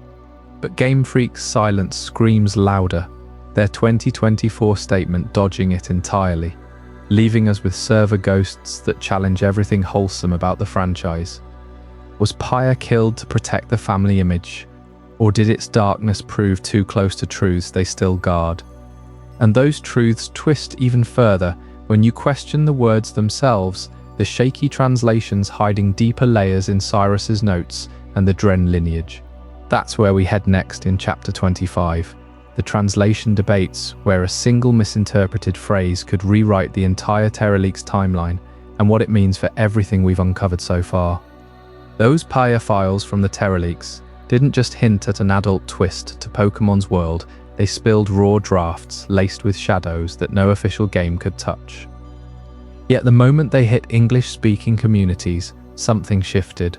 But Game Freak's silence screams louder, their 2024 statement dodging it entirely, leaving us with server ghosts that challenge everything wholesome about the franchise. Was Pyre killed to protect the family image, or did its darkness prove too close to truths they still guard? And those truths twist even further when you question the words themselves, the shaky translations hiding deeper layers in Cyrus's notes and the Dren lineage. That's where we head next in Chapter 25. The translation debates, where a single misinterpreted phrase could rewrite the entire Terraleaks timeline, and what it means for everything we've uncovered so far. Those PIA files from the Terra leaks didn't just hint at an adult twist to Pokemon's world, they spilled raw drafts laced with shadows that no official game could touch. Yet the moment they hit English-speaking communities, something shifted.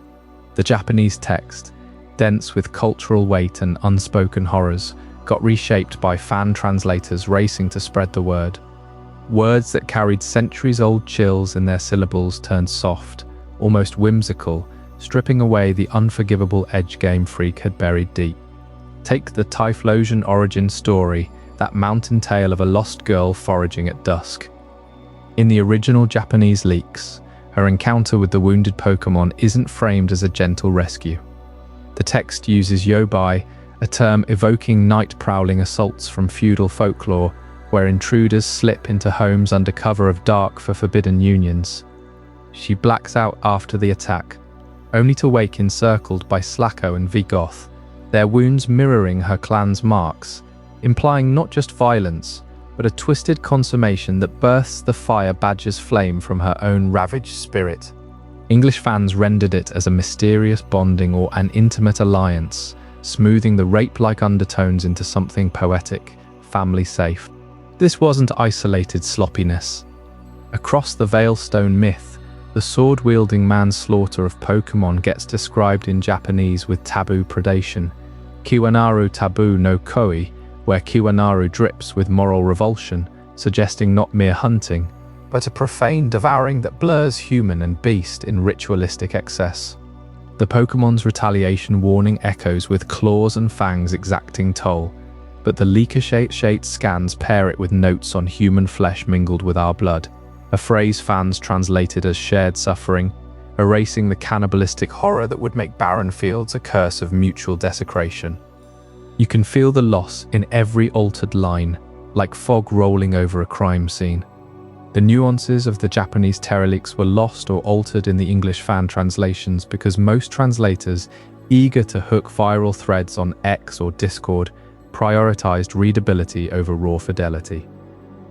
The Japanese text, dense with cultural weight and unspoken horrors, got reshaped by fan translators racing to spread the word. Words that carried centuries-old chills in their syllables turned soft, almost whimsical, stripping away the unforgivable edge Game Freak had buried deep. Take the Typhlosion origin story, that mountain tale of a lost girl foraging at dusk. In the original Japanese leaks, her encounter with the wounded Pokémon isn't framed as a gentle rescue. The text uses yobai, a term evoking night-prowling assaults from feudal folklore, where intruders slip into homes under cover of dark for forbidden unions. She blacks out after the attack, only to wake encircled by Slacko and Vigoth, their wounds mirroring her clan's marks, implying not just violence, but a twisted consummation that bursts the fire badger's flame from her own ravaged spirit. English fans rendered it as a mysterious bonding or an intimate alliance, smoothing the rape-like undertones into something poetic, family-safe. This wasn't isolated sloppiness. Across the Veilstone myth, the sword-wielding manslaughter of Pokémon gets described in Japanese with taboo predation, Kiwanaru tabu no koi, where Kiwanaru drips with moral revulsion, suggesting not mere hunting, but a profane devouring that blurs human and beast in ritualistic excess. The Pokemon's retaliation warning echoes with claws and fangs exacting toll, but the leaker-shaped scans pair it with notes on human flesh mingled with our blood, a phrase fans translated as shared suffering, erasing the cannibalistic horror that would make barren fields a curse of mutual desecration. You can feel the loss in every altered line, like fog rolling over a crime scene. The nuances of the Japanese Terra leaks were lost or altered in the English fan translations because most translators, eager to hook viral threads on X or Discord, prioritized readability over raw fidelity.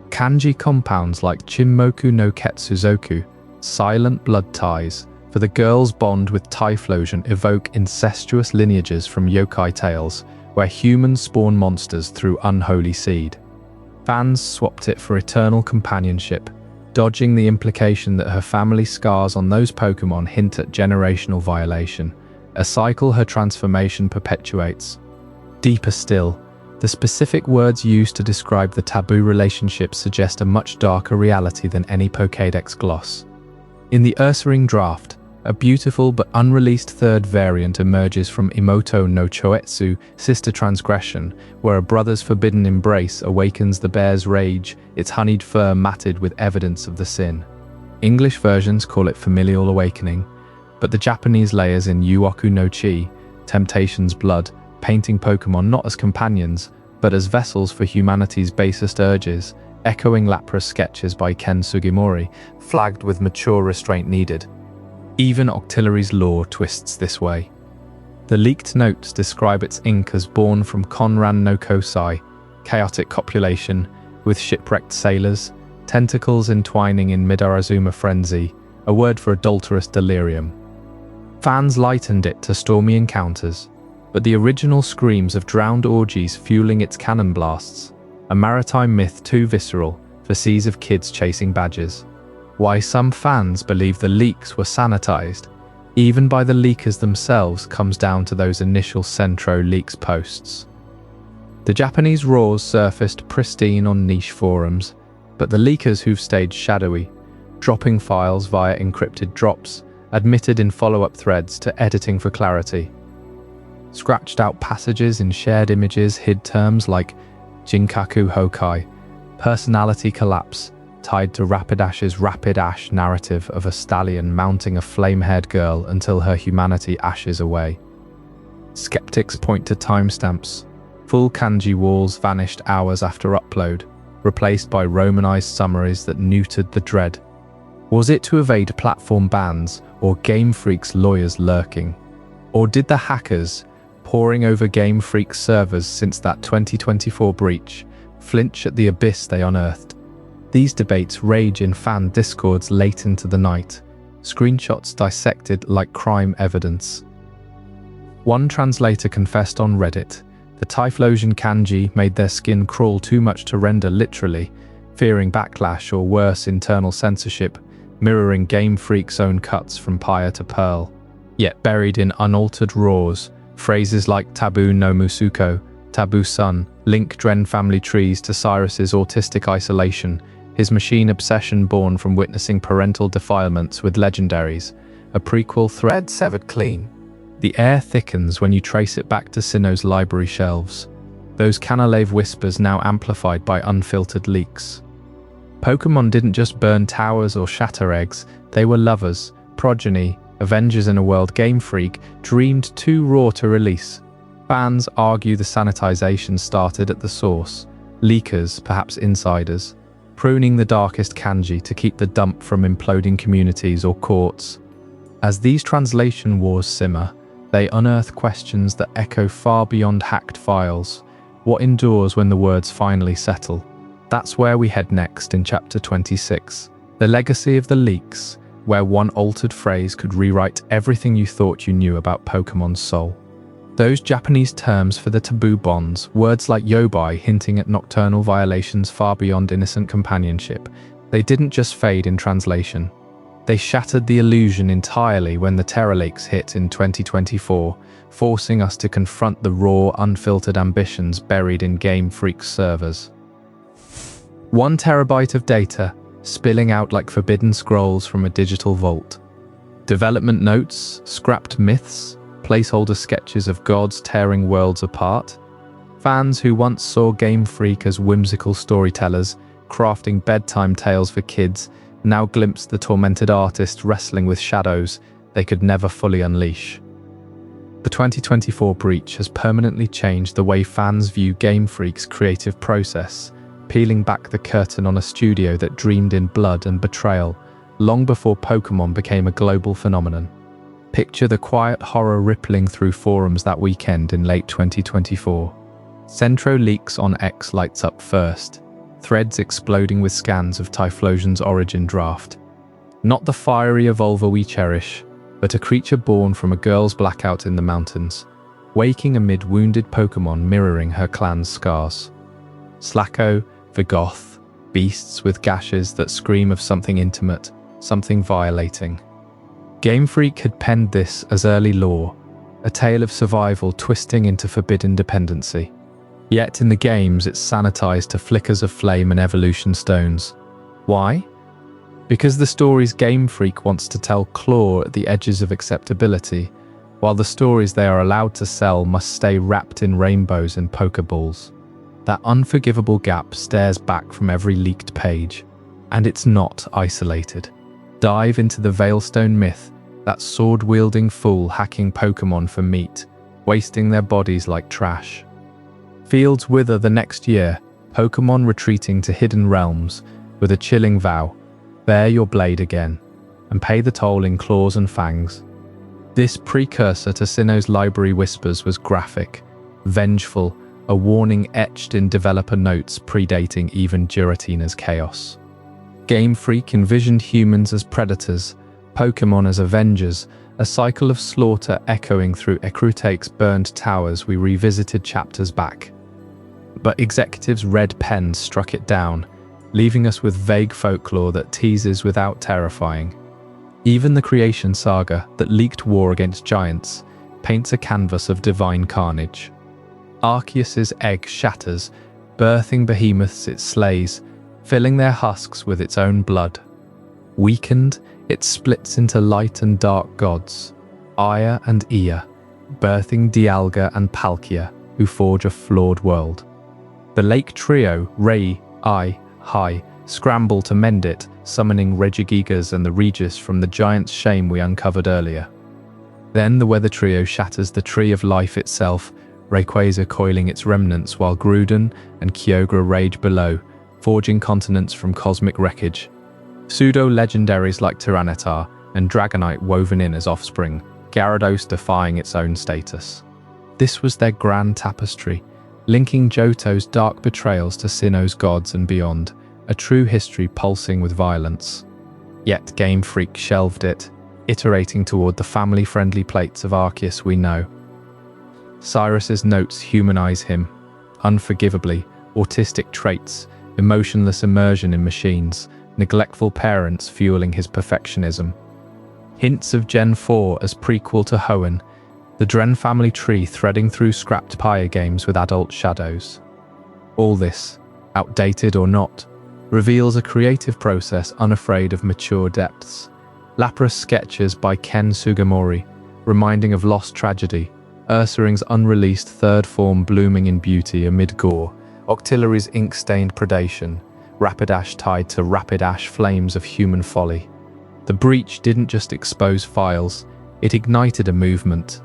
Kanji compounds like Chinmoku no Ketsuzoku, silent blood ties, for the girl's bond with Typhlosion evoke incestuous lineages from yokai tales, where humans spawn monsters through unholy seed. Fans swapped it for eternal companionship, dodging the implication that her family scars on those Pokémon hint at generational violation, a cycle her transformation perpetuates. Deeper still, the specific words used to describe the taboo relationship suggest a much darker reality than any Pokédex gloss. In the Ursaring draft, a beautiful but unreleased third variant emerges from Imoto no Choetsu, Sister Transgression, where a brother's forbidden embrace awakens the bear's rage, its honeyed fur matted with evidence of the sin. English versions call it Familial Awakening, but the Japanese layers in Yuoku no Chi, Temptation's Blood, painting Pokémon not as companions, but as vessels for humanity's basest urges, echoing Lapra's sketches by Ken Sugimori, flagged with mature restraint needed. Even Octillery's lore twists this way. The leaked notes describe its ink as born from Konran no Kosai, chaotic copulation, with shipwrecked sailors, tentacles entwining in Midarazuma frenzy, a word for adulterous delirium. Fans lightened it to stormy encounters, but the original screams of drowned orgies fueling its cannon blasts, a maritime myth too visceral for seas of kids chasing badgers. Why some fans believe the leaks were sanitized, even by the leakers themselves, comes down to those initial Centro leaks posts. The Japanese raws surfaced pristine on niche forums, but the leakers who've stayed shadowy, dropping files via encrypted drops, admitted in follow-up threads to editing for clarity. Scratched out passages in shared images hid terms like Jinkaku Hokai, personality collapse, tied to Rapidash's Rapidash narrative of a stallion mounting a flame-haired girl until her humanity ashes away. Skeptics point to timestamps. Full kanji walls vanished hours after upload, replaced by romanized summaries that neutered the dread. Was it to evade platform bans or Game Freak's lawyers lurking? Or did the hackers, poring over Game Freak's servers since that 2024 breach, flinch at the abyss they unearthed? These debates rage in fan discords late into the night, screenshots dissected like crime evidence. One translator confessed on Reddit, the Typhlosion kanji made their skin crawl too much to render literally, fearing backlash or worse internal censorship, mirroring Game Freak's own cuts from Pyre to Pearl. Yet buried in unaltered raws, phrases like taboo no musuko, taboo sun, link Dren family trees to Cyrus's autistic isolation, his machine obsession born from witnessing parental defilements with legendaries, a prequel thread severed clean. The air thickens when you trace it back to Sinnoh's library shelves, those Canalave whispers now amplified by unfiltered leaks. Pokémon didn't just burn towers or shatter eggs, they were lovers, progeny, Avengers in a world Game Freak dreamed too raw to release. Fans argue the sanitization started at the source, leakers, perhaps insiders, pruning the darkest kanji to keep the dump from imploding communities or courts. As these translation wars simmer, they unearth questions that echo far beyond hacked files. What endures when the words finally settle? That's where we head next in Chapter 26, the legacy of the leaks, where one altered phrase could rewrite everything you thought you knew about Pokémon's soul. Those Japanese terms for the taboo bonds, words like yobai hinting at nocturnal violations far beyond innocent companionship, they didn't just fade in translation. They shattered the illusion entirely when the Terror Lakes hit in 2024, forcing us to confront the raw, unfiltered ambitions buried in Game Freak's servers. 1 terabyte of data, spilling out like forbidden scrolls from a digital vault. Development notes, scrapped myths, placeholder sketches of gods tearing worlds apart. Fans who once saw Game Freak as whimsical storytellers, crafting bedtime tales for kids, now glimpse the tormented artist wrestling with shadows they could never fully unleash. The 2024 breach has permanently changed the way fans view Game Freak's creative process, peeling back the curtain on a studio that dreamed in blood and betrayal, long before Pokémon became a global phenomenon. Picture the quiet horror rippling through forums that weekend in late 2024. Centro Leaks on X lights up first, threads exploding with scans of Typhlosion's origin draft. Not the fiery evolver we cherish, but a creature born from a girl's blackout in the mountains, waking amid wounded Pokémon mirroring her clan's scars. Slacko, Vigoth, beasts with gashes that scream of something intimate, something violating. Game Freak had penned this as early lore, a tale of survival twisting into forbidden dependency. Yet in the games it's sanitized to flickers of flame and evolution stones. Why? Because the stories Game Freak wants to tell claw at the edges of acceptability, while the stories they are allowed to sell must stay wrapped in rainbows and Pokeballs. That unforgivable gap stares back from every leaked page, and it's not isolated. Dive into the Veilstone myth, that sword-wielding fool hacking Pokémon for meat, wasting their bodies like trash. Fields wither the next year, Pokémon retreating to hidden realms with a chilling vow, bare your blade again, and pay the toll in claws and fangs. This precursor to Sinnoh's library whispers was graphic, vengeful, a warning etched in developer notes predating even Giratina's chaos. Game Freak envisioned humans as predators, Pokémon as avengers, a cycle of slaughter echoing through Ecruteak's burned towers we revisited chapters back. But executives' red pens struck it down, leaving us with vague folklore that teases without terrifying. Even the creation saga that leaked war against giants paints a canvas of divine carnage. Arceus's egg shatters, birthing behemoths it slays, filling their husks with its own blood. Weakened, it splits into light and dark gods, Aya and Ea, birthing Dialga and Palkia, who forge a flawed world. The Lake Trio, Rei, Ai, Hai, scramble to mend it, summoning Regigigas and the Regis from the giant's shame we uncovered earlier. Then the Weather Trio shatters the Tree of Life itself, Rayquaza coiling its remnants while Gruden and Kyogre rage below, forging continents from cosmic wreckage. Pseudo-legendaries like Tyranitar and Dragonite woven in as offspring, Gyarados defying its own status. This was their grand tapestry, linking Johto's dark betrayals to Sinnoh's gods and beyond, a true history pulsing with violence. Yet Game Freak shelved it, iterating toward the family-friendly plates of Arceus we know. Cyrus's notes humanize him, unforgivably, autistic traits, emotionless immersion in machines, neglectful parents fueling his perfectionism. Hints of Gen 4 as prequel to Hoenn, the Dren family tree threading through scrapped Pyre games with adult shadows. All this, outdated or not, reveals a creative process unafraid of mature depths. Lapras sketches by Ken Sugimori, reminding of lost tragedy, Ursaring's unreleased third form blooming in beauty amid gore, Octillery's ink-stained predation, Rapidash tied to Rapidash flames of human folly. The breach didn't just expose files, it ignited a movement.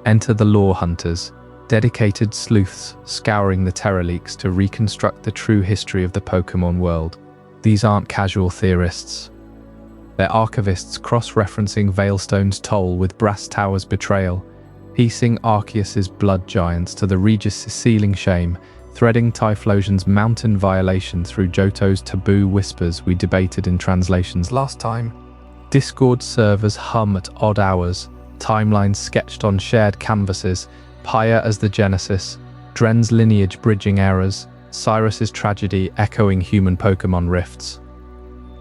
Enter the lore hunters, dedicated sleuths scouring the Terra leaks to reconstruct the true history of the Pokémon world. These aren't casual theorists. They're archivists cross-referencing Veilstone's toll with Brass Tower's betrayal, piecing Arceus's blood giants to the Regis' sealing shame, threading Typhlosion's mountain violation through Johto's taboo whispers we debated in translations last time. Discord servers hum at odd hours, timelines sketched on shared canvases, Pyre as the genesis, Dren's lineage bridging errors, Cyrus's tragedy echoing human Pokémon rifts.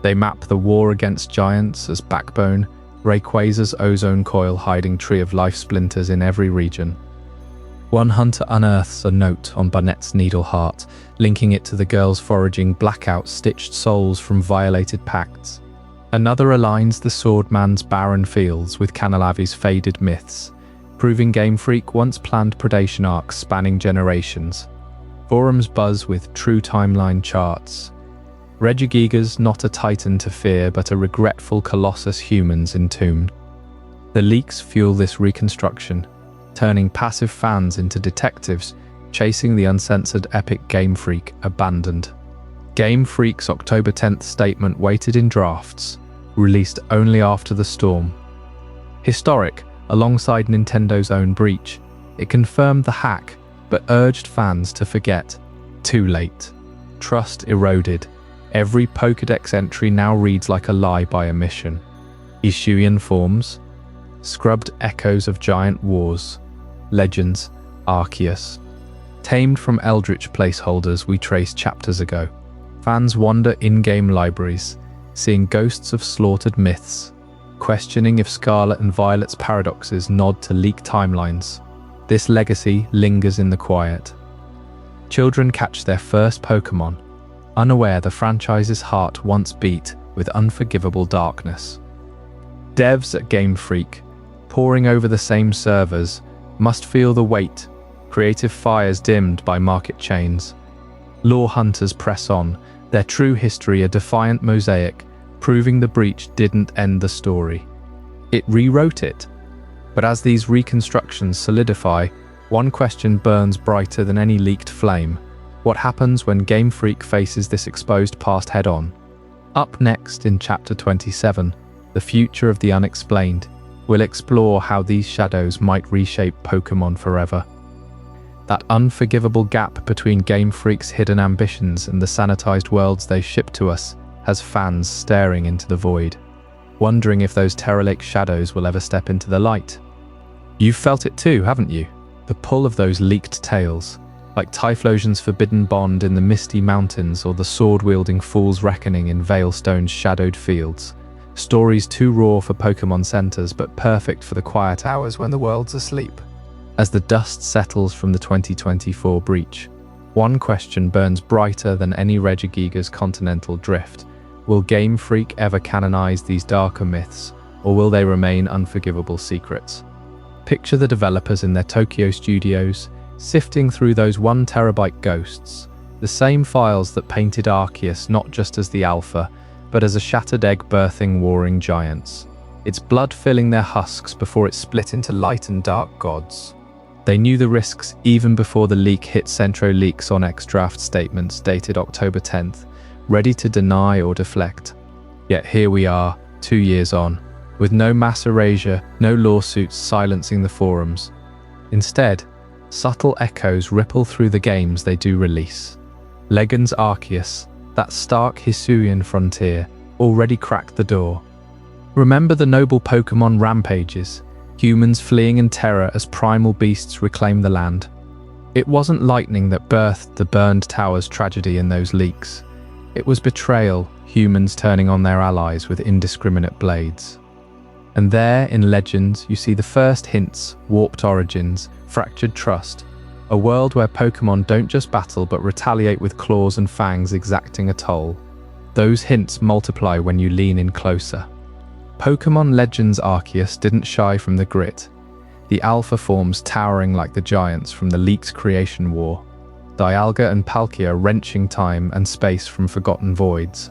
They map the war against giants as backbone, Rayquaza's ozone coil hiding Tree of Life splinters in every region. One hunter unearths a note on Banette's needle heart, linking it to the girls foraging blackout-stitched souls from violated pacts. Another aligns the Swordman's barren fields with Canalavi's faded myths, proving Game Freak once planned predation arcs spanning generations. Forums buzz with true timeline charts. Regigigas not a titan to fear but a regretful colossus humans entombed. The leaks fuel this reconstruction, turning passive fans into detectives chasing the uncensored epic Game Freak abandoned. Game Freak's October 10th statement waited in drafts, released only after the storm. Historic, alongside Nintendo's own breach, it confirmed the hack but urged fans to forget. Too late. Trust eroded. Every Pokédex entry now reads like a lie by omission. Ishuian forms, scrubbed echoes of giant wars, legends, Arceus. Tamed from eldritch placeholders we traced chapters ago. Fans wander in-game libraries, seeing ghosts of slaughtered myths, questioning if Scarlet and Violet's paradoxes nod to leaked timelines. This legacy lingers in the quiet. Children catch their first Pokémon, unaware the franchise's heart once beat with unforgivable darkness. Devs at Game Freak, poring over the same servers, must feel the weight, creative fires dimmed by market chains. Lore hunters press on, their true history a defiant mosaic, proving the breach didn't end the story. It rewrote it. But as these reconstructions solidify, one question burns brighter than any leaked flame. What happens when Game Freak faces this exposed past head-on? Up next in Chapter 27, The Future of the Unexplained, we'll explore how these shadows might reshape Pokémon forever. That unforgivable gap between Game Freak's hidden ambitions and the sanitized worlds they ship to us has fans staring into the void, wondering if those Terra Lake shadows will ever step into the light. You've felt it too, haven't you? The pull of those leaked tales, like Typhlosion's forbidden bond in the misty mountains or the sword-wielding fool's reckoning in Veilstone's shadowed fields. Stories too raw for Pokémon centers but perfect for the quiet hours when the world's asleep. As the dust settles from the 2024 breach, one question burns brighter than any Regigiga's continental drift. Will Game Freak ever canonize these darker myths, or will they remain unforgivable secrets? Picture the developers in their Tokyo studios, sifting through those 1 terabyte ghosts, the same files that painted Arceus not just as the alpha, but as a shattered egg birthing warring giants. Its blood filling their husks before it split into light and dark gods. They knew the risks even before the leak hit Centro Leaks on X-Draft statements dated October 10th, ready to deny or deflect. Yet here we are, 2 years on, with no mass erasure, no lawsuits silencing the forums. Instead, subtle echoes ripple through the games they do release. Legends Arceus, that stark Hisuian frontier, already cracked the door. Remember the noble Pokémon rampages, humans fleeing in terror as primal beasts reclaim the land. It wasn't lightning that birthed the burned towers tragedy in those leaks. It was betrayal, humans turning on their allies with indiscriminate blades. And there, in Legends, you see the first hints, warped origins, fractured trust, a world where Pokémon don't just battle but retaliate with claws and fangs exacting a toll. Those hints multiply when you lean in closer. Pokémon Legends Arceus didn't shy from the grit, the alpha forms towering like the giants from the leaked creation war, Dialga and Palkia wrenching time and space from forgotten voids,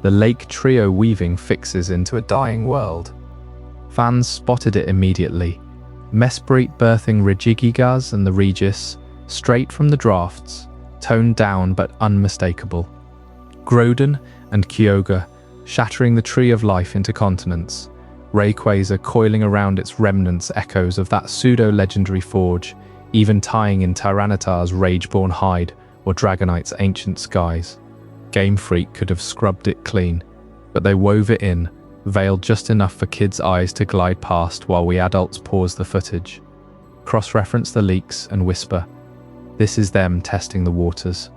the Lake Trio weaving fixes into a dying world. Fans spotted it immediately, Mesprit birthing Regigigas and the Regis, straight from the drafts, toned down but unmistakable. Groudon and Kyogre shattering the tree of life into continents, Rayquaza coiling around its remnants echoes of that pseudo-legendary forge, even tying in Tyranitar's rage-born hide or Dragonite's ancient skies. Game Freak could have scrubbed it clean, but they wove it in, veiled just enough for kids' eyes to glide past while we adults pause the footage. Cross-reference the leaks and whisper, this is them testing the waters.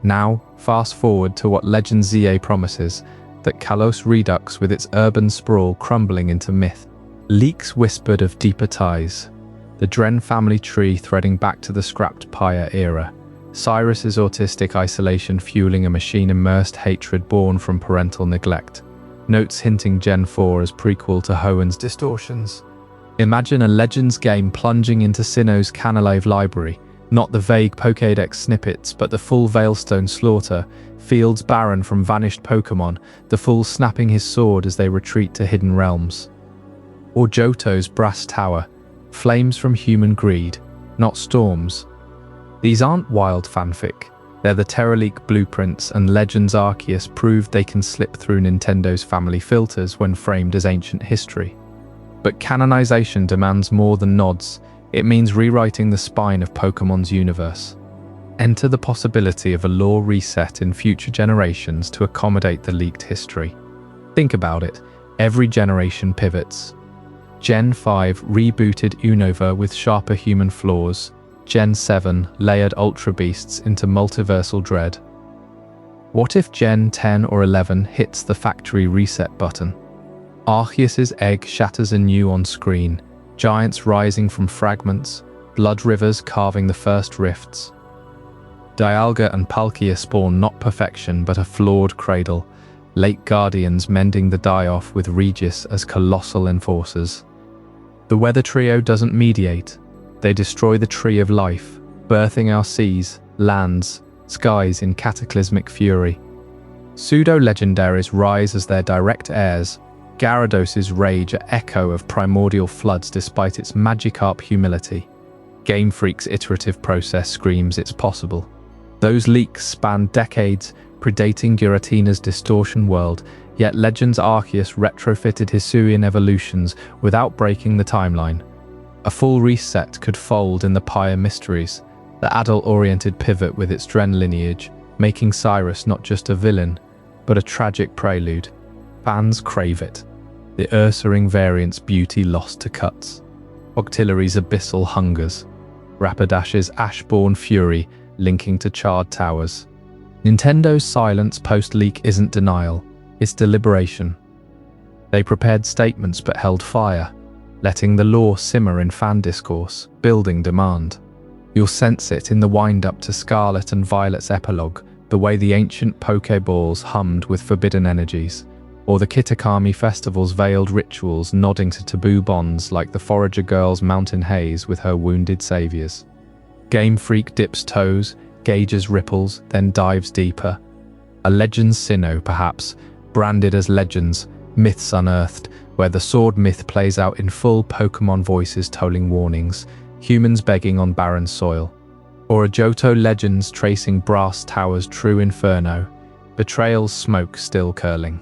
Now, fast forward to what Legend ZA promises, that Kalos Redux with its urban sprawl crumbling into myth. Leaks whispered of deeper ties, the Dren family tree threading back to the scrapped Pyre era, Cyrus's autistic isolation fueling a machine-immersed hatred born from parental neglect, notes hinting Gen 4 as prequel to Hoenn's distortions. Imagine a Legends game plunging into Sinnoh's Canalave library, not the vague Pokédex snippets but the full Veilstone slaughter, fields barren from vanished Pokémon, the fool snapping his sword as they retreat to hidden realms. Or Johto's brass tower, flames from human greed, not storms. These aren't wild fanfic, they're the Terraleak blueprints, and Legends Arceus proved they can slip through Nintendo's family filters when framed as ancient history. But canonization demands more than nods, it means rewriting the spine of Pokémon's universe. Enter the possibility of a lore reset in future generations to accommodate the leaked history. Think about it, every generation pivots. Gen 5 rebooted Unova with sharper human flaws, Gen 7 layered Ultra Beasts into multiversal dread. What if Gen 10 or 11 hits the factory reset button? Arceus's egg shatters anew on screen, giants rising from fragments, blood rivers carving the first rifts. Dialga and Palkia spawn not perfection but a flawed cradle, late guardians mending the die-off with Regis as colossal enforcers. The weather trio doesn't mediate, they destroy the tree of life, birthing our seas, lands, skies in cataclysmic fury. Pseudo-legendaries rise as their direct heirs, Gyarados's rage an echo of primordial floods despite its Magikarp humility. Game Freak's iterative process screams it's possible. Those leaks span decades, predating Giratina's distortion world, yet Legends Arceus retrofitted Hisuian evolutions without breaking the timeline. A full reset could fold in the Pyre Mysteries, the adult-oriented pivot with its Dren lineage, making Cyrus not just a villain, but a tragic prelude. Fans crave it. The Ursaring variant's beauty lost to cuts. Octillery's abyssal hungers. Rapidash's ashborn fury linking to charred towers. Nintendo's silence post-leak isn't denial, it's deliberation. They prepared statements but held fire, letting the lore simmer in fan discourse, building demand. You'll sense it in the wind-up to Scarlet and Violet's epilogue, the way the ancient Pokeballs hummed with forbidden energies, or the Kitakami Festival's veiled rituals nodding to taboo bonds like the Forager Girl's mountain haze with her wounded saviors. Game Freak dips toes, gauges ripples, then dives deeper. A Legends Sinnoh, perhaps, branded as Legends, myths unearthed, where the sword myth plays out in full Pokémon voices tolling warnings, humans begging on barren soil. Or a Johto Legends tracing Brass Tower's true inferno, betrayal's smoke still curling.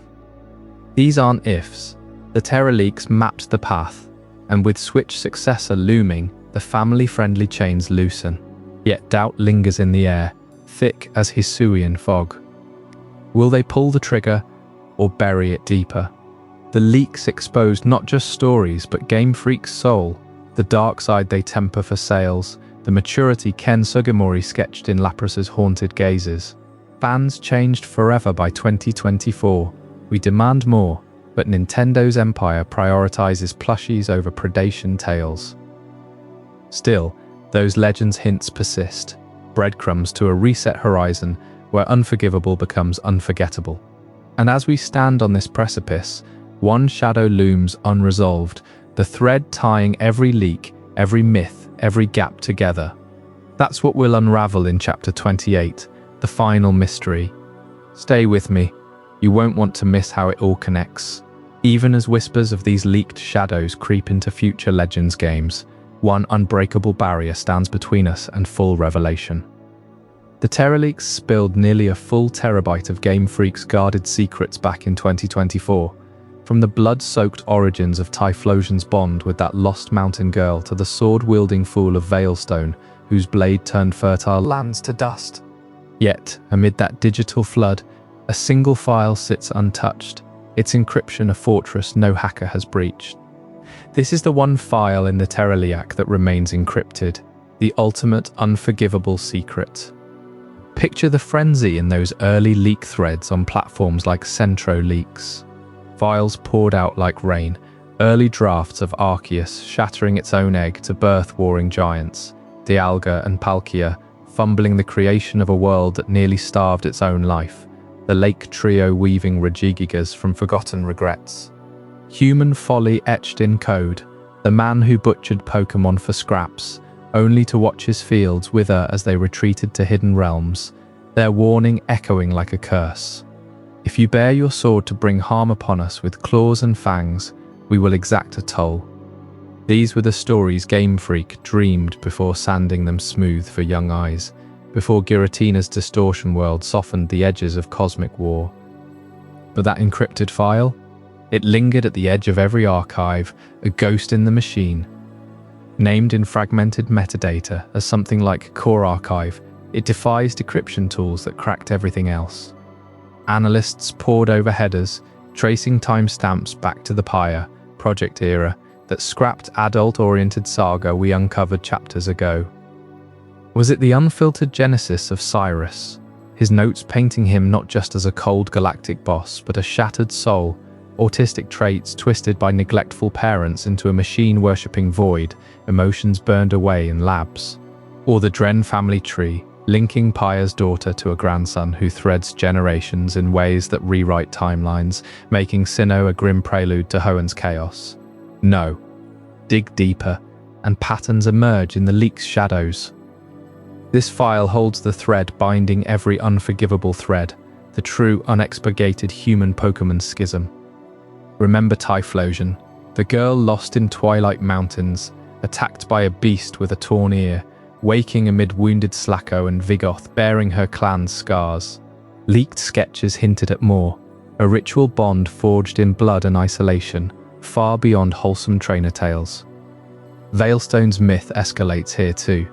These aren't ifs. The Terraleaks mapped the path, and with Switch successor looming, the family-friendly chains loosen. Yet doubt lingers in the air, thick as Hisuian fog. Will they pull the trigger, or bury it deeper. The leaks exposed not just stories, but Game Freak's soul, the dark side they temper for sales, the maturity Ken Sugimori sketched in Lapras's haunted gazes. Fans changed forever by 2024. We demand more, but Nintendo's empire prioritizes plushies over Predation tales. Still, those legends' hints persist, breadcrumbs to a reset horizon where Unforgivable becomes unforgettable. And as we stand on this precipice, one shadow looms unresolved, the thread tying every leak, every myth, every gap together. That's what we'll unravel in Chapter 28, the final mystery. Stay with me. You won't want to miss how it all connects. Even as whispers of these leaked shadows creep into future Legends games, one unbreakable barrier stands between us and full revelation. The Terra leaks spilled nearly a full terabyte of Game Freak's guarded secrets back in 2024. From the blood-soaked origins of Typhlosion's bond with that lost mountain girl to the sword-wielding fool of Veilstone, whose blade turned fertile lands to dust. Yet, amid that digital flood, a single file sits untouched, its encryption a fortress no hacker has breached. This is the one file in the Terraliac that remains encrypted, the ultimate unforgivable secret. Picture the frenzy in those early leak threads on platforms like Centro Leaks. Files poured out like rain, early drafts of Arceus shattering its own egg to birth warring giants, Dialga and Palkia fumbling the creation of a world that nearly starved its own life, the Lake Trio weaving Regigigas from forgotten regrets. Human folly etched in code, the man who butchered Pokémon for scraps, only to watch his fields wither as they retreated to hidden realms, their warning echoing like a curse. If you bare your sword to bring harm upon us with claws and fangs, we will exact a toll. These were the stories Game Freak dreamed before sanding them smooth for young eyes, before Giratina's distortion world softened the edges of cosmic war. But that encrypted file? It lingered at the edge of every archive, a ghost in the machine. Named in fragmented metadata as something like Core Archive, it defies decryption tools that cracked everything else. Analysts pored over headers, tracing timestamps back to the Pyre project era that scrapped adult-oriented saga we uncovered chapters ago. Was it the unfiltered genesis of Cyrus, his notes painting him not just as a cold galactic boss, but a shattered soul, autistic traits twisted by neglectful parents into a machine-worshipping void, emotions burned away in labs? Or the Dren family tree, linking Pyre's daughter to a grandson who threads generations in ways that rewrite timelines, making Sinnoh a grim prelude to Hoenn's chaos? No. Dig deeper, and patterns emerge in the leak's shadows. This file holds the thread binding every unforgivable thread, the true unexpurgated human Pokémon schism. Remember Typhlosion, the girl lost in Twilight Mountains, attacked by a beast with a torn ear, waking amid wounded Slacko and Vigoth bearing her clan's scars. Leaked sketches hinted at more, a ritual bond forged in blood and isolation, far beyond wholesome trainer tales. Veilstone's myth escalates here too.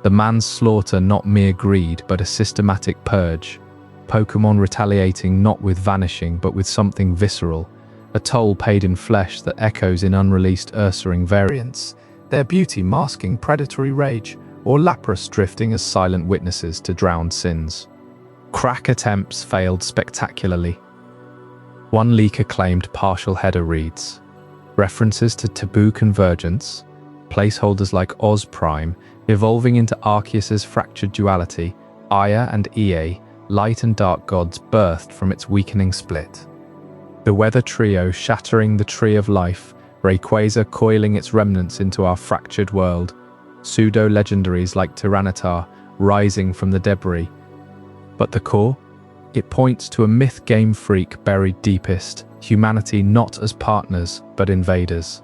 The man's slaughter not mere greed, but a systematic purge. Pokémon retaliating not with vanishing, but with something visceral, a toll paid in flesh that echoes in unreleased Ursaring variants, their beauty masking predatory rage, or Lapras drifting as silent witnesses to drowned sins. Crack attempts failed spectacularly. One leaker claimed partial header reads. References to taboo convergence, placeholders like Oz Prime, evolving into Arceus's fractured duality, Aya and Ea, light and dark gods birthed from its weakening split. The Weather Trio shattering the Tree of Life, Rayquaza coiling its remnants into our fractured world, pseudo-legendaries like Tyranitar rising from the debris. But the core? It points to a myth Game Freak buried deepest, humanity not as partners, but invaders.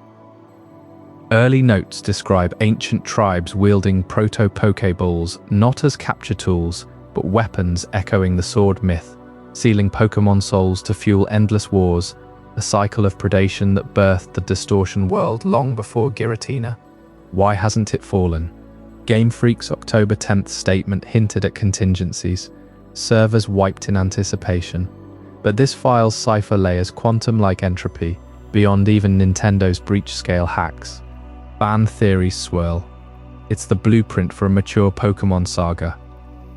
Early notes describe ancient tribes wielding proto-Pokeballs not as capture tools, but weapons echoing the sword myth, sealing Pokémon souls to fuel endless wars, a cycle of predation that birthed the distortion world long before Giratina. Why hasn't it fallen? Game Freak's October 10th statement hinted at contingencies, servers wiped in anticipation. But this file's cipher layers quantum-like entropy beyond even Nintendo's breach-scale hacks. Fan theories swirl. It's the blueprint for a mature Pokémon saga.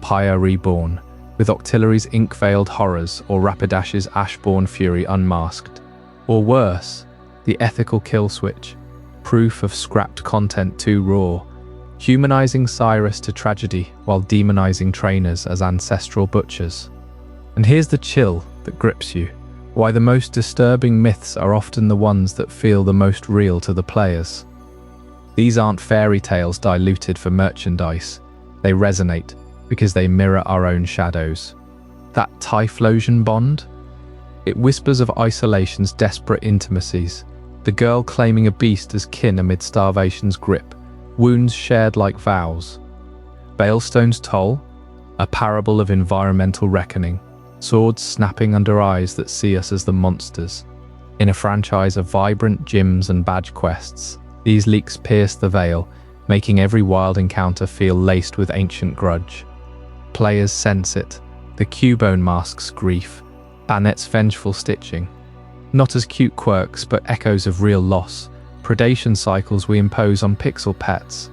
Pyre Reborn, with Octillery's ink-veiled horrors or Rapidash's Ashborn fury unmasked. Or worse, the ethical kill switch, proof of scrapped content too raw, humanizing Cyrus to tragedy while demonizing trainers as ancestral butchers. And here's the chill that grips you, why the most disturbing myths are often the ones that feel the most real to the players. These aren't fairy tales diluted for merchandise, they resonate because they mirror our own shadows. That Typhlosion bond? It whispers of isolation's desperate intimacies, the girl claiming a beast as kin amid starvation's grip, wounds shared like vows. Veilstone's toll? A parable of environmental reckoning, swords snapping under eyes that see us as the monsters. In a franchise of vibrant gyms and badge quests, these leaks pierce the veil, making every wild encounter feel laced with ancient grudge. Players sense it, the Cubone mask's grief, Banette's vengeful stitching. Not as cute quirks, but echoes of real loss, predation cycles we impose on pixel pets.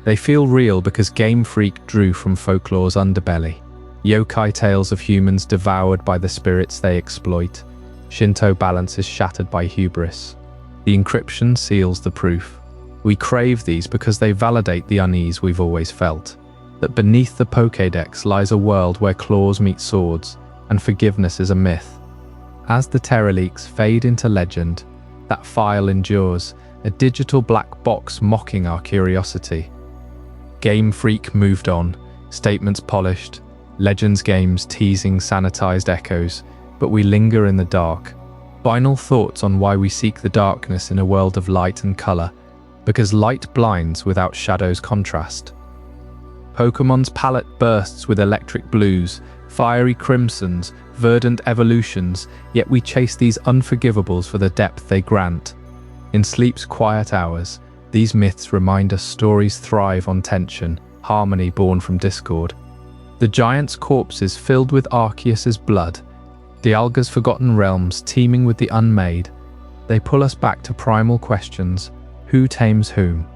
They feel real because Game Freak drew from folklore's underbelly. Yokai tales of humans devoured by the spirits they exploit. Shinto balance is shattered by hubris. The encryption seals the proof. We crave these because they validate the unease we've always felt. That beneath the Pokédex lies a world where claws meet swords, and forgiveness is a myth. As the Terror leaks fade into legend, that file endures, a digital black box mocking our curiosity. Game Freak moved on, statements polished, Legends games teasing sanitized echoes, but we linger in the dark. Final thoughts on why we seek the darkness in a world of light and color, because light blinds without shadows contrast. Pokemon's palette bursts with electric blues, fiery crimsons, verdant evolutions, yet we chase these unforgivables for the depth they grant. In sleep's quiet hours, these myths remind us stories thrive on tension, harmony born from discord. The giant's corpses filled with Arceus's blood, Dialga's forgotten realms teeming with the unmade, they pull us back to primal questions: who tames whom?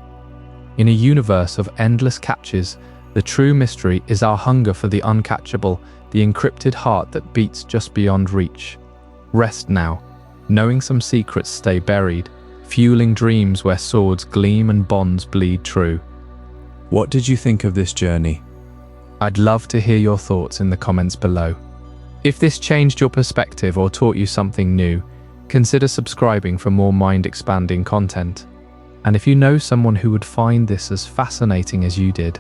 In a universe of endless captures, the true mystery is our hunger for the uncatchable, the encrypted heart that beats just beyond reach. Rest now, knowing some secrets stay buried, fueling dreams where swords gleam and bonds bleed true. What did you think of this journey? I'd love to hear your thoughts in the comments below. If this changed your perspective or taught you something new, consider subscribing for more mind-expanding content. And if you know someone who would find this as fascinating as you did,